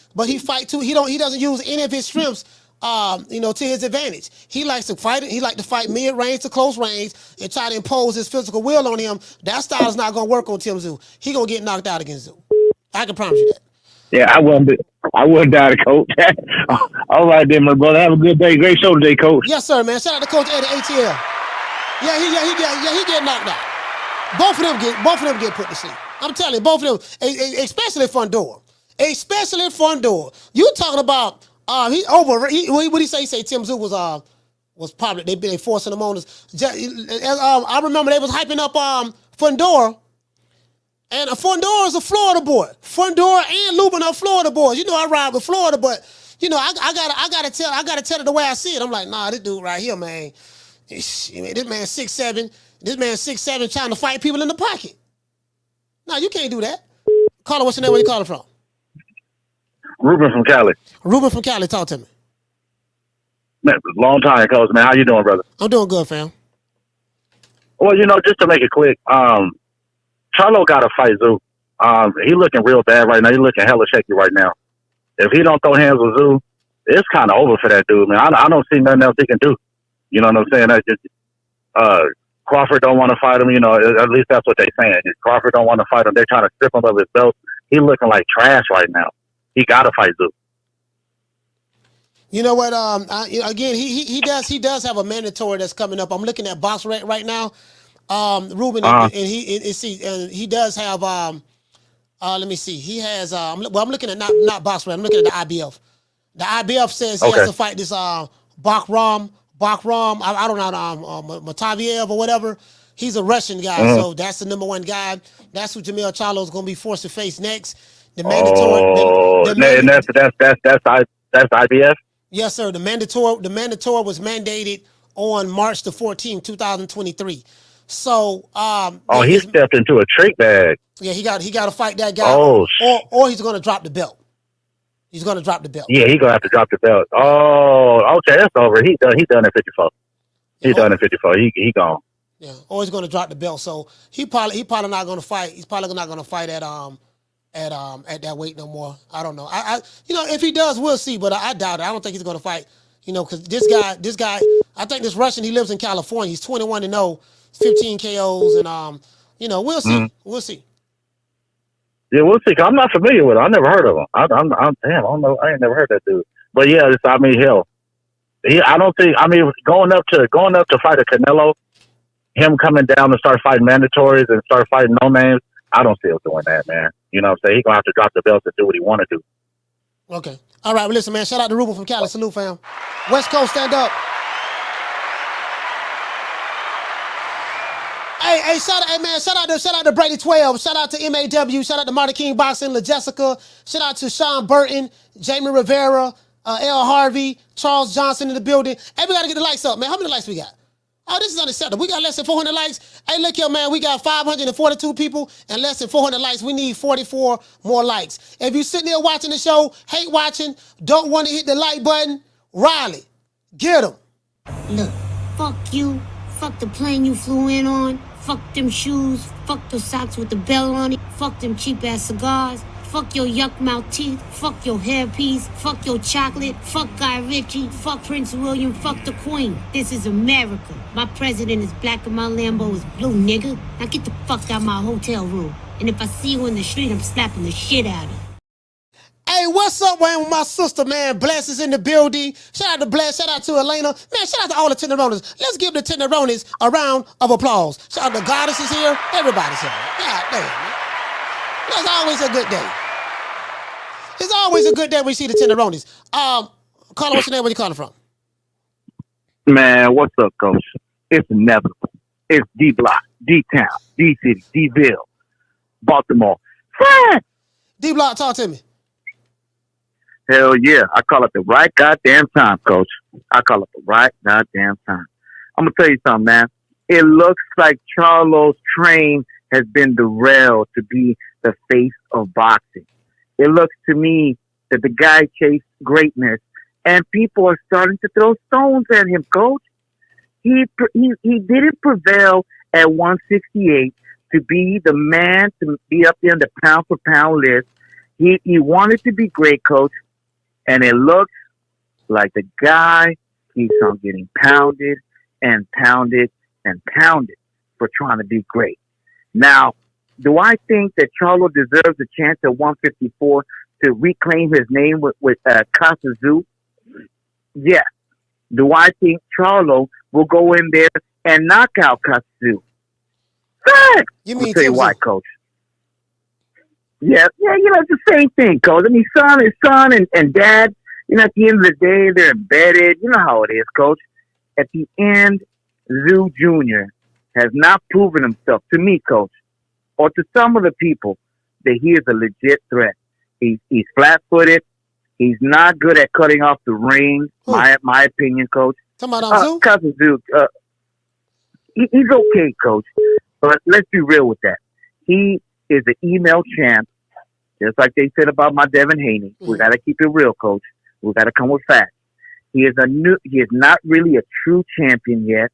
too. He doesn't use any of his strengths. To his advantage. He likes to fight it. He like to fight mid-range to close range and try to impose his physical will on him. That style is not going to work on Tim Tszyu. He going to get knocked out against Tszyu. I can promise you that. Yeah, I wouldn't doubt it, Coach. All right, then, my brother. Have a good day. Great show today, Coach. Yes, sir, man. Shout out to Coach Eddie ATL. He get knocked out. Both of them get put to sleep. I'm telling you, both of them, especially Fondura. You talking about what he say? He say Tim Tszyu was probably they forcing him on us. I remember they was hyping up Fondura, and Fondura is a Florida boy. Fondura and Lubin are Florida boys. I ride with Florida, but I gotta tell it the way I see it. I'm like, nah, this dude right here, man. This man 6'7". This man 6'7", trying to fight people in the pocket. Nah, you can't do that. Caller, what's your name? Where you calling from? Ruben from Cali. Ruben from Cali, talk to me. Man, long time, Coach, man. How you doing, brother? I'm doing good, fam. Well, just to make it quick, Charlo got to fight Tszyu. He looking real bad right now. He looking hella shaky right now. If he don't throw hands with Tszyu, it's kind of over for that dude, man. I don't see nothing else he can do. You know what I'm saying? That's just, Crawford don't want to fight him. At least that's what they're saying. If Crawford don't want to fight him, they're trying to strip him of his belt. He looking like trash right now. He got to fight Tszyu. You know what? Again, he does have a mandatory that's coming up. I'm looking at Box Rec right now, Ruben, and he does have. Let me see. He has. I'm looking at not Box Rec. I'm looking at the IBF. The IBF says he has to fight this Bakram. I don't know, Mataviev or whatever. He's a Russian guy, so that's the number one guy. That's who Jermell Charlo is going to be forced to face next. The mandatory. That's IBF. Yes, sir. The mandatory was mandated on March the 14th, 2023. So, he stepped into a trick bag. Yeah, he got to fight that guy. Or he's going to drop the belt. He's going to drop the belt. Yeah, he's going to have to drop the belt. Oh, okay, that's over. He done at 54. He done at 54. He gone. Yeah, or he's going to drop the belt. So he probably not going to fight. He's probably not going to fight at that weight no more. I don't know. If he does, we'll see. But I doubt it. I don't think he's going to fight. Because this guy, I think this Russian, he lives in California. He's 21-0, 15 KOs, and we'll see. We'll see. Yeah, we'll see. I'm not familiar with him. I never heard of him. I don't know. I ain't never heard that dude. But yeah, hell. I don't think. Going up to fight a Canelo, him coming down and start fighting mandatories and start fighting no names. I don't see him doing that, man. You know what I'm saying? He's gonna have to drop the belt and do what he want to do. Okay. All right. Well, listen, man. Shout out to Ruben from Cali. Salute, fam. West Coast, stand up. Hey, shout out to Brady 12. Shout out to MAW. Shout out to Marty King Boxing, La Jessica. Shout out to Sean Burton, Jamie Rivera, L. Harvey, Charles Johnson in the building. Hey, we got to get the likes up, man. How many likes we got? Oh, this is unacceptable. We got less than 400 likes. Hey, look here, man. We got 542 people and less than 400 likes. We need 44 more likes. If you sitting there watching the show, hate watching, don't want to hit the like button, Riley, get him. Look, fuck you. Fuck the plane you flew in on. Fuck them shoes. Fuck those socks with the bell on it. Fuck them cheap-ass cigars. Fuck your yuck mouth teeth. Fuck your hairpiece. Fuck your chocolate. Fuck Guy Ritchie. Fuck Prince William. Fuck the Queen. This is America. My president is black and my Lambo is blue, nigga. Now get the fuck out of my hotel room. And if I see you in the street, I'm slapping the shit out of you. Hey, what's up, man, with my sister, man? Bless is in the building. Shout out to Bless. Shout out to Elena. Man, shout out to all the Tenderonis. Let's give the Tenderonis a round of applause. Shout out to Goddess is here. Everybody's here. God damn, man. That's always a good day. It's always a good day when we see the Tenderonis. Carla, what's your name? Where you calling from? Man, what's up, Coach? It's inevitable. It's D-Block, D-Town, D-City, D-Ville, Baltimore. Fred! D-Block, talk to me. Hell yeah. I call it the right goddamn time, Coach. I call it the right goddamn time. I'm going to tell you something, man. It looks like Charlo's train has been derailed to be the face of boxing. It looks to me that the guy chased greatness, and people are starting to throw stones at him, Coach. He didn't prevail at 168 to be the man to be up there in the pound-for-pound list. He wanted to be great, Coach, and it looks like the guy keeps on getting pounded and pounded and pounded for trying to be great. Now, do I think that Charlo deserves a chance at 154 to reclaim his name with Tszyu? Yes. Do I think Charlo will go in there and knock out Tszyu? Facts! You mean I'll tell you Tim why, Tszyu? Coach. Yeah, it's the same thing, Coach. I mean, son and dad, at the end of the day, they're embedded. You know how it is, Coach. At the end, Tszyu Jr. has not proven himself to me, Coach, or to some of the people, that he is a legit threat. He's flat-footed. He's not good at cutting off the ring, my opinion, Coach. Talking about Tszyu, he's okay, Coach. But let's be real with that. He is an email champ, just like they said about my Devin Haney. We got to keep it real, Coach. We got to come with facts. He is not really a true champion yet.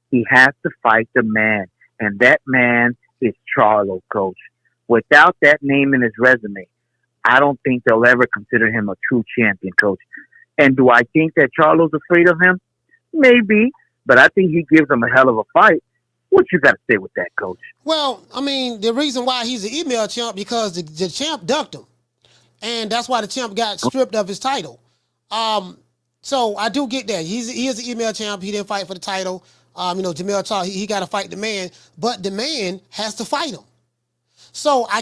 He has to fight the man, and that man is Charlo, Coach. Without that name in his resume, I don't think they'll ever consider him a true champion, Coach. And do I think that Charlo's afraid of him? Maybe, but I think he gives him a hell of a fight. What you got to say with that, Coach? Well, I mean, the reason why he's an email champ because the champ ducked him, and that's why the champ got stripped of his title. So I do get that. He is an email champ. He didn't fight for the title. Jermell Charlo, he got to fight the man, but the man has to fight him. So I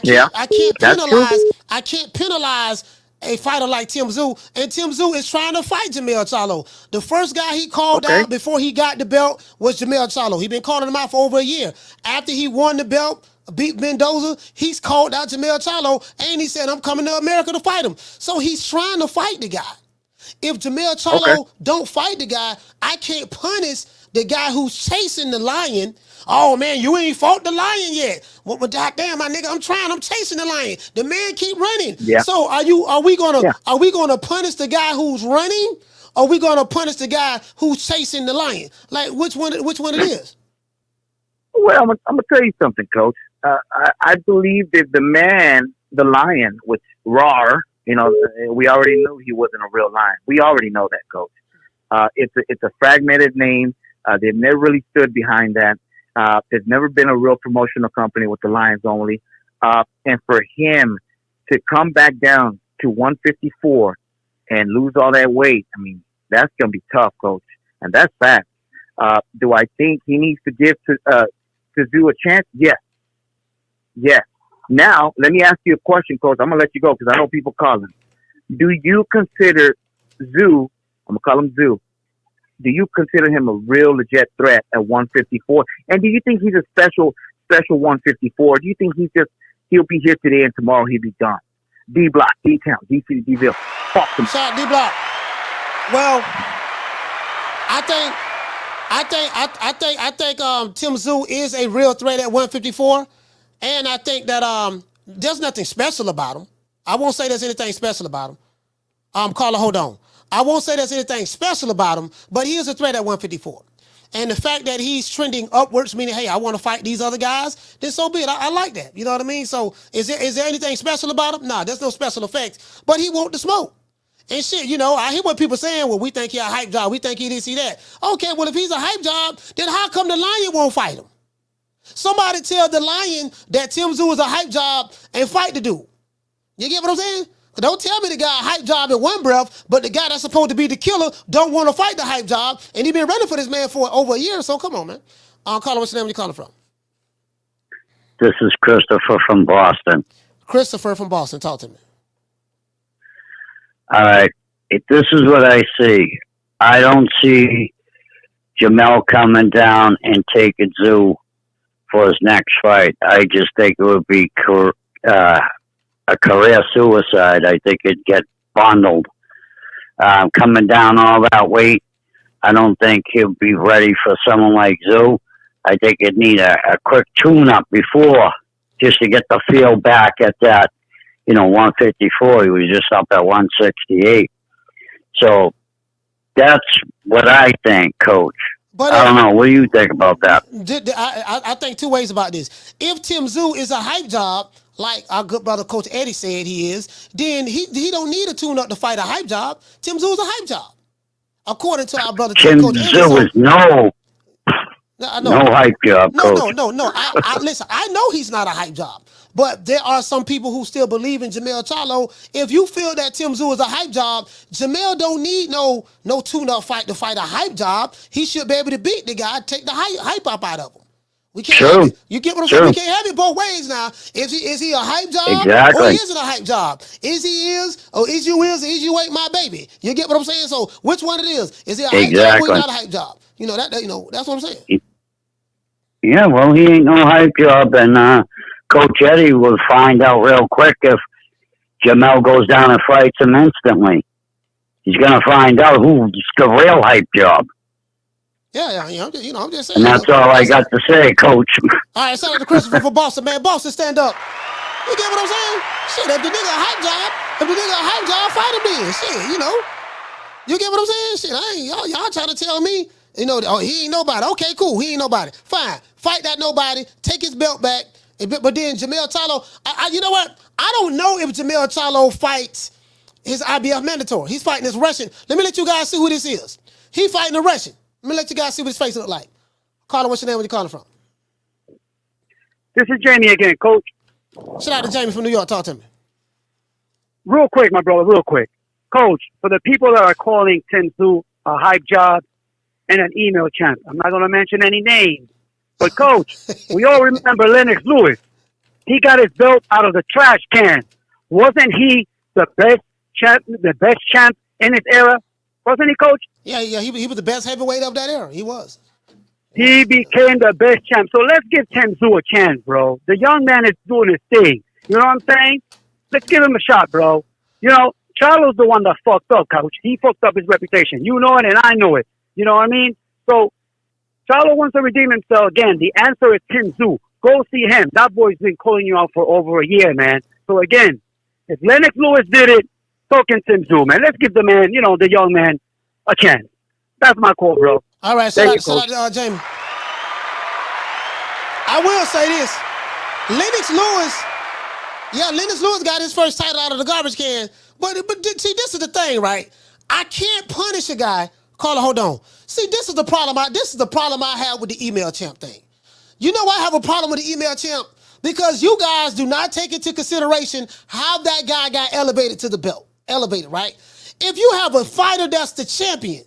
can't penalize a fighter like Tim Tszyu, and Tim Tszyu is trying to fight Jermell Charlo. The first guy he called out before he got the belt was Jermell Charlo. He's been calling him out for over a year. After he won the belt, beat Mendoza, he's called out Jermell Charlo, and he said, I'm coming to America to fight him. So he's trying to fight the guy. If Jermell Charlo don't fight the guy, I can't punish the guy who's chasing the lion. Oh man, you ain't fought the lion yet. Well, goddamn, my nigga, I'm chasing the lion. The man keep running. Yeah. So are we gonna punish the guy who's running? Or are we gonna punish the guy who's chasing the lion? Like which one it is? Well, I'm gonna tell you something, Coach. I believe that the lion, was raw. You know, we already knew he wasn't a real lion. We already know that, Coach. It's a fragmented name. They've never really stood behind that. There's never been a real promotional company with the Lions only. And for him to come back down to 154 and lose all that weight, I mean, that's going to be tough, Coach. And that's fact. Do I think he needs to give Tszyu a chance? Yes. Yes. Now, let me ask you a question, Coach. I'm going to let you go because I know people calling. Do you consider Tszyu, I'm going to call him Tszyu, do you consider him a real legit threat at 154? And do you think he's a special 154? Do you think he'll be here today and tomorrow he'll be done? D-Block, D-Town, D-City, D-Ville. Fuck him. Shout out D-Block. Well, I think Tim Tszyu is a real threat at 154. And I think that there's nothing special about him. I won't say there's anything special about him. Carla, hold on. I won't say there's anything special about him, but he is a threat at 154. And the fact that he's trending upwards, meaning, hey, I want to fight these other guys, then so be it. I like that. You know what I mean? So is there anything special about him? Nah, there's no special effects. But he want the smoke. And shit, you know, I hear what people saying, well, we think he a hype job. We think he this, he that. Okay, well, if he's a hype job, then how come the Lion won't fight him? Somebody tell the Lion that Tim Tszyu is a hype job and fight the dude. You get what I'm saying? Don't tell me the guy a hype job in one breath, but the guy that's supposed to be the killer don't want to fight the hype job, and he been running for this man for over a year, so come on, man. Carla, what's your name? Where you calling from? This is Christopher from Boston. Christopher from Boston, talk to me. All right. This is what I see. I don't see Jermell coming down and taking Tszyu for his next fight. I just think it would be a career suicide. I think it'd get bundled. Coming down all that weight, I don't think he'll be ready for someone like Tszyu. I think it'd need a quick tune-up before, just to get the feel back at that, 154. He was just up at 168. So that's what I think, Coach. But I don't know. What do you think about that? I think two ways about this. If Tim Tszyu is a hype job, like our good brother Coach Eddie said he is, then he don't need a tune-up to fight a hype job. Tim Tszyu is a hype job. According to our brother Tim Coach Tszyu is no hype job, Coach. No. Listen, I know he's not a hype job. But there are some people who still believe in Jermell Charlo. If you feel that Tim Tszyu is a hype job, Jermell don't need no tune-up fight to fight a hype job. He should be able to beat the guy, take the hype up out of him. We can't have it. You get what I'm saying? We can't have it both ways now. Is he a hype job? Exactly. Or isn't a hype job? Is you ain't my baby. You get what I'm saying? So which one it is? Is he a hype job or not a hype job? That's what I'm saying. Yeah, well, he ain't no hype job, and Coach Eddie will find out real quick if Jermell goes down and fights him instantly. He's going to find out who's the real hype job. Yeah, I'm just saying. And that's all I got to say, Coach. All right, shout out to Christopher from Boston, man. Boston, stand up. You get what I'm saying? Shit, if the nigga a hype job, fight him then. Shit, You get what I'm saying? Shit, y'all trying to tell me, he ain't nobody. Okay, cool, he ain't nobody. Fine, fight that nobody, take his belt back. But then Jermell Charlo, you know what? I don't know if Jermell Charlo fights his IBF mandatory. He's fighting this Russian. Let me let you guys see who this is. He fighting a Russian. Let me let you guys see what his face look like. Carla, what's your name? Where you calling from? This is Jamie again, Coach. Shout out to Jamie from New York. Talk to me. Real quick, my brother, real quick. Coach, for the people that are calling Tim Tszyu a hype job and an email champ, I'm not going to mention any names. But, Coach, we all remember Lennox Lewis. He got his belt out of the trash can. Wasn't he the best champ in his era? Wasn't he, Coach? Yeah, he was the best heavyweight of that era. He was. He became the best champ. So let's give Tim Tszyu a chance, bro. The young man is doing his thing. You know what I'm saying? Let's give him a shot, bro. Charlo's the one that fucked up, Coach. He fucked up his reputation. You know it, and I know it. You know what I mean? So Charlo wants to redeem himself again. The answer is Tim Tszyu. Go see him. That boy's been calling you out for over a year, man. So again, if Lennox Lewis did it, so can Tim Tszyu, man. Let's give the man, the young man, a chance. That's my call, bro. All right, shout out Jamie. I will say this. Lennox Lewis got his first title out of the garbage can. But see, this is the thing, right? I can't punish a guy. Carla, hold on. See, this is the problem I have with the email champ thing. You know why I have a problem with the email champ? Because you guys do not take into consideration how that guy got elevated to the belt. Elevated, right? If you have a fighter that's the champion,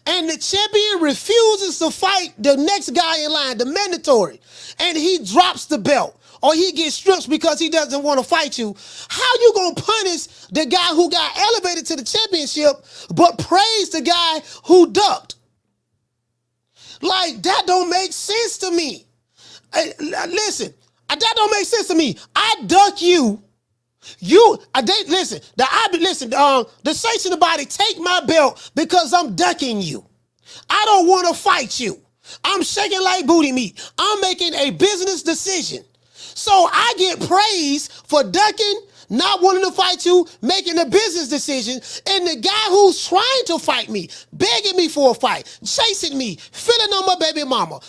and the champion refuses to fight the next guy in line, the mandatory, and he drops the belt, or he gets stripped because he doesn't want to fight you, how you gonna punish the guy who got elevated to the championship but praise the guy who ducked? Like, that don't make sense to me. Listen, that don't make sense to me. I duck you. The Saints in the body take my belt because I'm ducking you. I don't want to fight you. I'm shaking like booty meat. I'm making a business decision. So I get praised for ducking, not wanting to fight you, making a business decision, and the guy who's trying to fight me, begging me for a fight, chasing me, filling on my baby mama,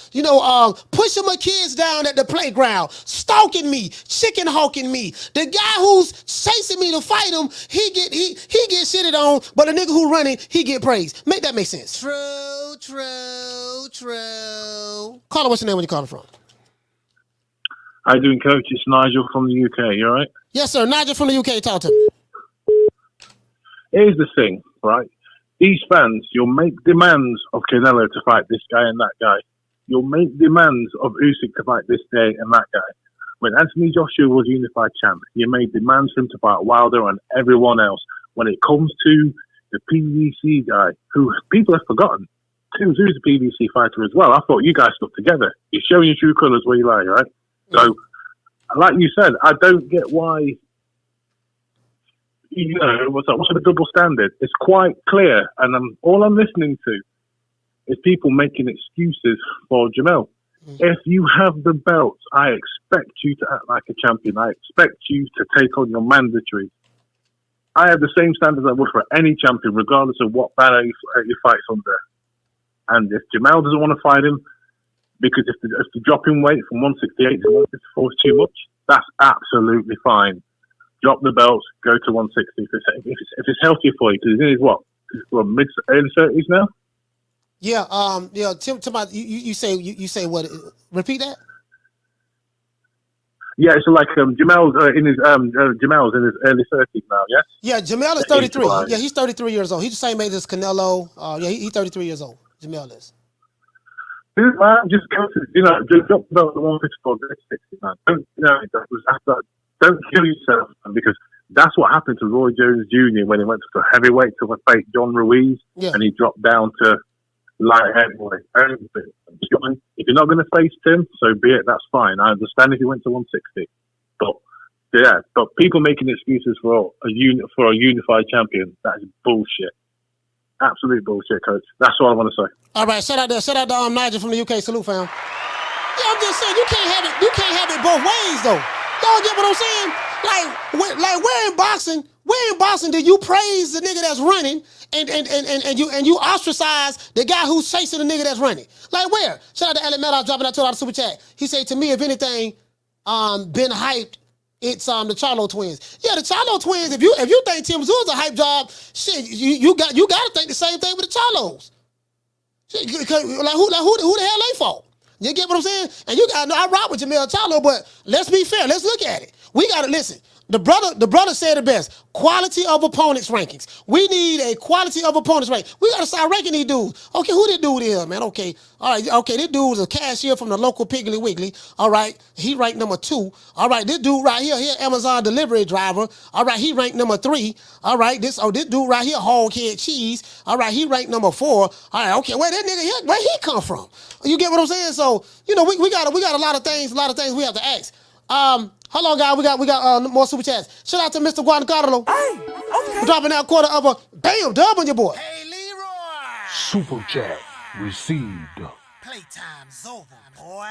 pushing my kids down at the playground, stalking me, chicken hawking me. The guy who's chasing me to fight him, he gets shitted on, but the nigga who running, he get praised. Make that make sense. True. Carla, what's your name? Where you calling from? How you doing, Coach? It's Nigel from the UK. You all right? Yes, sir. Nigel from the UK. Talk to me. Here's the thing, right? These fans, you'll make demands of Canelo to fight this guy and that guy. You'll make demands of Usyk to fight this day and that guy. When Anthony Joshua was unified champ, you made demands for him to fight Wilder and everyone else. When it comes to the PVC guy, who people have forgotten, Tim Tszyu is a PVC fighter as well. I thought you guys stuck together. You're showing your true colours where you lie, right? So, like you said, I don't get why, what's the double standard? It's quite clear, and all I'm listening to is people making excuses for Jermell. If you have the belt, I expect you to act like a champion. I expect you to take on your mandatory. I have the same standards I would for any champion, regardless of what banner he fights under. And if Jermell doesn't want to fight him, because if the dropping weight from 168 to 164 is too much, that's absolutely fine. Drop the belts, go to 160 if it's healthier for you. Because he's mid early 30s now. Yeah. Tim, you say what? Repeat that. Yeah, so like Jermell's in his early 30s now. Yes. Yeah, Jermell is 33. Yeah, he's 33 years old. He's the same age as Canelo. He's 33 years old. Jermell is. Dude, man, just go to, just drop the belt at 154, 60, man. Don't kill yourself, man, because that's what happened to Roy Jones Jr. when he went to heavyweight to fight John Ruiz, and he dropped down to light heavyweight. If you're not going to face Tim, so be it, that's fine. I understand if you went to 160. But people making excuses for a unified champion, that is bullshit. Absolute bullshit, Coach. That's all I want to say. All right, shout out to Nigel from the UK. Salute, fam. Yeah, I'm just saying you can't have it both ways though. Y'all get what I'm saying? Like where in boxing do you praise the nigga that's running and you ostracize the guy who's chasing the nigga that's running? Like where? Shout out to Alec Meadows dropping out $2 super chat. He said to me, if anything, been hyped. It's the Charlo twins. Yeah, the Charlo twins. If you think Tim Tszyu is a hype job, shit, you got to think the same thing with the Charlos. Shit, like who the hell they for? You get what I'm saying? And you got I rock with Jermell Charlo, but let's be fair. Let's look at it. We got to listen. The brother said it best. Quality of opponents rankings. We need a quality of opponents rank. We got to start ranking these dudes. Okay, who this dude is, man? Okay, all right. Okay, this dude is a cashier from the local Piggly Wiggly. All right, he ranked number 2. All right, this dude right here, Amazon delivery driver. All right, he ranked number 3. All right, this dude right here, hog head cheese. All right, he ranked number 4. All right, okay, where that nigga here, where he come from? You get what I'm saying? So we got a lot of things we have to ask. Hold on, guys. We got more super chats. Shout out to Mr. Guadalupe. Hey, okay. We're dropping out quarter of a bam dub on your boy. Hey, Leroy. Super chat received. Playtime's over, boy.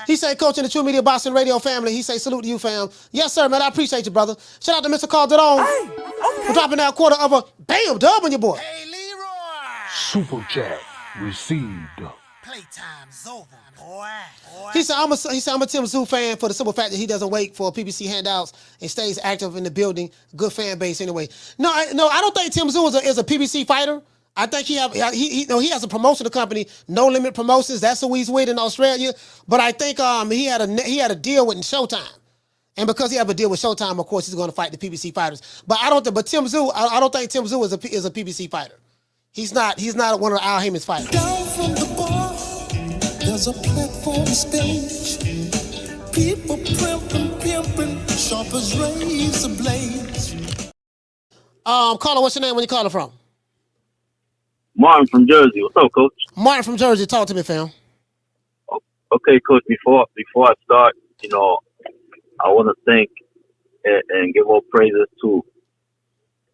He say, Coach in the True Media Boxing Radio family. He say, salute to you, fam. Yes, sir, man. I appreciate you, brother. Shout out to Mr. Calderon. Hey, okay. We're dropping out quarter of a bam dub on your boy. Hey, Leroy. Super chat received. Playtime's over, boy. He said, I'm a Tim Tszyu fan for the simple fact that he doesn't wait for PBC handouts and stays active in the building. Good fan base anyway. No, I don't think Tim Tszyu is a PBC fighter. I think he has a promotional company, No Limit Promotions. That's who he's with in Australia. But I think he had a deal with Showtime. And because he have a deal with Showtime, of course, he's going to fight the PBC fighters. But I don't think Tim Tszyu is a PBC fighter. He's not one of Al Heyman's fighters. Down from the bar, there's a platform stage. People pimping, sharp as razor blades. Caller, what's your name? Where you calling from? Martin from Jersey. What's up, Coach? Martin from Jersey. Talk to me, fam. Okay, Coach. Before I start, I want to thank and give all praises to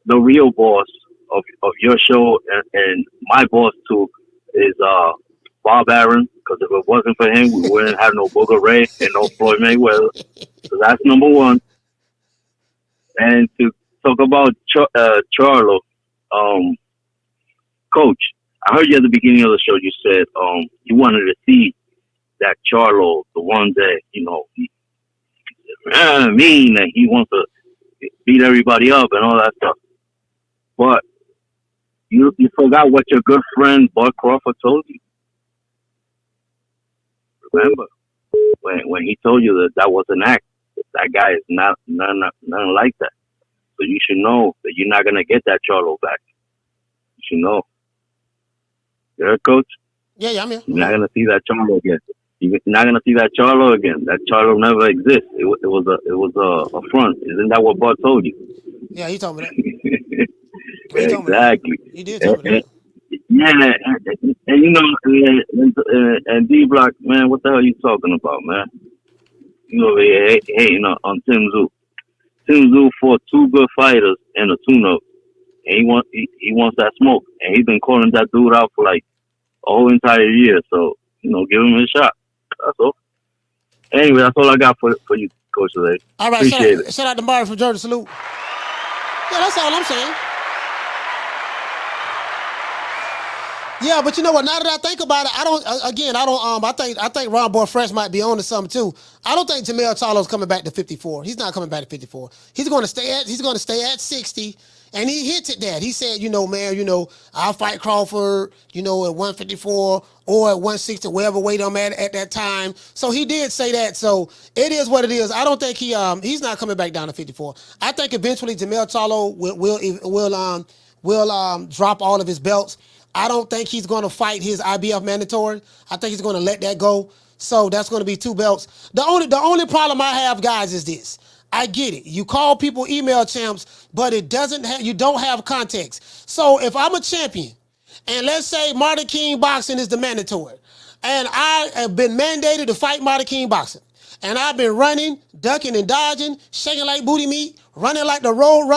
the real boss of your show and my boss too is Bob Arum. Because if it wasn't for him, we wouldn't have no Booger Ray and no Floyd Mayweather. So that's number one. And to talk about Charlo, Coach, I heard you at the beginning of the show. You said you wanted to see that Charlo, the one that mean that he wants to beat everybody up and all that stuff. But you forgot what your good friend Bud Crawford told you. Remember when he told you that was an act. That guy is not nothing like that. So you should know that you're not gonna get that Charlo back. You should know. You heard, Coach? Yeah, I'm here. You're not gonna see that Charlo again. You're not gonna see that Charlo again. That Charlo never exists. It was a front. Isn't that what Bud told you? Yeah, he told me that. Exactly. He did tell me that. Yeah, and D Block, man, what the hell are you talking about, man? You over here hating on Tim Tszyu. Tim Tszyu fought two good fighters and a tune-up, and he wants that smoke, and he's been calling that dude out for like a whole entire year. So give him a shot. That's all. Anyway, that's all I got for you, Coach, today. All right, appreciate it. Shout out to Martin from Jersey. Salute. Yeah, that's all I'm saying. Yeah, but you know what? Now that I think about it, I think Ron Boy Fresh might be on to something too. I don't think Jermell Charlo's coming back to 54. He's not coming back to 54. He's going to stay at 60, and he hinted that. He said, I'll fight Crawford, at 154 or at 160, wherever weight I'm at that time. So he did say that. So it is what it is. I don't think he's not coming back down to 54. I think eventually Jermell Charlo will drop all of his belts. I don't think he's going to fight his IBF mandatory. I think he's going to let that go. So that's going to be 2 belts. The only problem I have, guys, is this. I get it. You call people email champs, but you don't have context. So if I'm a champion, and let's say Martin King Boxing is the mandatory, and I have been mandated to fight Martin King Boxing, and I've been running, ducking and dodging, shaking like booty meat, running like the road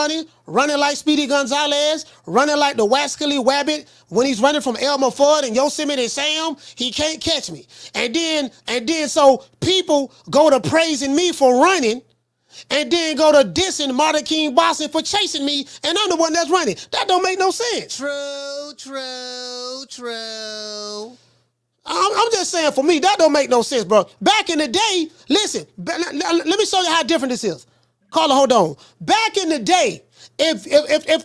running like Speedy Gonzalez, running like the Wascally Wabbit when he's running from Elmer Fudd and Yosemite Sam, he can't catch me. And then so people go to praising me for running and then go to dissing Martin King Boxing for chasing me, and I'm the one that's running. That don't make no sense. True. I'm just saying, for me, that don't make no sense, bro. Back in the day, listen, let me show you how different this is. Caller, hold on. Back in the day, if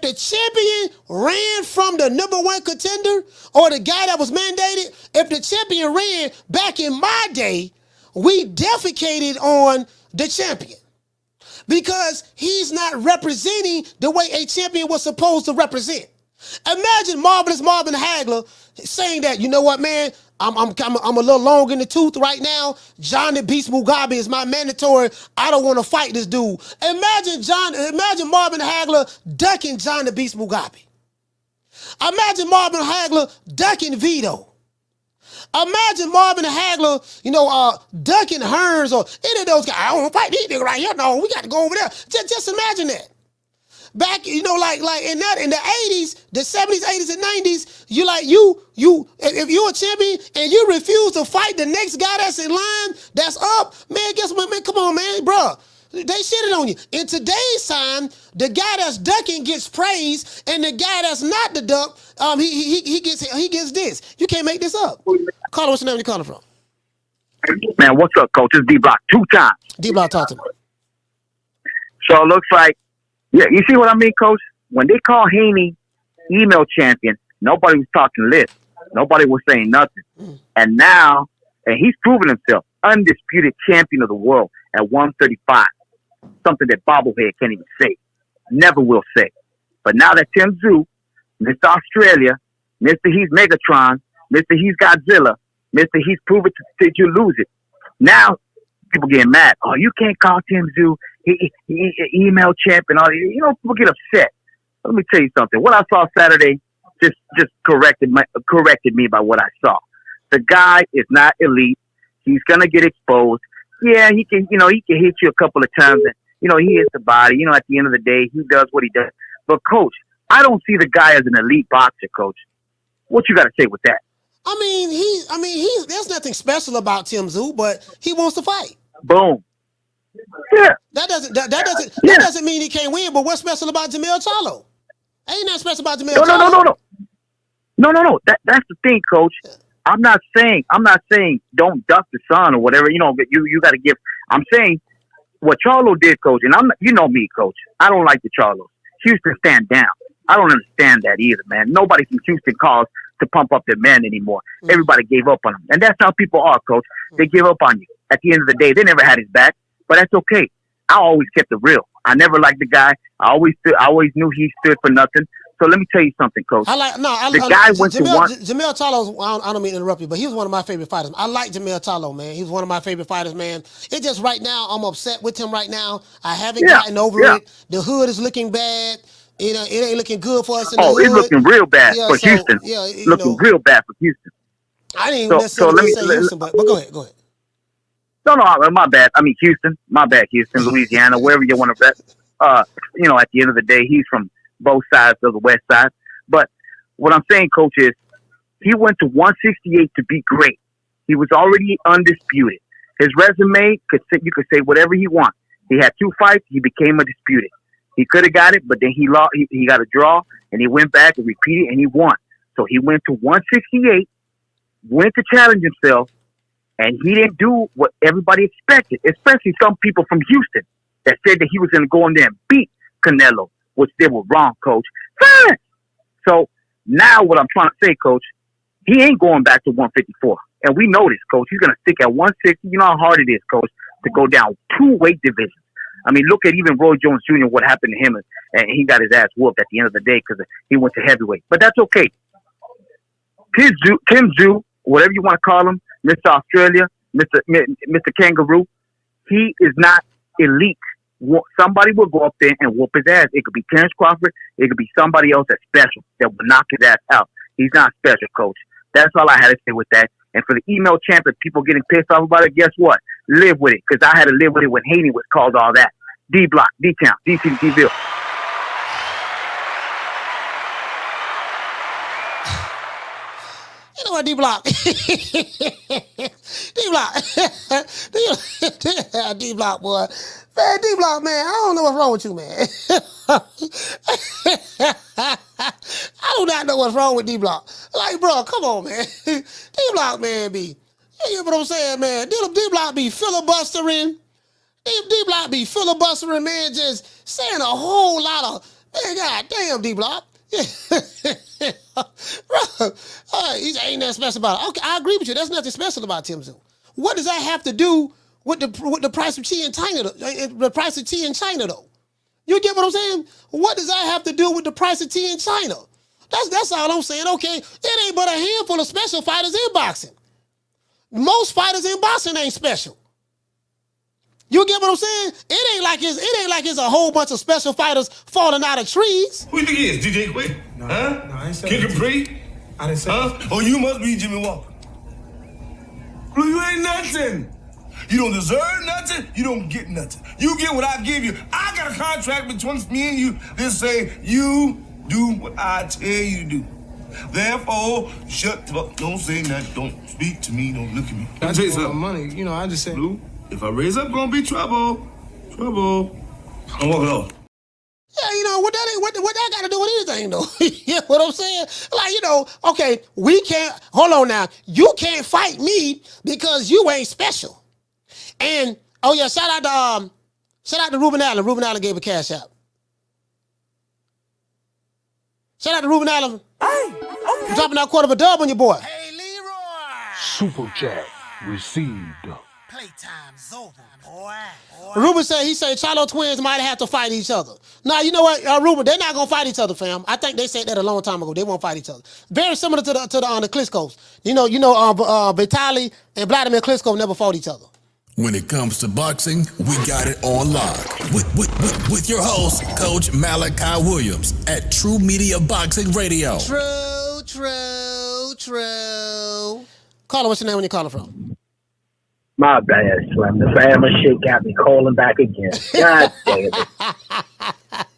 the champion ran from the #1 contender or the guy that was mandated, if the champion ran back in my day, we defecated on the champion because he's not representing the way a champion was supposed to represent. Imagine Marvelous Marvin Hagler saying that, you know what, man, I'm a little long in the tooth right now. John the Beast Mugabe is my mandatory. I don't want to fight this dude. Imagine Marvin Hagler ducking John the Beast Mugabe. Imagine Marvin Hagler ducking Vito. Imagine Marvin Hagler, ducking Hearns or any of those guys. I don't want to fight these niggas right here. No, we got to go over there. Just imagine that. Back, like in the 80s, the 70s, 80s, and 90s, if you're a champion and you refuse to fight the next guy that's in line, that's up, man, guess what, man, come on, man, bro. They shitted on you. In today's time, the guy that's ducking gets praised, and the guy that's not the duck, he gets this. You can't make this up. Caller, what's your name? You calling from? Man, what's up, coach? It's D-Block 2 times. D-Block, talk to me. So it looks like, yeah, you see what I mean, coach? When they call Haney email champion, nobody was talking list. Nobody was saying nothing. And now, and he's proven himself, undisputed champion of the world at 135. Something that Bobblehead can't even say. Never will say. But now that Tim Tszyu, Mr. Australia, Mr. He's Megatron, Mr. He's Godzilla, Mr. He's proven that you lose it. Now, people getting mad. Oh, you can't call Tim Tszyu he email champion. All you know, people get upset. Let me tell you something. What I saw Saturday just corrected me by what I saw. The guy is not elite. He's gonna get exposed. Yeah, he can hit you a couple of times. And, he hits the body. At the end of the day, he does what he does. But coach, I don't see the guy as an elite boxer. Coach, what you got to say with that? There's nothing special about Tim Tszyu, but he wants to fight. Boom. Yeah. That doesn't mean he can't win. But what's special about Jermell Charlo? Ain't that special about Jermell Charlo? No. That's the thing, coach. I'm not saying don't duck the sun or whatever. You got to give. I'm saying what Charlo did, coach. And you know me, coach. I don't like the Charlos. Houston stand down. I don't understand that either, man. Nobody from Houston calls to pump up their men anymore. Everybody gave up on him, and that's how people are, coach. They give up on you. At the end of the day, they never had his back, but that's okay. I always kept it real. I never liked the guy. I always knew he stood for nothing. So let me tell you something, coach. Jermell Charlo, I don't mean to interrupt you, but he was one of my favorite fighters. I like Jermell Charlo, man. He's one of my favorite fighters, man. It's just right now, I'm upset with him right now. I haven't gotten over it. The hood is looking bad. It ain't looking good for us in the hood. It's looking real bad for Houston. Looking real bad for Houston. I didn't even necessarily say Houston, but go ahead. No, my bad. I mean Houston. My bad, Houston, Louisiana, wherever you want to bet. At the end of the day, he's from both sides of the west side. But what I'm saying, coach, is he went to 168 to be great. He was already undisputed. His resume, you could say whatever he wants. He had 2 fights. He became undisputed. He could have got it, but then he lost. He got a draw, and he went back and repeated, and he won. So he went to 168, went to challenge himself, and he didn't do what everybody expected, especially some people from Houston that said that he was going to go in there and beat Canelo, which they were wrong, coach. Fine. So now what I'm trying to say, coach, he ain't going back to 154. And we know this, coach. He's going to stick at 160. You know how hard it is, coach, to go down 2 weight divisions. I mean, look at even Roy Jones Jr., what happened to him, and he got his ass whooped at the end of the day because he went to heavyweight. But that's okay. Tim Tszyu, whatever you want to call him, Mr. Australia, Mr. Kangaroo, he is not elite. Somebody will go up there and whoop his ass. It could be Terrence Crawford. It could be somebody else that's special that will knock his ass out. He's not special, coach. That's all I had to say with that. And for the email champion, people getting pissed off about it, guess what? Live with it, because I had to live with it when Haney was called all that. D-Block, D-Town, D-City, D-Ville. You know what, D-Block? D-Block. D-Block, boy. Man, D-Block, man, I don't know what's wrong with you, man. I do not know what's wrong with D-Block. Like, bro, come on, man. D-Block, man, you know what I'm saying, man? D-Block be filibustering. D-Block be filibustering, man, just saying a whole lot of, man, god damn, D-Block. Bro, ain't that special about it. Okay, I agree with you. There's nothing special about Tim Tszyu. What does that have to do with the price of tea in China? The price of tea in China, though. You get what I'm saying? What does that have to do with the price of tea in China? That's all I'm saying. Okay, it ain't but a handful of special fighters in boxing. Most fighters in boxing ain't special. You get what I'm saying? It ain't like it's a whole bunch of special fighters falling out of trees. Who you think he is? DJ Quick? No, I ain't saying Kid Capri? I didn't say that. Oh, you must be Jimmy Walker. Blue, you ain't nothing. You don't deserve nothing. You don't get nothing. You get what I give you. I got a contract between me and you that say you do what I tell you to do. Therefore, shut the fuck. Don't say nothing. Don't speak to me. Don't look at me. I tell you something. Money, I just said. Blue, if I raise up, gonna be trouble. Trouble. I'm walking off. Yeah, you know, what that got to do with anything, though? You know what I'm saying? Like, you know, okay, we can't, hold on now. You can't fight me because you ain't special. And, oh yeah, shout out to Ruben Allen. Ruben Allen gave a cash out. Shout out to Ruben Allen. Hey, okay. Dropping that quarter of a dub on your boy. Hey, Leroy. Super chat received. Playtime's over, boy. Ruben said, Charlo twins might have to fight each other. Now, you know what, Ruben, they're not going to fight each other, fam. I think they said that a long time ago. They won't fight each other. Very similar to the Klitschko's. Vitaly and Vladimir Klitschko never fought each other. When it comes to boxing, we got it on lock. With your host, Coach Malachi Williams at True Media Boxing Radio. True. Caller, what's your name when you calling from? My bad, Slim. The family shit got me calling back again. God damn it.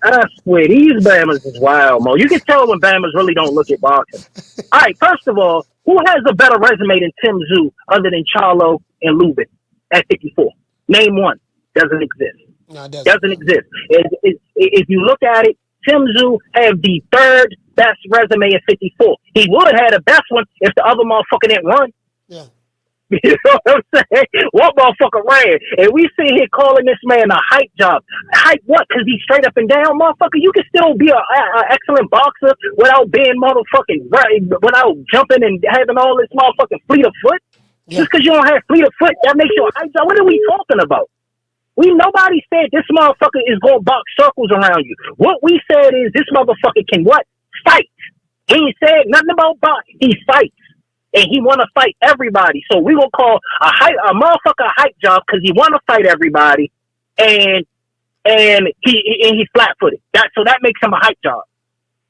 I swear, these Bammers is wild, Mo. You can tell when Bammers really don't look at boxing. All right, first of all, who has a better resume than Tim Tszyu other than Charlo and Lubin at 54? Name one. Doesn't exist. No, it doesn't exist. If you look at it, Tim Tszyu had the third best resume at 54. He would have had the best one if the other motherfucker didn't run. Yeah. You know what I'm saying? One motherfucker ran. And we sit here calling this man a hype job. Hype what? Because he's straight up and down, motherfucker. You can still be an excellent boxer without being motherfucking, without jumping and having all this motherfucking fleet of foot. Yeah. Just because you don't have fleet of foot, that makes you a hype job. What are we talking about? Nobody said this motherfucker is going to box circles around you. What we said is this motherfucker can what? Fight. He ain't said nothing about boxing. He fights. And he want to fight everybody. So we going to call a motherfucker a hype job because he want to fight everybody. And he's flat-footed. So that makes him a hype job.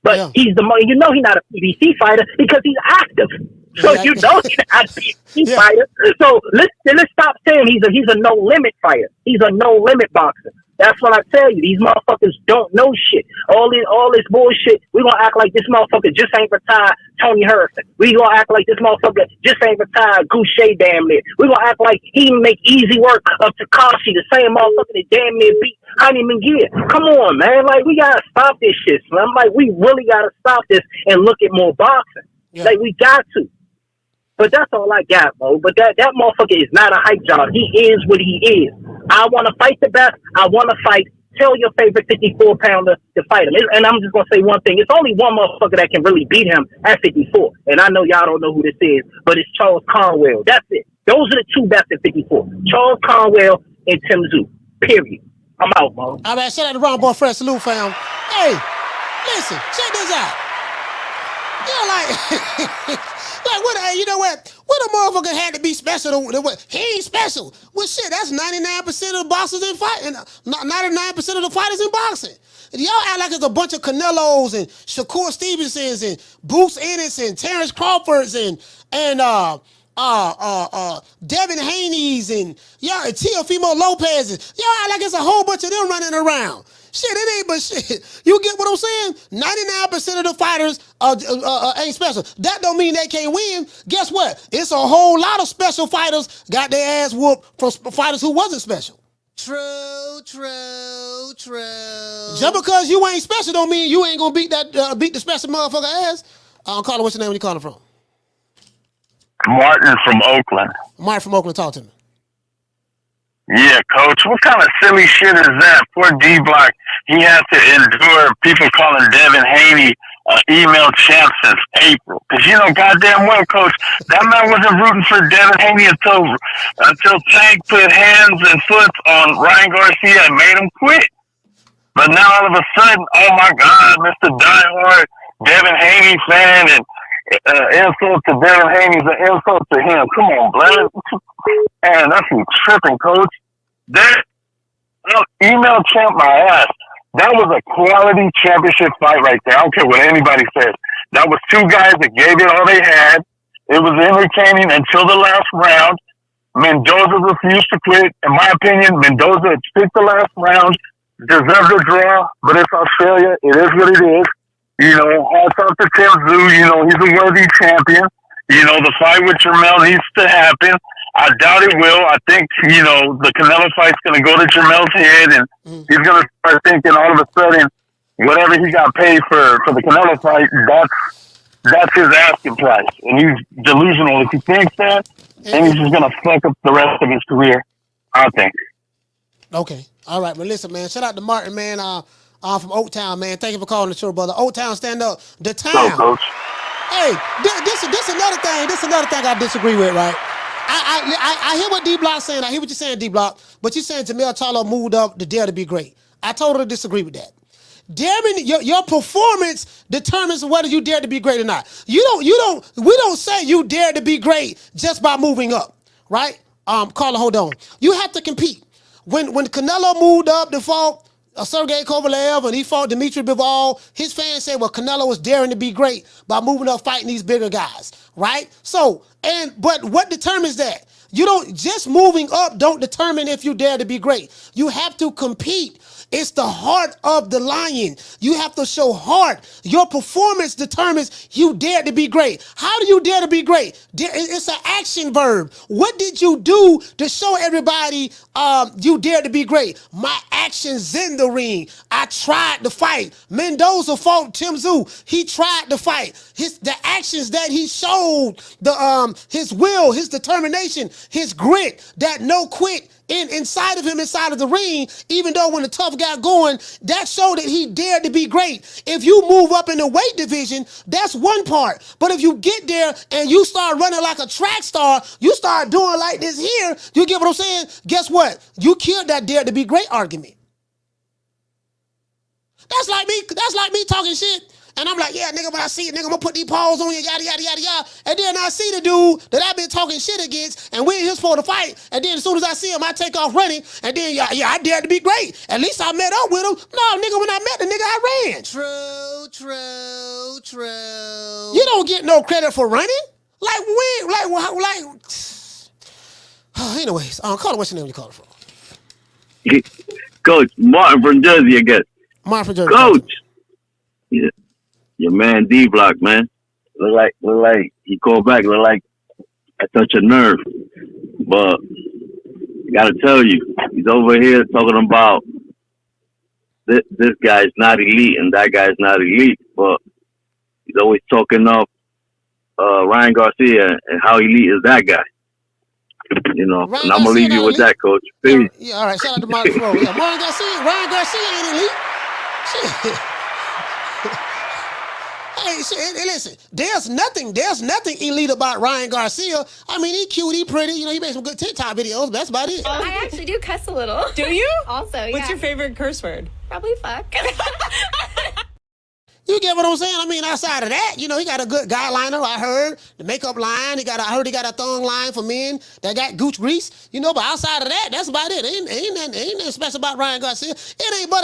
But he's not a PBC fighter because he's active. So he's not a PBC fighter. So let's stop saying he's a no-limit fighter. He's a no-limit boxer. That's what I tell you. These motherfuckers don't know shit. All this bullshit. We gonna act like this motherfucker just ain't retired Tony Harrison. We gonna act like this motherfucker just ain't retired Goucher damn near. We gonna act like he make easy work of Takashi, the same motherfucker that damn near beat Jaime Munguia. Come on, man. Like, we gotta stop this shit, Slim. Like, we really gotta stop this and look at more boxing. Yeah. Like, we got to. But that's all I got, Mo. But that motherfucker is not a hype job. He is what he is. I want to fight the best. I want to fight. Tell your favorite 54-pounder to fight him. And I'm just going to say one thing. It's only one motherfucker that can really beat him at 54. And I know y'all don't know who this is, but it's Charles Conwell. That's it. Those are the two best at 54. Charles Conwell and Tim Tszyu. Period. I'm out, Mo. All right, shout out to Ron Boy Fresh. Salute, fam. Hey, listen, check this out. You know, you know what? What a motherfucker had to be special? He ain't special. Well, shit, that's 99% of the boxers in fighting. 99% of the fighters in boxing. Y'all act like it's a bunch of Canelos and Shakur Stevensons and Bruce Ennis and Terrence Crawfords and Devin Haney's and y'all and Teofimo Lopez's. Y'all act like it's a whole bunch of them running around. Shit, it ain't but shit. You get what I'm saying? 99% of the fighters ain't special. That don't mean they can't win. Guess what? It's a whole lot of special fighters got their ass whooped from fighters who wasn't special. True. Just because you ain't special don't mean you ain't gonna beat the special motherfucker ass. Caller, what's your name? Where you calling from? Martin from Oakland. Martin from Oakland, talk to me. Yeah, Coach. What kind of silly shit is that? Poor D-Block. He had to endure people calling Devin Haney email champ since April. Because you know goddamn well, Coach, that man wasn't rooting for Devin Haney until Tank put hands and foot on Ryan Garcia and made him quit. But now all of a sudden, oh my God, Mr. Diehard Devin Haney fan and insult to Devin Haney's an insult to him. Come on, blood. Man, that's you tripping, Coach. That email champ my ass. That was a quality championship fight right there. I don't care what anybody says. That was two guys that gave it all they had. It was entertaining until the last round. Mendoza refused to quit. In my opinion, Mendoza picked the last round, deserved a draw, but it's Australia. It is what it is. You know, hats off to Tim Tszyu. You know, he's a worthy champion. You know, the fight with Jermell needs to happen. I doubt it will. I think, you know, the Canelo fight's going to go to Jermell's head, and he's going to start thinking all of a sudden whatever he got paid for the Canelo fight, that's his asking price. And he's delusional if he thinks that, and he's just gonna fuck up the rest of his career, I think. Okay. All right, but listen, man. Shout out to Martin, man. From Oaktown, man. Thank you for calling the show, brother. Oaktown, stand up. The town. So, Coach. Hey, this another thing. This another thing I disagree with, right? I hear what D Block saying. I hear what you're saying, D Block. But you're saying Jermell Charlo moved up to dare to be great. I totally disagree with that. Daring, your performance determines whether you dare to be great or not. We don't say you dare to be great just by moving up, right? Carla, hold on. You have to compete. When Canelo moved up to fought Sergey Kovalev and he fought Dmitry Bivol, his fans said, well, Canelo was daring to be great by moving up fighting these bigger guys, right? But what determines that? You don't, just moving up don't determine if you dare to be great. You have to compete. It's the heart of the lion. You have to show heart. Your performance determines you dare to be great. How do you dare to be great? It's an action verb. What did you do to show everybody you dare to be great? My actions in the ring. I tried to fight. Mendoza fought Tim Tszyu. He tried to fight. The actions that he showed, his will, his determination, his grit, that no quit inside of him, inside of the ring, even though when the tough got going, that showed that he dared to be great. If you move up in the weight division, that's one part. But if you get there and you start running like a track star, you start doing like this here, you get what I'm saying? Guess what? You killed that dare to be great argument. That's like me talking shit. And I'm like, yeah, nigga, when I see it, nigga, I'm gonna put these paws on you, yada, yada, yada, yada. And then I see the dude that I've been talking shit against, and we're here for the fight. And then as soon as I see him, I take off running. And then, yeah, I dared to be great. At least I met up with him. No, nigga, when I met the nigga, I ran. True. You don't get no credit for running. Anyways, call it, what's your name you call it from? Coach, Martin from Jersey, I guess. Martin from Jersey. Coach. Yeah. Your man D Block, man. Look like he called back. Look like I touch a nerve. But I gotta tell you, he's over here talking about this guy's not elite and that guy's not elite. But he's always talking up Ryan Garcia and how elite is that guy. You know, Ryan and I'm gonna leave you with that, Coach. Peace. Yeah, all right. Shout out to Martin Fro. Yeah, Ryan Garcia ain't elite. Shit. Hey, listen, there's nothing elite about Ryan Garcia. I mean, he cute, he pretty, he made some good TikTok videos, but that's about it. I actually do cuss a little. Do you? Also, yeah. What's your favorite curse word? Probably fuck. You get what I'm saying? I mean, outside of that, he got a good guy liner, I heard. The makeup line, I heard he got a thong line for men that got gooch grease. But outside of that, that's about it. Ain't nothing special about Ryan Garcia. It ain't but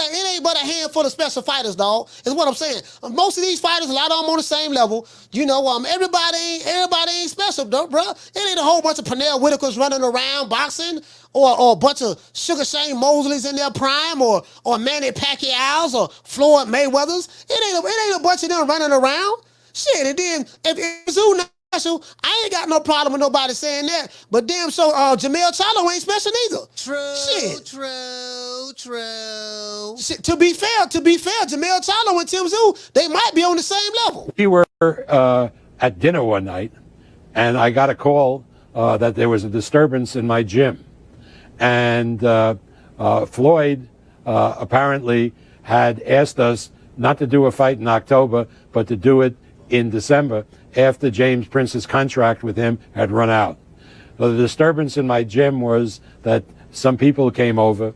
a handful of special fighters, dog, is what I'm saying. Most of these fighters, a lot of them on the same level. Everybody ain't special, though, bro. It ain't a whole bunch of Pernell Whitakers running around boxing, or a bunch of Sugar Shane Mosleys in their prime, or Manny Pacquiao's, or Floyd Mayweather's. It ain't a bunch of them running around. Shit, and then if Tszyu not special, I ain't got no problem with nobody saying that. But damn, so Jermell Charlo ain't special neither. True. Shit, to be fair, Jermell Charlo and Tim Tszyu, they might be on the same level. We were at dinner one night, and I got a call that there was a disturbance in my gym. And Floyd apparently had asked us not to do a fight in October, but to do it in December after James Prince's contract with him had run out. So the disturbance in my gym was that some people came over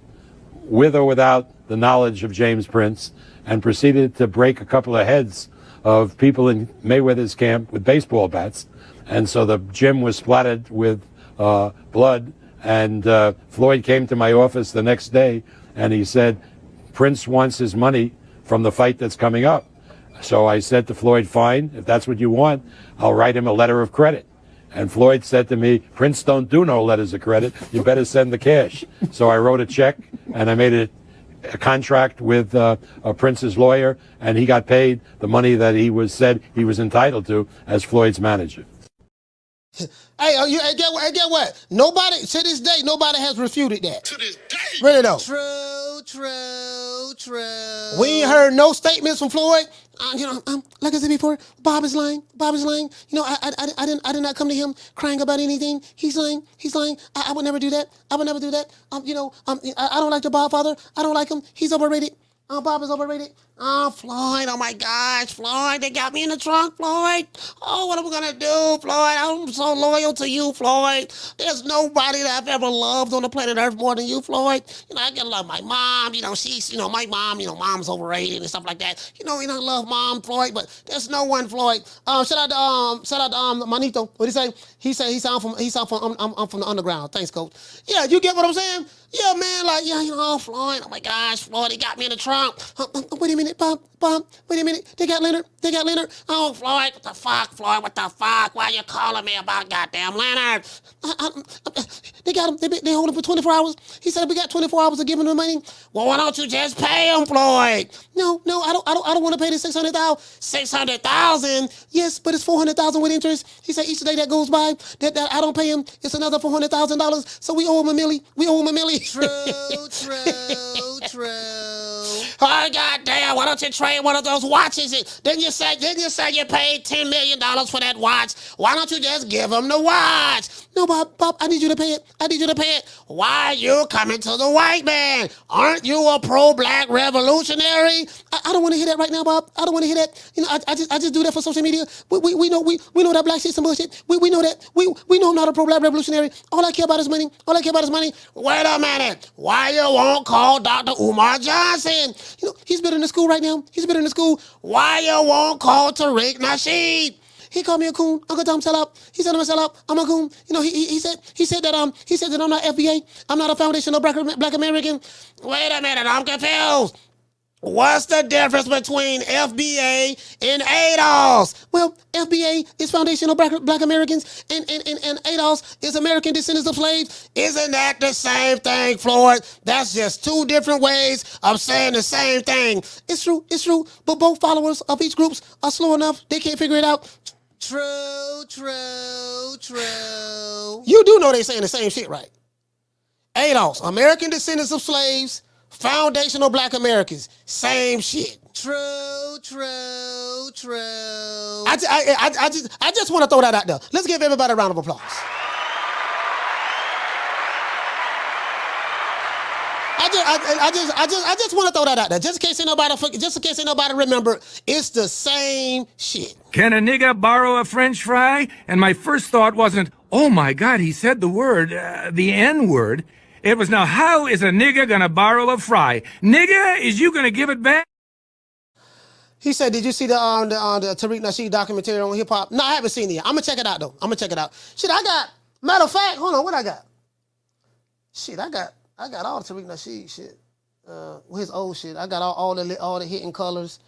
with or without the knowledge of James Prince and proceeded to break a couple of heads of people in Mayweather's camp with baseball bats. And so the gym was splattered with blood. And Floyd came to my office the next day and he said, Prince wants his money from the fight that's coming up. So I said to Floyd, fine, if that's what you want, I'll write him a letter of credit. And Floyd said to me, Prince don't do no letters of credit. You better send the cash. So I wrote a check and I made a contract with Prince's lawyer, and he got paid the money that said he was entitled to as Floyd's manager. Hey, get what? Nobody, to this day, nobody has refuted that. To this day. Really though. True. True. We ain't heard no statements from Floyd. Like I said before, Bob is lying. Bob is lying. I did not come to him crying about anything. He's lying. He's lying. I would never do that. I would never do that. I don't like the Bob father. I don't like him. He's overrated. Bob is overrated. Floyd, oh my gosh, Floyd, they got me in the trunk, Floyd. Oh, what am I gonna do, Floyd? I'm so loyal to you, Floyd. There's nobody that I've ever loved on the planet Earth more than you, Floyd. I gotta love my mom, she's, my mom, mom's overrated and stuff like that. I love mom, Floyd, but there's no one, Floyd. Shout out to Manito. What'd he say? He said I'm from the underground. Thanks, coach. Yeah, you get what I'm saying? Yeah, man, Floyd, oh my gosh, Floyd, he got me in the trunk. Wait a minute, Bob, wait a minute. They got Leonard. Oh, Floyd, what the fuck, Floyd, what the fuck? Why you calling me about goddamn Leonard? They got him, they hold him for 24 hours. He said, we got 24 hours to give him the money. Well, why don't you just pay him, Floyd? No, I don't want to pay the $600,000. $600,000? Yes, but it's $400,000 with interest. He said each day that goes by, that I don't pay him, it's another $400,000. So we owe him a milli. True. Oh, goddamn, why don't you trade one of those watches? Then you say you paid $10 million for that watch. Why don't you just give him the watch? No, Bob, I need you to pay it. Why are you coming to the white man? Aren't you a pro-black revolutionary? I don't want to hear that right now, Bob. I don't want to hear that. I just do that for social media. We know that black shit's some bullshit. We know that. We know I'm not a pro-black revolutionary. All I care about is money. Wait a minute. Why you won't call Dr. Umar Johnson? He's been in the school right now. Why you won't call Tariq Nasheed? He called me a coon. Uncle Tom sell out. He said I'm a sellout. I'm a coon. He said that I'm not FBA. I'm not a foundational black American. Wait a minute, I'm confused. What's the difference between FBA and ADOS? Well, FBA is foundational black Americans, and ADOS is American descendants of slaves. Isn't that the same thing, Floyd? That's just two different ways of saying the same thing. It's true, but both followers of each group are slow enough. They can't figure it out. True. You do know they saying the same shit, right? ADOS, American descendants of slaves, foundational black Americans, same shit. True. I just want to throw that out there. Let's give everybody a round of applause. I just want to throw that out there. Just in case ain't nobody remember, it's the same shit. Can a nigga borrow a French fry? And my first thought wasn't, oh my God, he said the word, the N-word. It was, now how is a nigga gonna borrow a fry? Nigga, is you gonna give it back? He said, did you see the Tariq Nasheed documentary on hip hop? No, I haven't seen it yet. I'm gonna check it out though. Shit, matter of fact, hold on, what I got? Shit, I got all the Tariq Nasheed shit. His old shit. I got all the hidden colors.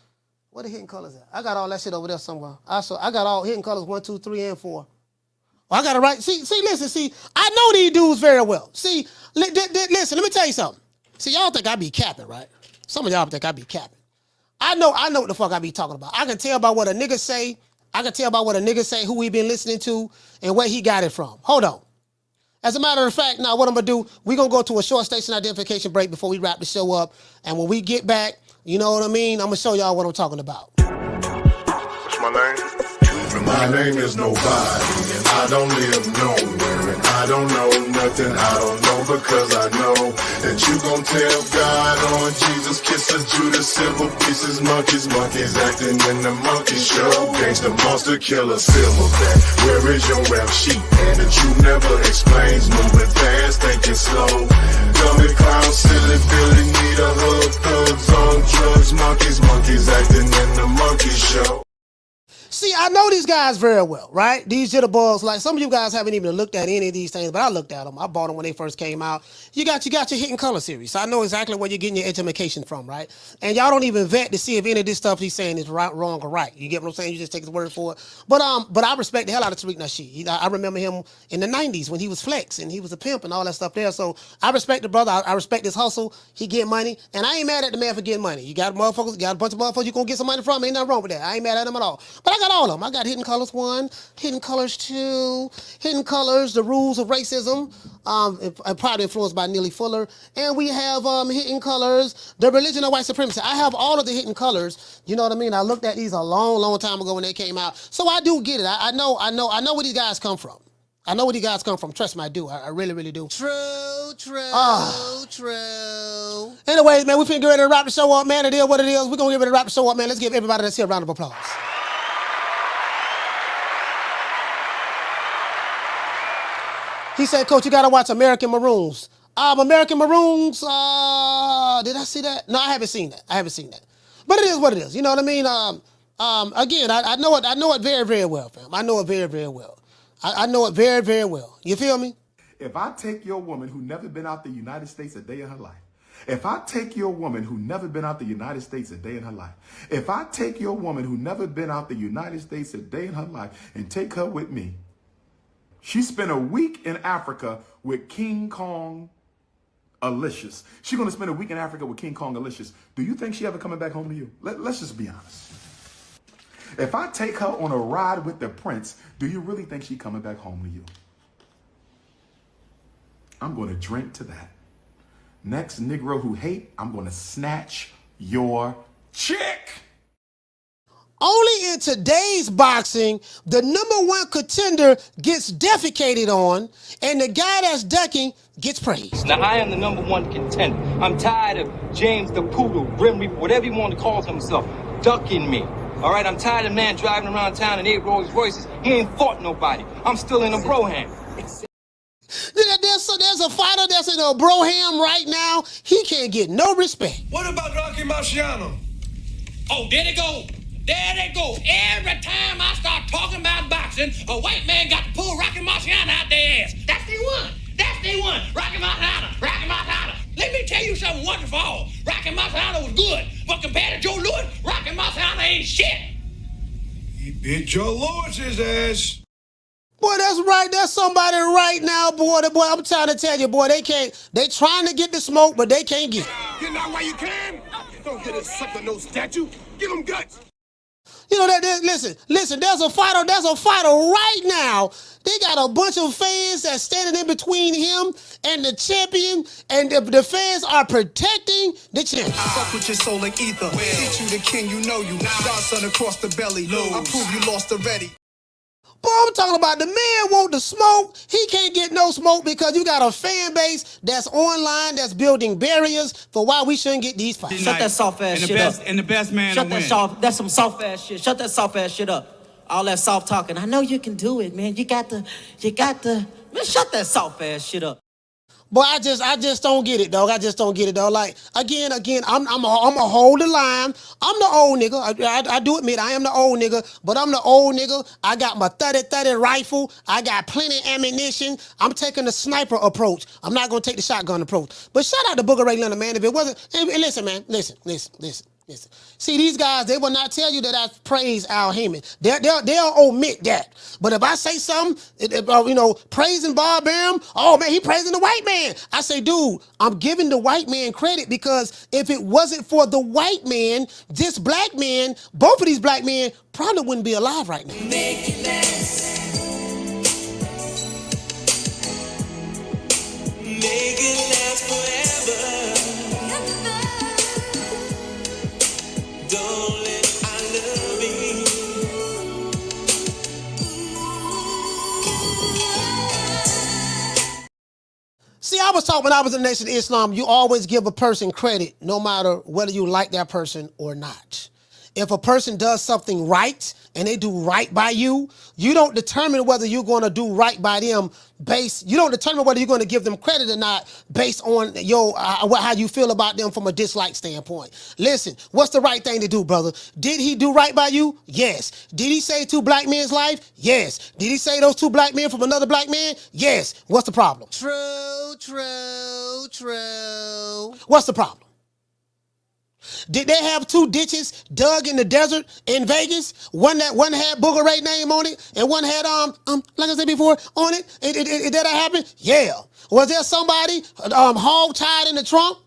Where the hidden colors at? I got all that shit over there somewhere. I got all hidden colors 1, 2, 3, and 4. I got it right. Listen, I know these dudes very well. Listen, let me tell you something. Y'all think I be capping, right? Some of y'all think I be capping. I know what the fuck I be talking about. I can tell by what a nigga say. Who he been listening to, and where he got it from. Hold on. As a matter of fact, now what I'm gonna do, we're gonna go to a short station identification break before we wrap the show up. And when we get back, you know what I mean? I'm gonna show y'all what I'm talking about. What's my name? My name is nobody, and I don't live nowhere, and I don't know nothing. I don't know because I know that you gon' tell God on Jesus, kiss a Judas, silver pieces, monkeys acting in the monkey show. Gangsta monster killer, silverback. Where is your rap sheet? That you never explains, moving fast, thinking slow. Dummy clown, silly Billy, need a hug, thugs on drugs, monkeys acting in the monkey show. See, I know these guys very well, right? These jitterbugs, like some of you guys haven't even looked at any of these things, but I looked at them. I bought them when they first came out. You got your Hidden Color series, so I know exactly where you're getting your education from, right? And y'all don't even vet to see if any of this stuff he's saying is right, wrong, or right. You get what I'm saying? You just take his word for it. But I respect the hell out of Tariq Nasheed. I remember him in the 90s when he was flex and he was a pimp and all that stuff there. So I respect the brother. I respect his hustle. He get money, and I ain't mad at the man for getting money. You got a bunch of motherfuckers you gonna get some money from. Ain't nothing wrong with that. I ain't mad at him at all. But I got all of them. I got Hidden Colors 1, Hidden Colors 2, Hidden Colors, The Rules of Racism, probably influenced by Neely Fuller. And we have Hidden Colors, The Religion of White Supremacy. I have all of the Hidden Colors. You know what I mean? I looked at these a long, long time ago when they came out. So I do get it. I know where these guys come from. I know where these guys come from. Trust me, I do. I really, really do. True. Anyway, man, we finna get ready to wrap the show up, man. It is what it is. We're gonna get ready to wrap the show up, man. Let's give everybody that's here a round of applause. He said, Coach, you gotta watch American Maroons. American Maroons, did I see that? No, I haven't seen that. But it is what it is. You know what I mean? Again, I know it very, very well, fam. I know it very, very well. I know it very, very well. You feel me? If I take your woman who never been out the United States a day in her life, if I take your woman who never been out the United States a day in her life, if I take your woman who never been out the United States a day in her life and take her with me, she spent a week in Africa with King Kong Alicious. She's going to spend a week in Africa with King Kong Alicious. Do you think she ever coming back home to you? Let's just be honest. If I take her on a ride with the prince, do you really think she coming back home to you? I'm going to drink to that. Next Negro who hate, I'm going to snatch your chick. Only in today's boxing, the #1 contender gets defecated on, and the guy that's ducking gets praised. Now, I am the #1 contender. I'm tired of James the Poodle, Grim Reaper, whatever you want to call himself, ducking me. All right, I'm tired of man driving around town in 8 Rolls Royces. He ain't fought nobody. I'm still in a Broham. There's a fighter that's in a Broham right now. He can't get no respect. What about Rocky Marciano? Oh, there they go. There they go. Every time I start talking about boxing, a white man got to pull Rocky Marciano out their ass. That's the one. Rocky Marciano. Let me tell you something once for all. Rocky Marciano was good, but compared to Joe Louis, Rocky Marciano ain't shit. He beat Joe Louis's ass. Boy, that's right. That's somebody right now, boy. Boy, I'm trying to tell you, boy, they can't. They trying to get the smoke, but they can't get it. You know why you can? Don't get us something, no statue. Give them guts. You know that? Listen. There's a fighter right now. They got a bunch of fans that's standing in between him and the champion, and the fans are protecting the champion. Fuck with your soul like ether. Teach you the king, you know you. Godson across the belly. I prove you lost already. Boy, I'm talking about the man want the smoke. He can't get no smoke because you got a fan base that's online, that's building barriers for why we shouldn't get these fights. Shut that soft ass shit up. And the best man Shut to that win. soft. That's some soft ass shit. Shut that soft ass shit up. All that soft talking. I know you can do it, man. You got the. Man, shut that soft ass shit up. Boy, I just don't get it, dog. Like, again, I'm a hold the line. I'm the old nigga. I do admit I am the old nigga, but I'm the old nigga. I got my 30-30 rifle. I got plenty of ammunition. I'm taking the sniper approach. I'm not gonna take the shotgun approach. But shout out to Booger Ray Leonard, man. If it wasn't, listen, man, listen. See, these guys, they will not tell you that I praise Al Heyman. They'll omit that. But if I say something, praising Bob Arum, oh man, he praising the white man. I say, dude, I'm giving the white man credit because if it wasn't for the white man, this black man, both of these black men probably wouldn't be alive right now. Make it last. Make it last forever. Don't let I love you. See, I was taught when I was in the Nation of Islam, you always give a person credit no matter whether you like that person or not. If a person does something right and they do right by you, you don't determine whether you're going to do right by them you don't determine whether you're going to give them credit or not based on how you feel about them from a dislike standpoint. Listen, what's the right thing to do, brother? Did he do right by you? Yes. Did he save 2 black men's life? Yes. Did he save those 2 black men from another black man? Yes. What's the problem? True. What's the problem? Did they have 2 ditches dug in the desert in Vegas? One had Booger Ray name on it, and one had like I said before, on it. Did that happen? Yeah. Was there somebody hog tied in the trunk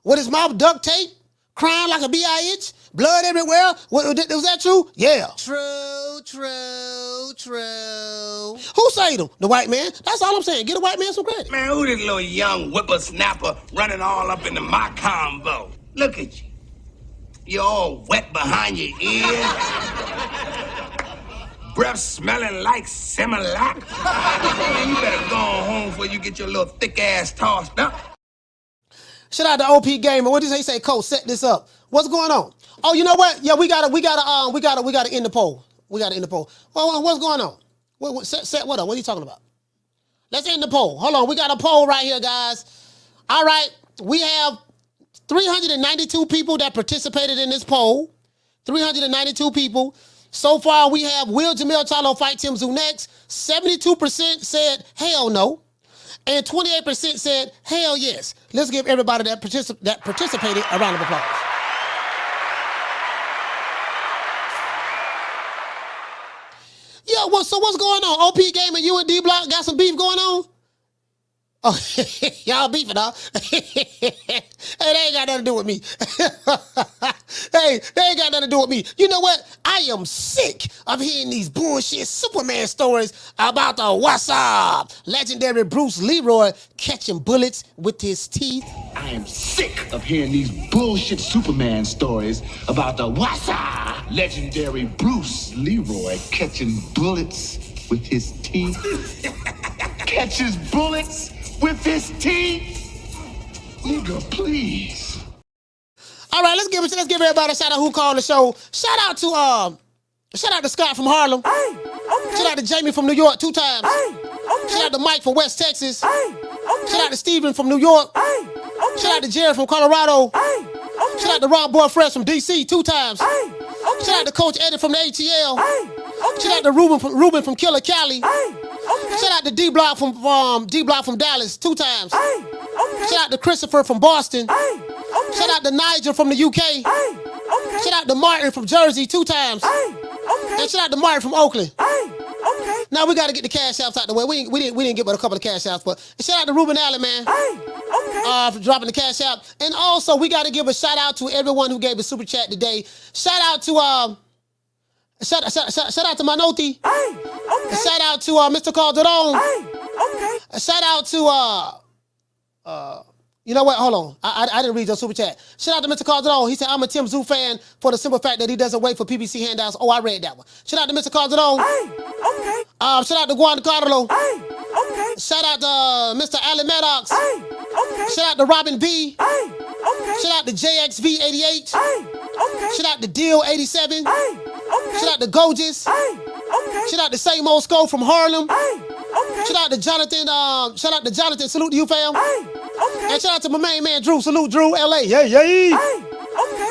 with his mouth duct tape, crying like a bitch, blood everywhere. Was that true? Yeah. True. Who saved him? The white man. That's all I'm saying. Get a white man some credit. Man, who this little young whippersnapper running all up into my combo? Look at you. You're all wet behind your ears. Breath smelling like Similac. Man, you better go on home before you get your little thick ass tossed up. Shout out to OP Gamer. What did he say? Coach, set this up. What's going on? Oh, you know what? Yeah, we gotta end the poll. We gotta end the poll. Well, what's going on? Set what up? What are you talking about? Let's end the poll. Hold on. We got a poll right here, guys. All right. We have 392 people that participated in this poll. 392 people. So far, we have will Jermell Charlo fight Tim Tszyu next? 72% said hell no. And 28% said hell yes. Let's give everybody that participated a round of applause. Yeah, so what's going on? OP Game and you and D-Block got some beef going on? Oh, y'all beefing, huh? Hey, they ain't got nothing to do with me. Hey, they ain't got nothing to do with me. You know what? I am sick of hearing these bullshit Superman stories about the what's up legendary Bruce Leroy catching bullets with his teeth. I am sick of hearing these bullshit Superman stories about the what's up legendary Bruce Leroy catching bullets with his teeth. Catches bullets with his teeth? Nigga, please. All right, let's give everybody a shout out who called the show. Shout out to Scott from Harlem. Shout out to Jamie from New York 2 times. Shout out to Mike from West Texas. Shout out to Steven from New York. Shout out to Jared from Colorado. Shout out to Rob Boy Fresh from DC 2 times. Shout out to Coach Eddie from the ATL. Shout out to Ruben from Killer Cali. Shout out to D-Block from Dallas 2 times. Shout out to Christopher from Boston. Shout out to Nigel from the UK. Shout out to Martin from Jersey 2 times. And shout out to Martin from Oakland. Now we got to get the cash outs out the way. We didn't get but a couple of cash outs, but shout out to Ruben Allen, man, for dropping the cash out. And also we got to give a shout out to everyone who gave a super chat today. Shout out to shout out to Manoti. Shout out to Mr. Calderon. Shout out to you know what? Hold on. I didn't read your super chat. Shout out to Mr. Calderon. He said, I'm a Tim Tszyu fan for the simple fact that he doesn't wait for PBC handouts. Oh, I read that one. Shout out to Mr. Calderon. Shout out to Juan Carlo. Shout out to Mr. Allen Maddox. Shout out to Robin B. Shout out to JXV88. Shout out to Deal87. Shout out to Gorgeous. Shout out to Same Old Skull from Harlem. Shout out to Jonathan. Salute to you, fam. And shout out to my main man, Drew. Salute, Drew, LA. Yay.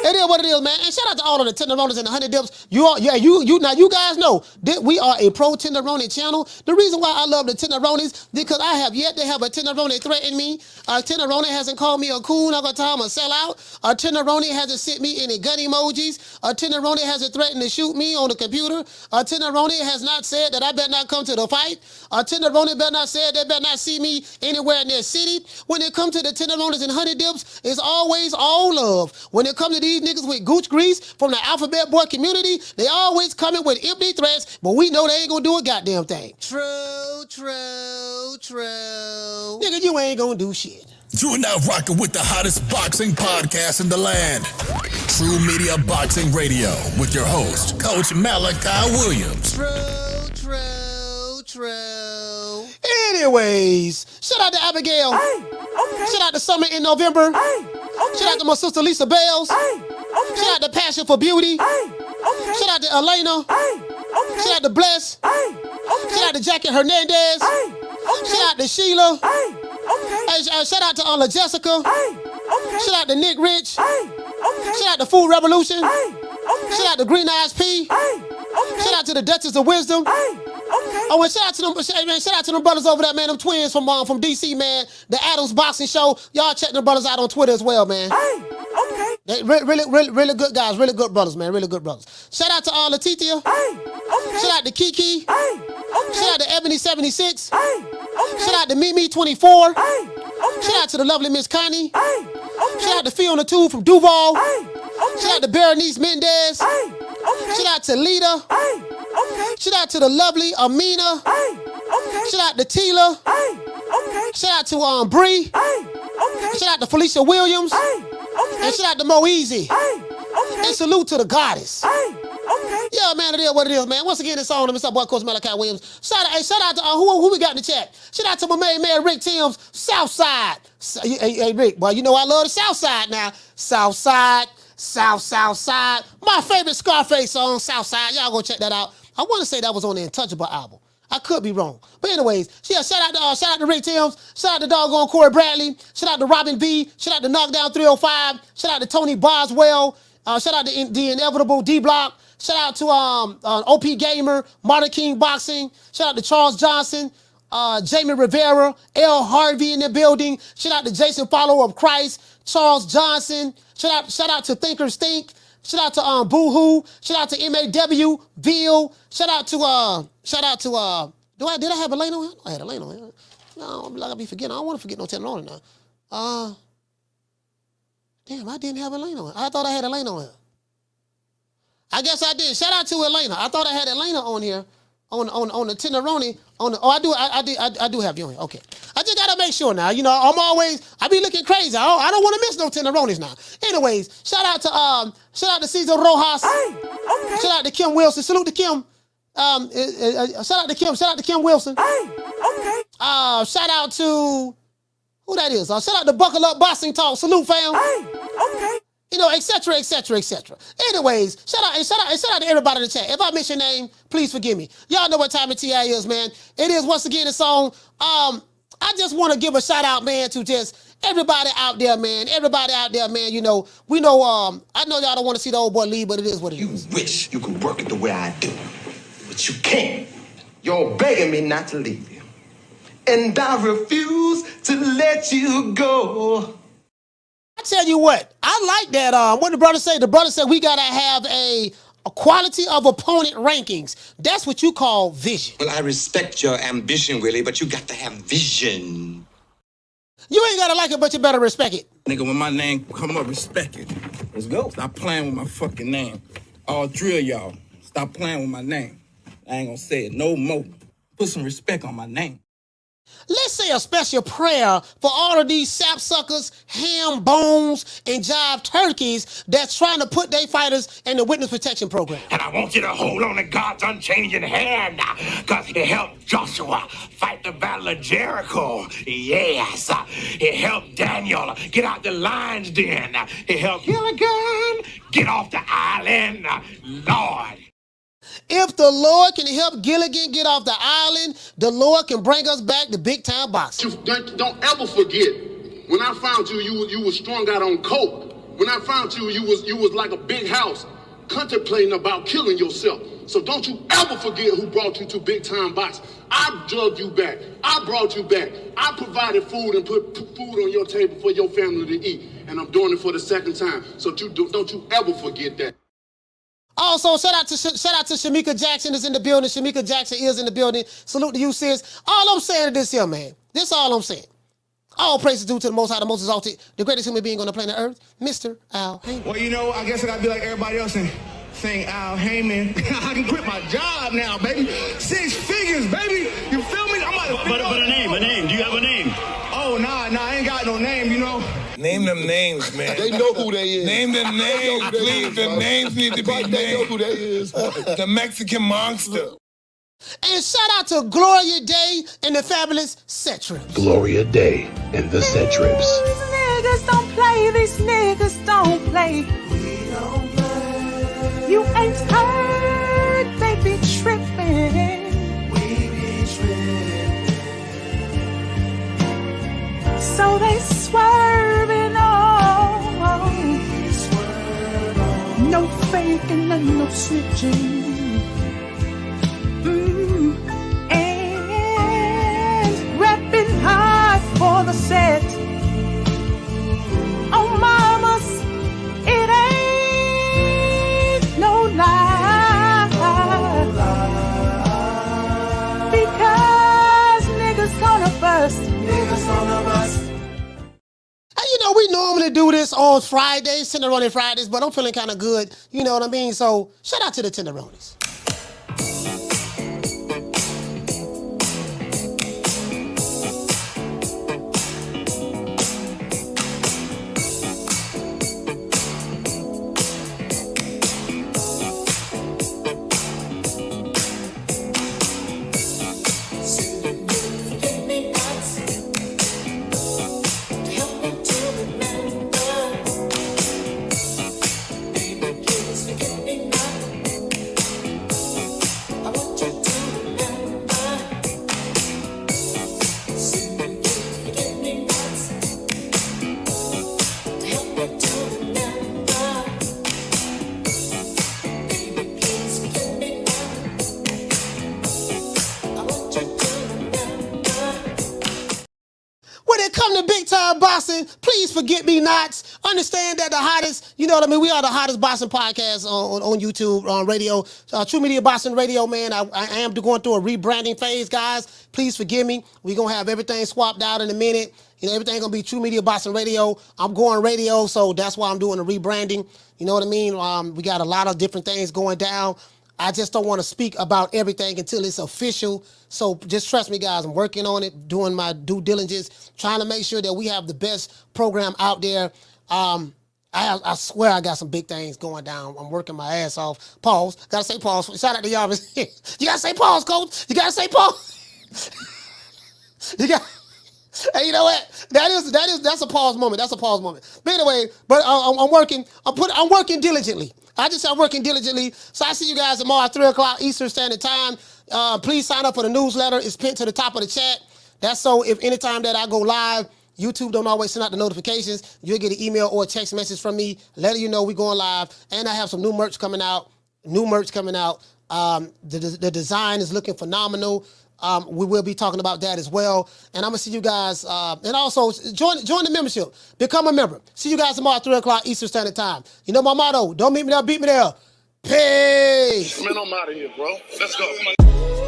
It is what it is, man. And shout out to all of the tenderonis and the honey dips. Now you guys know that we are a pro tenderoni channel. The reason why I love the tenderonis because I have yet to have a tenderoni threaten me. A tenderoni hasn't called me a coon all the time, a sellout. A tenderoni hasn't sent me any gun emojis. A tenderoni hasn't threatened to shoot me on the computer. A tenderoni has not said that I better not come to the fight. A tenderoni better not say they better not see me anywhere in their city. When it comes to the tenderonis and honey dips, it's always all love. When it comes to these niggas with gooch grease from the alphabet boy community, they always coming with empty threats, but we know they ain't gonna do a goddamn thing. True. Nigga, you ain't gonna do shit. You are now rocking with the hottest boxing podcast in the land. True Media Boxing Radio with your host, Coach Malachi Williams. True. Anyways, shout out to Abigail. Shout out to Summer in November. Shout out to my sister Lisa Bales. Shout out to Passion for Beauty. Shout out to Elena. Shout out to Bless. Shout out to Jackie Hernandez. Shout out to Sheila. Shout out to Anna Jessica. Shout out to Nick Rich. Shout out to Food Revolution. Shout out to Green Eyes P. Shout out to the Duchess of Wisdom. Oh, and shout out to them brothers over there, man. Them twins from DC, man. The Adams Boxing Show. Y'all check them brothers out on Twitter as well, man. They really good guys. Really good brothers, man. Really good brothers. Shout out to Letitia. Shout out to Kiki. Shout out to Ebony76. Shout out to Mimi24. Shout out to the lovely Miss Connie. Shout out to Fiona 2 from Duval. Shout out to Berenice Mendez. Shout out to Lita. Shout out to the lovely Amina. Shout out to Tila. Shout out to Bree. Shout out to Felicia Williams. And shout out to Mo Easy. And salute to the goddess. Yeah, man, it is what it is, man. Once again, it's on. It's up, boy, Coach Malachi Williams. Shout out to who we got in the chat. Shout out to my man Rick Timms, Southside. Hey, Rick, boy, you know I love the Southside now. Southside. My favorite Scarface song, Southside. Y'all go check that out. I want to say that was on the Untouchable album. I could be wrong. But anyways, yeah, shout out to Rick Timms. Shout out to doggone Corey Bradley. Shout out to Robin B. Shout out to Knockdown 305. Shout out to Tony Boswell. Shout out to The Inevitable D-Block. Shout out to OP Gamer, Martin King Boxing. Shout out to Charles Johnson, Jamie Rivera, L. Harvey in the building. Shout out to Jason Follower of Christ, Charles Johnson. Shout out to Thinker Stink. Shout out to Boohoo. Shout out to MAW, Ville. Shout out to did I have Elena on here? I had Elena on here. No, I'm like I be forgetting. I don't want to forget no Tenderoni now. Damn, I didn't have Elena on. I thought I had Elena on here. I guess I did. Shout out to Elena. I thought I had Elena on here on the Tenderoni. I do have you on here. Okay. I just gotta make sure now. You know, I be looking crazy. I don't want to miss no Tenderonis now. Anyways, shout out to Cesar Rojas. Shout out to Kim Wilson. Salute to Kim. Shout out to Kim Wilson. Shout out to who that is. Shout out to Buckle Up Boxing Talk. Salute, fam. You know, etc. Anyways, shout out to everybody in the chat. If I miss your name, please forgive me. Y'all know what time of TI is, man. It is once again a song. I just want to give a shout out, man, to just everybody out there, man. You know, we know. I know y'all don't want to see the old boy leave, but it is what it is. You wish you could work it the way I do, but you can't. You're begging me not to leave you, and I refuse to let you go. I tell you what, I like that. What the brother say? The brother said we gotta have a quality of opponent rankings. That's what you call vision. Well, I respect your ambition, Willie, but you got to have vision. You ain't gotta like it, but you better respect it. Nigga, when my name come up, respect it. Let's go. Stop playing with my fucking name. All three of y'all, stop playing with my name. I ain't gonna say it no more. Put some respect on my name. Let's say a special prayer for all of these sapsuckers, ham bones, and jive turkeys that's trying to put their fighters in the witness protection program. And I want you to hold on to God's unchanging hand, because he helped Joshua fight the battle of Jericho. Yes. He helped Daniel get out the lion's den. He helped Gilligan get off the island. Lord. If the Lord can help Gilligan get off the island, the Lord can bring us back to big time boxing. Don't ever forget, when I found you, you was strung out on coke. When I found you, you was like a big house, contemplating about killing yourself. So don't you ever forget who brought you to big time boxing. I drugged you back. I brought you back. I provided food and put food on your table for your family to eat. And I'm doing it for the second time. So don't you ever forget that. Also, shout out to Shamika Jackson is in the building. Shamika Jackson is in the building. Salute to you, sis. All I'm saying is this here, man. This all I'm saying. All praises due to the Most High, the Most Exalted, the greatest human being on the planet Earth, Mr. Al Heyman. Well, you know, I guess I gotta be like everybody else and sing Al Heyman. I can quit my job now, baby. 6 figures, baby. You feel me? But a name. Do you have a name? Oh, nah, I ain't got no name, you know. Name them names, man. They know who they is. Name them names, please. The names need to be named. They know who they is. The Mexican Monster. And shout out to Gloria Day and the fabulous Set Trips. Gloria Day and the Set Trips. These niggas don't play. We don't play. You ain't heard, they be tripping. We be tripping. So they swerving on. No faking and no snitching. And repping hard for the set. Oh, mamas, it ain't no lie. Because niggas gonna bust. And you know, we normally do this on Fridays, Tenderoni Fridays, but I'm feeling kind of good. You know what I mean? So shout out to the Tenderonis. When it comes to big time boxing, please forget me nots. Understand that the hottest, you know what I mean? We are the hottest boxing podcast on YouTube, on radio. True Media Boxing Radio, man. I am going through a rebranding phase, guys. Please forgive me. We're going to have everything swapped out in a minute. You know, everything going to be True Media Boxing Radio. I'm going radio, so that's why I'm doing the rebranding. You know what I mean? We got a lot of different things going down. I just don't want to speak about everything until it's official. So just trust me, guys. I'm working on it, doing my due diligence, trying to make sure that we have the best program out there. I swear I got some big things going down. I'm working my ass off. Pause. Gotta say pause. Shout out to y'all. You gotta say pause, coach. You gotta say pause. Hey, you know what? That's a pause moment. That's a pause moment. But anyway, I'm working. I'm working diligently. I'm working diligently. So I see you guys tomorrow at 3 o'clock Eastern Standard Time. Please sign up for the newsletter. It's pinned to the top of the chat. That's so if anytime that I go live, YouTube don't always send out the notifications. You'll get an email or a text message from me letting you know we're going live. And I have some new merch coming out. The design is looking phenomenal. We will be talking about that as well. And I'm going to see you guys. And also, join the membership. Become a member. See you guys tomorrow at 3 o'clock Eastern Standard Time. You know my motto. Don't meet me there, beat me there. Peace. Man, I'm out of here, bro. Let's go.